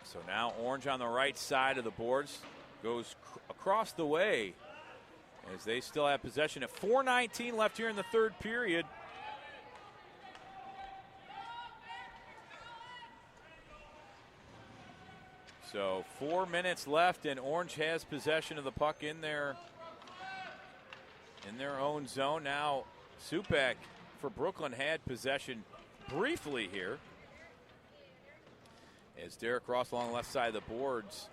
So now Orange on the right side of the boards goes across the way as they still have possession at 4:19 left here in the third period. So 4 minutes left, and Orange has possession of the puck in their own zone. Now Supek for Brooklyn had possession briefly here as Derek Ross along the left side of the boards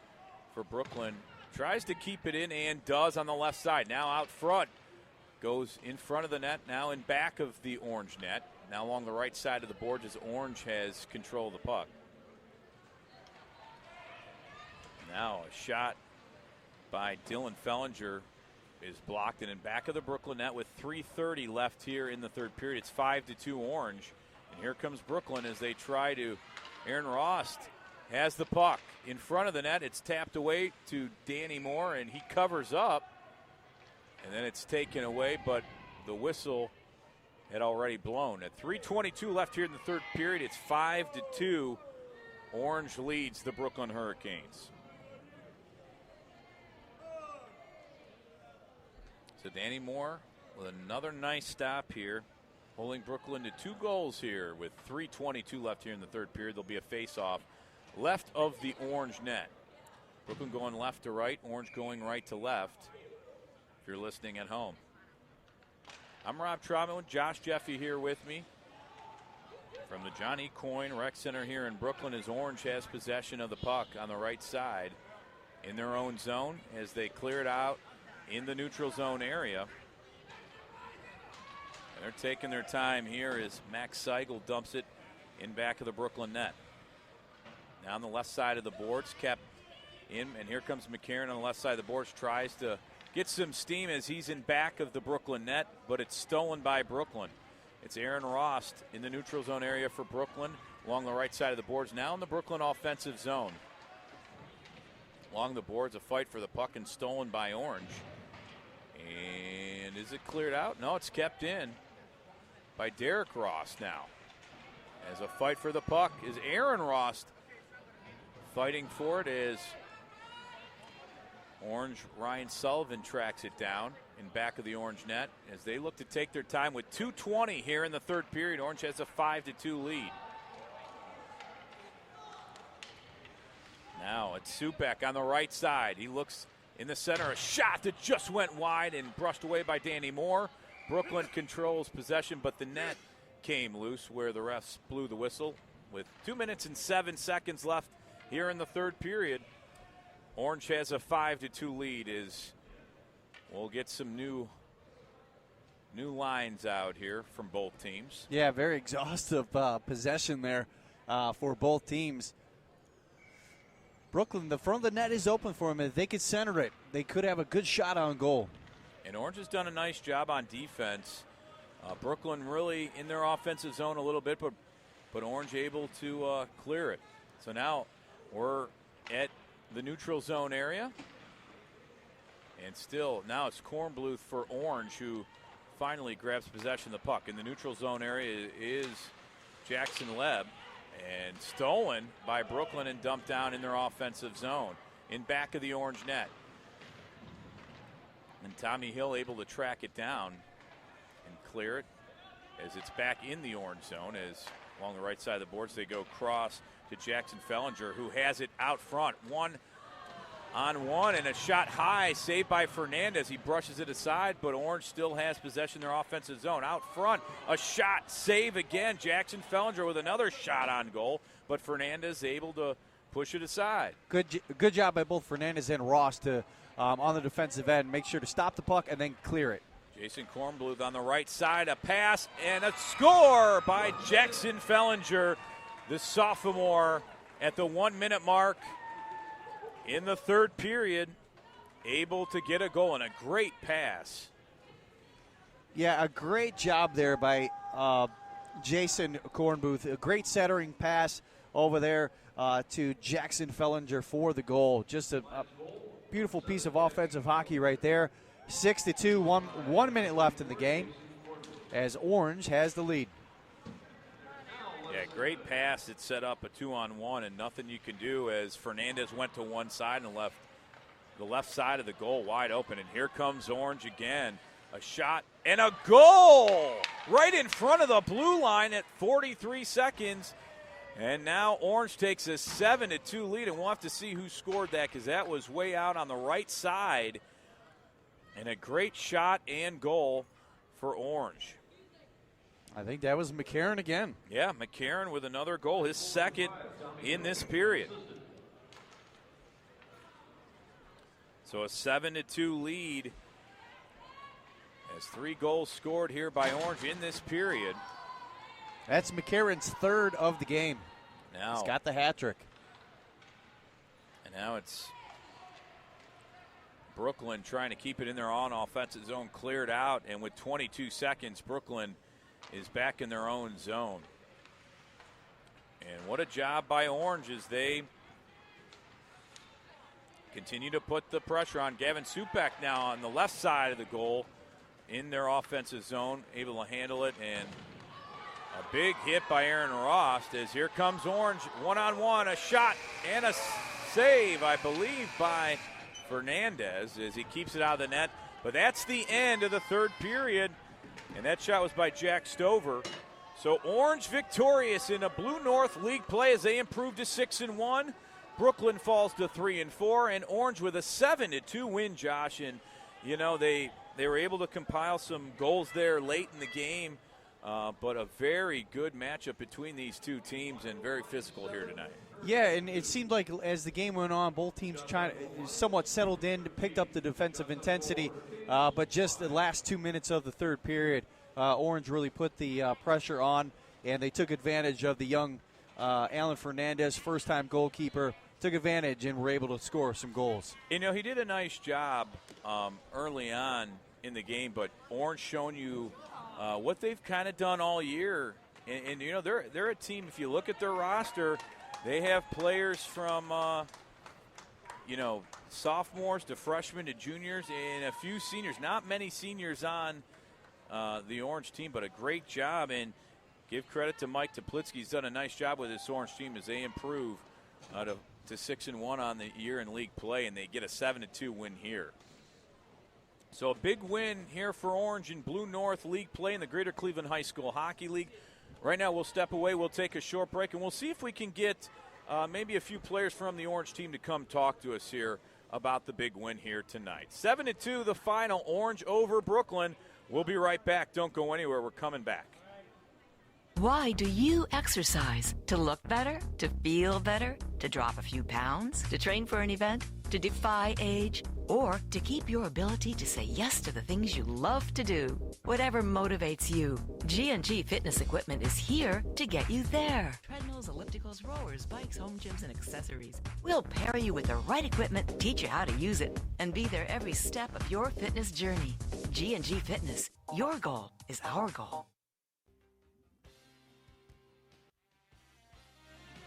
for Brooklyn tries to keep it in and does on the left side. Now out front, goes in front of the net, now in back of the Orange net. Now along the right side of the boards as Orange has control of the puck. Now a shot by Dylan Fellinger is blocked, and in back of the Brooklyn net with 3:30 left here in the third period. It's 5-2 Orange. And here comes Brooklyn as they try to. Aaron Rost has the puck in front of the net. It's tapped away to Danny Moore, and he covers up. And then it's taken away, but the whistle had already blown. At 3:22 left here in the third period, it's 5-2. Orange leads the Brooklyn Hurricanes. So Danny Moore with another nice stop here, holding Brooklyn to 2 goals here with 3:22 left here in the third period. There'll be a face-off left of the Orange net. Brooklyn going left to right, Orange going right to left, if you're listening at home. I'm Rob Trauman with Josh Jeffy here with me from the John E. Coyne Rec Center here in Brooklyn as Orange has possession of the puck on the right side in their own zone as they clear it out in the neutral zone area. And they're taking their time here as Max Seigel dumps it in back of the Brooklyn net. Now on the left side of the boards, kept in, and here comes McCarron on the left side of the boards, tries to get some steam as he's in back of the Brooklyn net, but it's stolen by Brooklyn. It's Aaron Rost in the neutral zone area for Brooklyn along the right side of the boards, now in the Brooklyn offensive zone. Along the boards, a fight for the puck and stolen by Orange. And is it cleared out? No, it's kept in by Derek Ross now. As a fight for the puck is Aaron Rost fighting for it as Orange, Ryan Sullivan tracks it down in back of the Orange net as they look to take their time with 2:20 here in the third period. Orange has a 5-2 lead. Now it's Supek on the right side. He looks in the center, a shot that just went wide and brushed away by Danny Moore. Brooklyn controls possession, but the net came loose where the refs blew the whistle with 2 minutes and 7 seconds left here in the third period. Orange has a 5-2 lead as we'll get some new lines out here from both teams. Yeah, very exhaustive possession there for both teams. Brooklyn, the front of the net is open for them. If they could center it, they could have a good shot on goal. And Orange has done a nice job on defense. Brooklyn really in their offensive zone a little bit, but Orange able to clear it. So now we're at the neutral zone area. And still, now it's Kornbluth for Orange, who finally grabs possession of the puck. In the neutral zone area is Jackson Leb. And stolen by Brooklyn and dumped down in their offensive zone in back of the Orange net. And Tommy Hill able to track it down and clear it as it's back in the Orange zone as along the right side of the boards they go cross to Jackson Fellinger, who has it out front. 1-on-1 and a shot high, saved by Fernandez. He brushes it aside, but Orange still has possession in their offensive zone. Out front, a shot, save again. Jackson Fellinger with another shot on goal, but Fernandez able to push it aside. Good job by both Fernandez and Ross to on the defensive end, make sure to stop the puck and then clear it. Jason Kornbluth on the right side, a pass and a score by Jackson Fellinger, the sophomore, at the 1 minute mark in the third period, able to get a goal and a great pass. Yeah, a great job there by Jason Kornbluth. A great centering pass over there to Jackson Fellinger for the goal. Just a beautiful piece of offensive hockey right there. 6-2, 1 minute left in the game as Orange has the lead. Yeah, great pass. It set up a 2-on-1 and nothing you can do as Fernandez went to one side and left the left side of the goal wide open. And here comes Orange again. A shot and a goal right in front of the blue line at 43 seconds. And now Orange takes a 7-2 lead, and we'll have to see who scored that because that was way out on the right side. And a great shot and goal for Orange. I think that was McCarron again. Yeah, McCarron with another goal, his second in this period. So a 7-2 lead as 3 goals scored here by Orange in this period. That's McCarron's third of the game. Now he's got the hat trick. And now it's Brooklyn trying to keep it in their own offensive zone, cleared out, and with 22 seconds, Brooklyn is back in their own zone. And what a job by Orange as they continue to put the pressure on. Gavin Supek now on the left side of the goal in their offensive zone, able to handle it, and a big hit by Aaron Ross as here comes Orange, 1-on-1, a shot and a save, I believe, by Fernandez as he keeps it out of the net. But that's the end of the third period, and that shot was by Jack Stover. So Orange victorious in a Blue North League play as they improve to 6-1. Brooklyn falls to 3-4, and Orange with a 7-2 win, Josh. And, you know, they were able to compile some goals there late in the game, but a very good matchup between these two teams and very physical here tonight. Yeah, and it seemed like as the game went on, both teams somewhat settled in, picked up the defensive intensity, but just the last 2 minutes of the third period, Orange really put the pressure on, and they took advantage of the young Alan Fernandez, first-time goalkeeper, took advantage and were able to score some goals. You know, he did a nice job early on in the game, but Orange showing you what they've kind of done all year. And you know, they're a team, if you look at their roster, they have players from, you know, sophomores to freshmen to juniors and a few seniors. Not many seniors on the Orange team, but a great job. And give credit to Mike Teplitsky. He's done a nice job with this Orange team as they improve to 6-1 on the year in league play, and they get a 7-2 win here. So a big win here for Orange in Blue North League play in the Greater Cleveland High School Hockey League. Right now we'll step away, we'll take a short break, and we'll see if we can get maybe a few players from the Orange team to come talk to us here about the big win here tonight. 7-2 the final, Orange over Brooklyn. We'll be right back. Don't go anywhere. We're coming back. Why do you exercise? To look better? To feel better? To drop a few pounds? To train for an event? To defy age? Or to keep your ability to say yes to the things you love to do? Whatever motivates you, G&G Fitness Equipment is here to get you there. Treadmills, ellipticals, rowers, bikes, home gyms, and accessories. We'll pair you with the right equipment, teach you how to use it, and be there every step of your fitness journey. G&G Fitness. Your goal is our goal.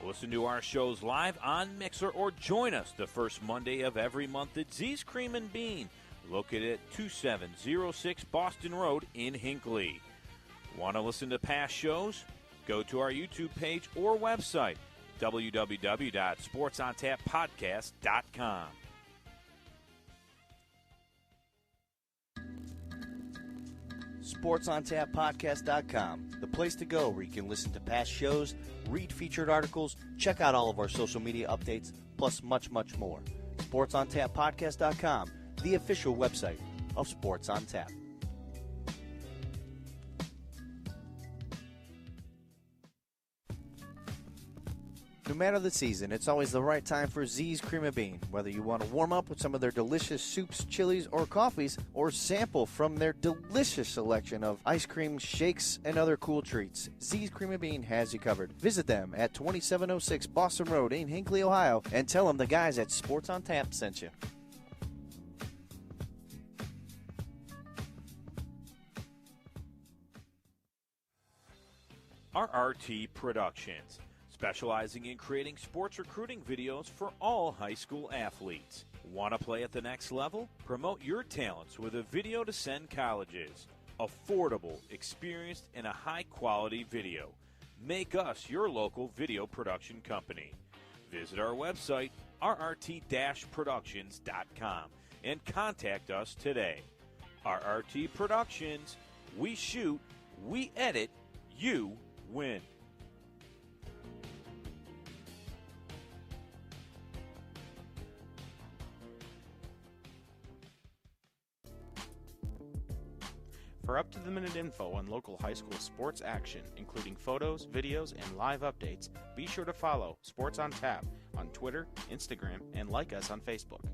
Listen to our shows live on Mixer or join us the first Monday of every month at Z's Cream and Bean, located at 2706 Boston Road in Hinckley. Want to listen to past shows? Go to our YouTube page or website, www.sportsontappodcast.com. SportsOnTapPodcast.com, the place to go where you can listen to past shows, read featured articles, check out all of our social media updates, plus much, much more. SportsOnTapPodcast.com, the official website of Sports on Tap. No matter the season, it's always the right time for Z's Cream of Bean. Whether you want to warm up with some of their delicious soups, chilies, or coffees, or sample from their delicious selection of ice cream, shakes, and other cool treats, Z's Cream of Bean has you covered. Visit them at 2706 Boston Road in Hinckley, Ohio, and tell them the guys at Sports on Tap sent you. RRT Productions, specializing in creating sports recruiting videos for all high school athletes. Want to play at the next level? Promote your talents with a video to send colleges. Affordable, experienced, and a high-quality video. Make us your local video production company. Visit our website, rrt-productions.com, and contact us today. RRT Productions, we shoot, we edit, you win. For up-to-the-minute info on local high school sports action, including photos, videos, and live updates, be sure to follow Sports on Tap on Twitter, Instagram, and like us on Facebook.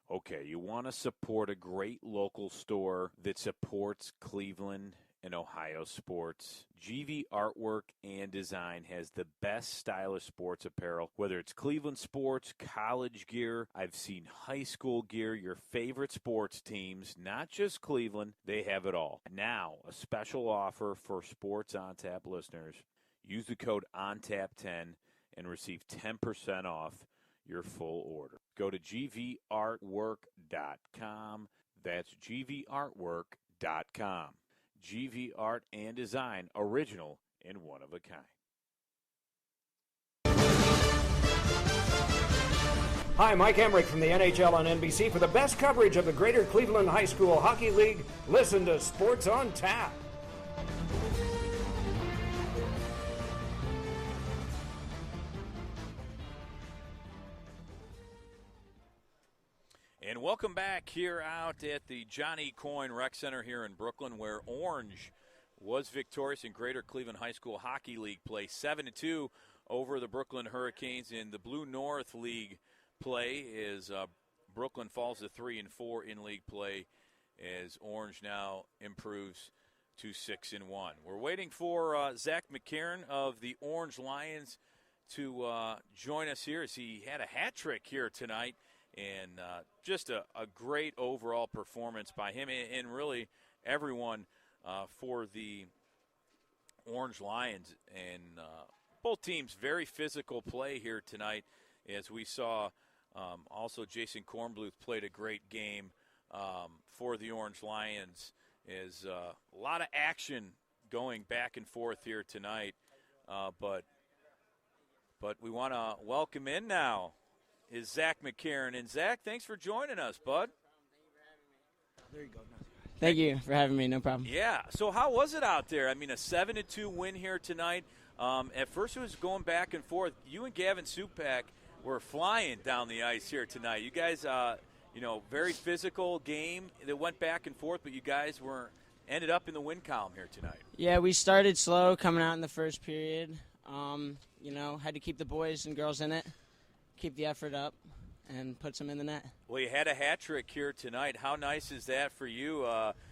Okay, you want to support a great local store that supports Cleveland and Ohio sports. GV Artwork and Design has the best stylish sports apparel, whether it's Cleveland sports, college gear, I've seen high school gear, your favorite sports teams, not just Cleveland, they have it all. Now, a special offer for Sports on Tap listeners. Use the code ONTAP10 and receive 10% off your full order. Go to gvartwork.com. That's gvartwork.com. GV Art and Design, original and one of a kind. Hi, Mike Emmerich from the NHL on NBC. For the best coverage of the Greater Cleveland High School Hockey League, listen to Sports on Tap. And welcome back here out at the John E. Coyne Rec Center here in Brooklyn, where Orange was victorious in Greater Cleveland High School Hockey League play, 7-2 over the Brooklyn Hurricanes. In the Blue North League play is Brooklyn falls to 3-4 in league play as Orange now improves to 6-1. We're waiting for Zach McCarron of the Orange Lions to join us here as he had a hat trick here tonight. And just a great overall performance by him and really everyone for the Orange Lions. And both teams, very physical play here tonight, as we saw also Jason Kornbluth played a great game for the Orange Lions is a lot of action going back and forth here tonight. But we want to welcome in now is Zach McCarron. And, Zach, thanks for joining us, bud. There you go. Thank you for having me. No problem. Yeah. So how was it out there? I mean, a 7-2 win here tonight. At first it was going back and forth. You and Gavin Supak were flying down the ice here tonight. You guys, very physical game that went back and forth, but you guys ended up in the win column here tonight. Yeah, we started slow coming out in the first period. Had to keep the boys and girls in it, keep the effort up, and put some in the net. Well, you had a hat trick here tonight. How nice is that for you?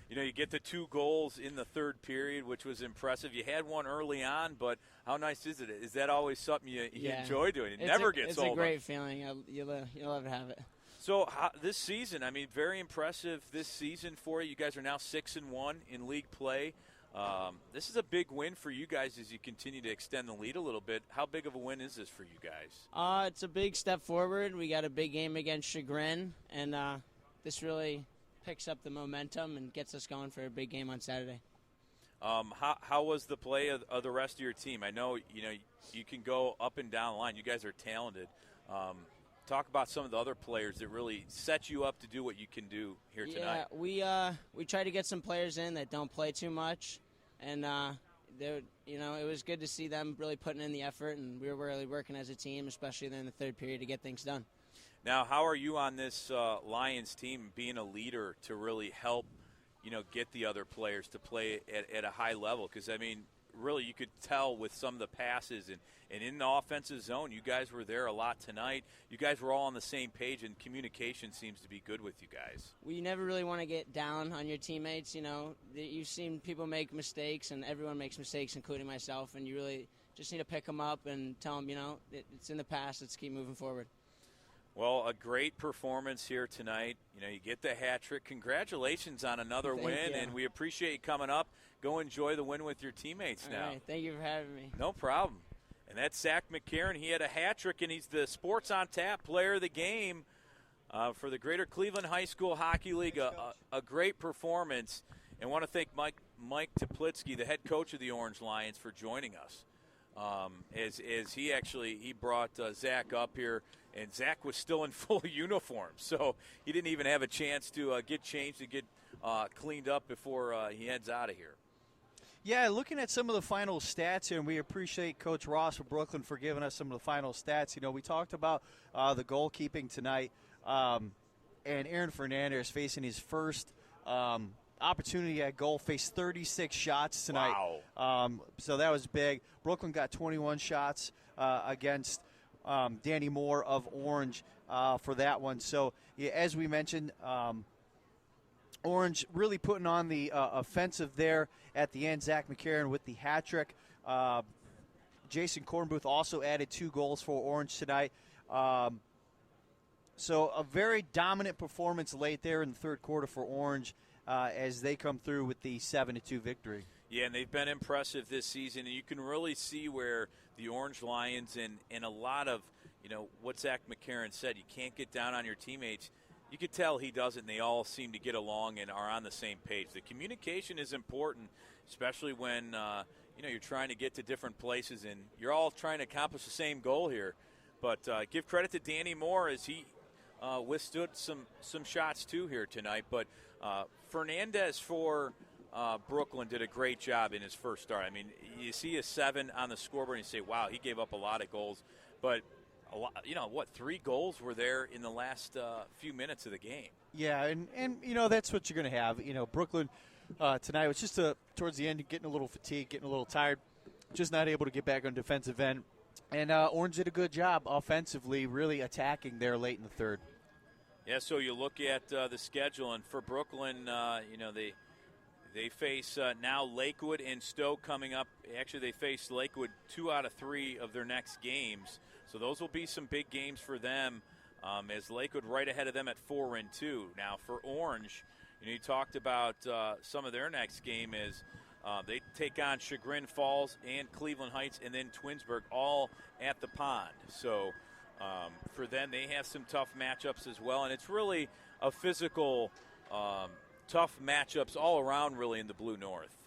You get the 2 goals in the third period, which was impressive. You had one early on, but how nice is it? Is that always something you enjoy doing? It never gets old. It's a great feeling. You'll love to have it. So this season, I mean, very impressive this season for you. You guys are now 6-1 in league play. This is a big win for you guys as you continue to extend the lead a little bit. How big of a win is this for you guys? It's a big step forward. We got a big game against Chagrin, and this really picks up the momentum and gets us going for a big game on Saturday. How was the play of the rest of your team? I know you can go up and down the line. You guys are talented. Talk about some of the other players that really set you up to do what you can do here tonight. Yeah, we try to get some players in that don't play too much, and it was good to see them really putting in the effort, and we were really working as a team, especially in the third period, to get things done. Now, how are you on this Lions team being a leader to really help, get the other players to play at a high level? Because, I mean, really you could tell with some of the passes and in the offensive zone, you guys were there a lot tonight. You guys were all on the same page, and communication seems to be good with you guys. Well, you never really want to get down on your teammates. You've seen people make mistakes, and everyone makes mistakes, including myself, and you really just need to pick them up and tell them, it's in the past. Let's keep moving forward. Well, a great performance here tonight. You get the hat trick. Congratulations on another win, and we appreciate you coming up. Go enjoy the win with your teammates now. All right, thank you for having me. No problem. And that's Zach McCarron. He had a hat trick, and he's the Sports on Tap player of the game for the Greater Cleveland High School Hockey League. A great performance. And I want to thank Mike Teplitsky, the head coach of the Orange Lions, for joining us. As he brought Zach up here, and Zach was still in full uniform, so he didn't even have a chance to get changed, to get cleaned up before he heads out of here. Yeah, looking at some of the final stats here, and we appreciate Coach Ross from Brooklyn for giving us some of the final stats. We talked about the goalkeeping tonight, and Aaron Fernandez facing his first opportunity at goal, faced 36 shots tonight. Wow. So that was big. Brooklyn got 21 shots against Danny Moore of Orange for that one. So, yeah, as we mentioned, Orange really putting on the offensive there at the end. Zach McCarron with the hat trick. Jason Kornbooth also added 2 goals for Orange tonight. So a very dominant performance late there in the third quarter for Orange as they come through with the 7-2 victory. Yeah, and they've been impressive this season, and you can really see where the Orange Lions and a lot of, what Zach McCarron said, you can't get down on your teammates. You could tell he doesn't, and they all seem to get along and are on the same page. The communication is important, especially when, you're trying to get to different places, and you're all trying to accomplish the same goal here. But give credit to Danny Moore as he withstood some shots, too, here tonight. But Fernandez for Brooklyn did a great job in his first start. I mean, you see a 7 on the scoreboard, and you say, wow, he gave up a lot of goals. But 3 goals were there in the last few minutes of the game. Yeah, and that's what you're going to have. Brooklyn tonight was just towards the end getting a little fatigued, getting a little tired, just not able to get back on defensive end. And Orange did a good job offensively, really attacking there late in the third. Yeah, so you look at the schedule, and for Brooklyn, they face now Lakewood and Stowe coming up. Actually, they face Lakewood 2 out of 3 of their next games. So those will be some big games for them, as Lakewood right ahead of them at 4-2. Now for Orange, you talked about some of their next game is they take on Chagrin Falls and Cleveland Heights and then Twinsburg all at the Pond. So for them, they have some tough matchups as well, and it's really a physical tough matchups all around, really, in the Blue North.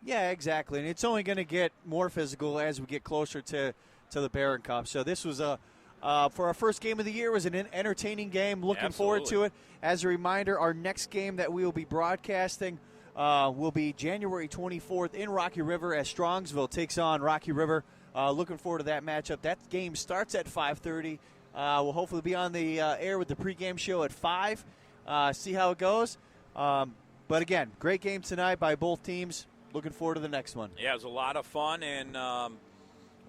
Yeah, exactly. And it's only going to get more physical as we get closer to the Barron Cup. So this was for our first game of the year, was an entertaining game. Looking forward to it. As a reminder, our next game that we will be broadcasting will be January 24th in Rocky River as Strongsville takes on Rocky River. Looking forward to that matchup. That game starts at 5:30. We'll hopefully be on the air with the pregame show at 5. See how it goes. But again, great game tonight by both teams. Looking forward to the next one. Yeah, it was a lot of fun, and I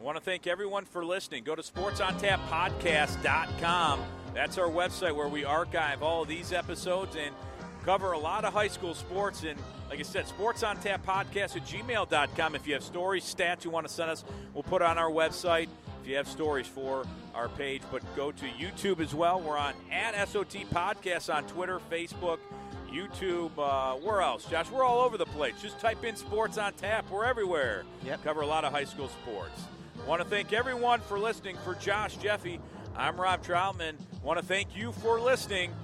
want to thank everyone for listening. Go to sportsontapodcast.com. That's our website where we archive all of these episodes and cover a lot of high school sports. And like I said, sportsontapodcast@gmail.com. If you have stories, stats you want to send us, we'll put it on our website if you have stories for our page. But go to YouTube as well. We're on @SOT Podcast on Twitter, Facebook, YouTube, where else, Josh? We're all over the place. Just type in Sports on Tap. We're everywhere. Yep. Cover a lot of high school sports. Want to thank everyone for listening. For Josh Jeffy, I'm Rob Troutman. Want to thank you for listening.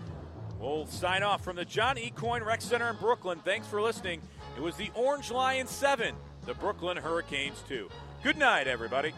We'll sign off from the John E. Coyne Rec Center in Brooklyn. Thanks for listening. It was the Orange Lions 7, the Brooklyn Hurricanes 2. Good night, everybody.